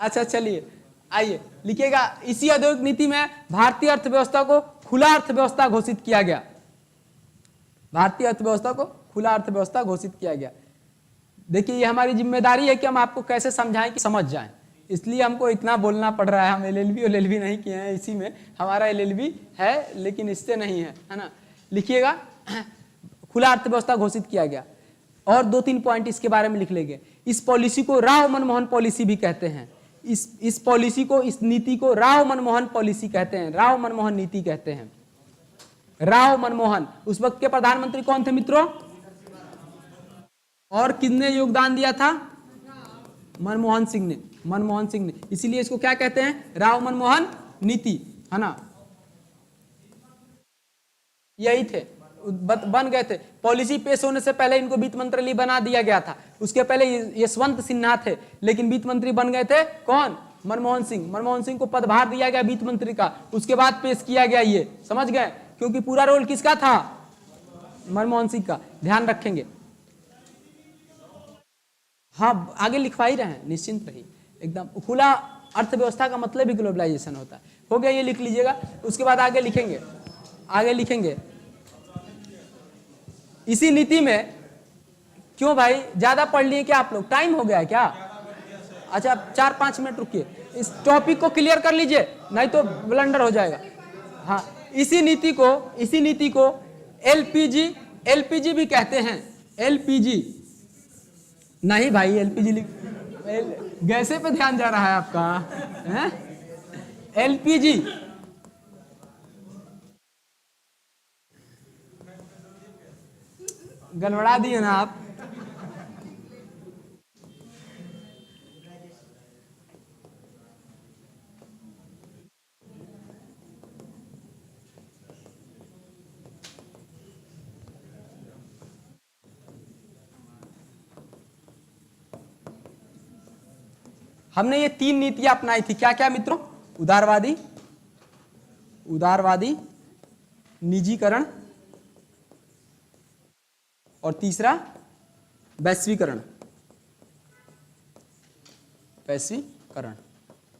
अच्छा चलिए आइए लिखिएगा, इसी औद्योगिक नीति में भारतीय अर्थव्यवस्था को खुला अर्थव्यवस्था घोषित किया गया। भारतीय अर्थव्यवस्था को खुला अर्थव्यवस्था घोषित किया गया। देखिए ये हमारी जिम्मेदारी है कि हम आपको कैसे समझाएं कि समझ जाएं, इसलिए हमको इतना बोलना पड़ रहा है। हम एलएलबी नहीं किए हैं, इसी में हमारा एलएलबी है लेकिन इससे नहीं है ना। लिखिएगा, खुला अर्थव्यवस्था घोषित किया गया। और 2-3 पॉइंट इसके बारे में लिख लेंगे। इस पॉलिसी को राव मनमोहन पॉलिसी भी कहते हैं। इस पॉलिसी को, इस नीति को राव मनमोहन पॉलिसी कहते हैं, राव मनमोहन नीति कहते हैं। राव मनमोहन उस वक्त के प्रधानमंत्री कौन थे मित्रों? और किसने योगदान दिया था? मनमोहन सिंह ने। इसीलिए इसको क्या कहते हैं? राव मनमोहन नीति, है ना। यही थे, बन गए थे। पॉलिसी पेश होने से पहले इनको वित्त मंत्री बना दिया गया था। उसके पहले यशवंत सिन्हा थे, लेकिन वित्त मंत्री बन गए थे कौन? मनमोहन सिंह को पदभार दिया गया वित्त मंत्री का। उसके बाद पेश किया गया, ये समझ गए, क्योंकि पूरा रोल किसका था? मनमोहन सिंह का। ध्यान रखेंगे। हाँ आगे लिखवा ही रहे हैं, निश्चिंत रहिए एकदम। खुला अर्थव्यवस्था का मतलब ही ग्लोबलाइजेशन होता है। हो गया, ये लिख लीजिएगा। उसके बाद आगे लिखेंगे इसी नीति में। क्यों भाई, ज्यादा पढ़ लिए क्या आप लोग? टाइम हो गया है क्या? अच्छा 4-5 मिनट रुकिए, इस टॉपिक को क्लियर कर लीजिए, नहीं तो ब्लंडर हो जाएगा। हाँ, इसी नीति को एलपीजी भी कहते हैं। एलपीजी नहीं भाई, एलपीजी गैसे पे ध्यान जा रहा है आपका, है? एलपीजी गड़बड़ा दिए ना आप। हमने ये 3 नीतियां अपनाई थी, क्या क्या मित्रों? उदारवादी, निजीकरण और तीसरा वैश्वीकरण।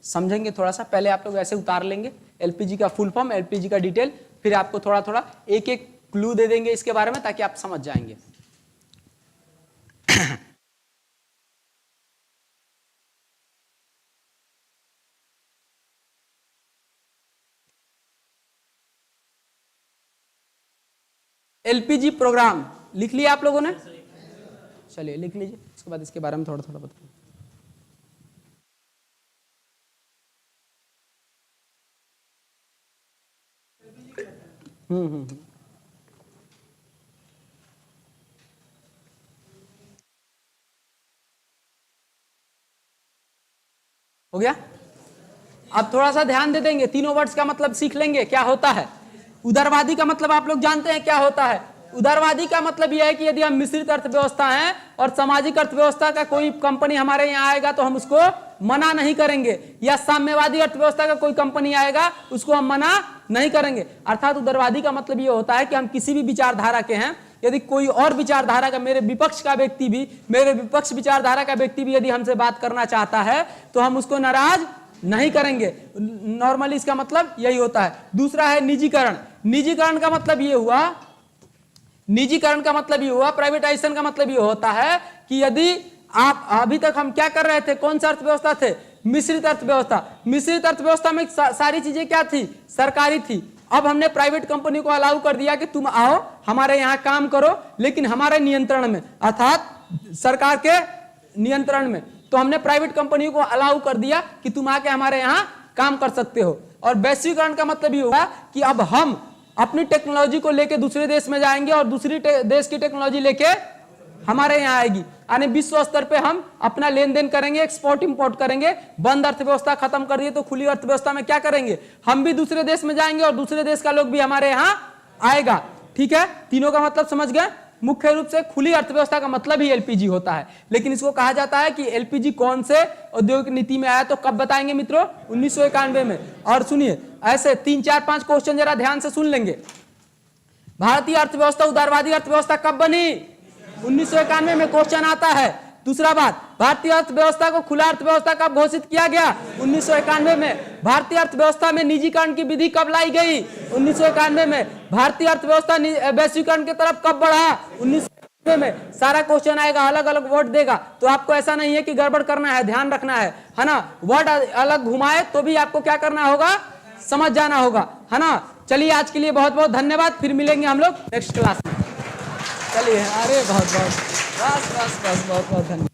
समझेंगे थोड़ा सा, पहले आप लोग ऐसे उतार लेंगे एलपीजी का फुल फॉर्म, एलपीजी का डिटेल, फिर आपको थोड़ा थोड़ा एक एक क्लू दे देंगे इसके बारे में ताकि आप समझ जाएंगे। एलपीजी प्रोग्राम लिख लिया आप लोगों ने? चलिए लिख लीजिए, उसके बाद इसके बारे में थोड़ा थोड़ा बताइए। हो गया? अब थोड़ा सा ध्यान दे देंगे, तीनों वर्ड्स का मतलब सीख लेंगे क्या होता है। उदारवादी का मतलब आप लोग जानते हैं क्या होता है। उदारवादी का मतलब यह है कि यदि हम मिश्रित अर्थव्यवस्था हैं और सामाजिक अर्थव्यवस्था का कोई कंपनी हमारे यहाँ आएगा तो हम उसको मना नहीं करेंगे, या साम्यवादी अर्थव्यवस्था का कोई कंपनी आएगा उसको हम मना नहीं करेंगे। अर्थात उदारवादी का मतलब यह होता है कि हम किसी भी विचारधारा के हैं, यदि कोई और विचारधारा का, मेरे विपक्ष का व्यक्ति भी, मेरे विपक्ष विचारधारा का व्यक्ति भी यदि हमसे बात करना चाहता है तो हम उसको नाराज नहीं करेंगे। नॉर्मली इसका मतलब यही होता है। दूसरा है निजीकरण। निजीकरण का मतलब ये हुआ, निजीकरण का मतलब ये हुआ, प्राइवेटाइजेशन का मतलब ये होता है कि यदि आप, अभी तक हम क्या कर रहे थे, कौन सा अर्थव्यवस्था थे? मिश्रित अर्थव्यवस्था। मिश्रित अर्थव्यवस्था में सारी चीजें क्या थी? सरकारी थी। अब हमने प्राइवेट कंपनी को अलाउ कर दिया कि तुम आओ हमारे यहाँ काम करो, लेकिन हमारे नियंत्रण में, अर्थात सरकार के नियंत्रण में। तो हमने प्राइवेट कंपनी को अलाउ कर दिया कि तुम आके हमारे यहाँ काम कर सकते हो। और वैश्वीकरण का मतलब ये होगा कि अब हम अपनी टेक्नोलॉजी को लेके दूसरे देश में जाएंगे और दूसरी देश की टेक्नोलॉजी लेके हमारे यहाँ आएगी, यानी विश्व स्तर पे हम अपना लेन देन करेंगे, एक्सपोर्ट इंपोर्ट करेंगे। बंद अर्थव्यवस्था खत्म कर दिए तो खुली अर्थव्यवस्था में क्या करेंगे? हम भी दूसरे देश में जाएंगे और दूसरे देश का लोग भी हमारे यहाँ आएगा। ठीक है, तीनों का मतलब समझ गए। मुख्य रूप से खुली अर्थव्यवस्था का मतलब ही एलपीजी होता है, लेकिन इसको कहा जाता है कि एलपीजी कौन से औद्योगिक नीति में आया, तो कब बताएंगे मित्रों? 1991 में। और सुनिए, ऐसे 3 4 5 क्वेश्चन जरा ध्यान से सुन लेंगे। भारतीय अर्थव्यवस्था उदारवादी अर्थव्यवस्था कब बनी? 1991 में क्वेश्चन आता है। दूसरा बात, भारतीय अर्थव्यवस्था को खुला अर्थव्यवस्था कब घोषित किया गया? 1991 में। भारतीय अर्थव्यवस्था में निजीकरण की विधि कब लाई गई? 1991 में। भारतीय अर्थव्यवस्था वैश्वीकरण की तरफ कब बढ़ा? 1991 में। सारा क्वेश्चन आएगा, अलग अलग वर्ड देगा, तो आपको ऐसा नहीं है कि गड़बड़ करना है, ध्यान रखना है ना। वर्ड अलग घुमाए तो भी आपको क्या करना होगा? समझ जाना होगा, है ना। चलिए आज के लिए बहुत बहुत धन्यवाद, फिर मिलेंगे हम लोग नेक्स्ट क्लास में। चलिए, अरे बहुत बहुत बस बहुत बहुत धन्यवाद।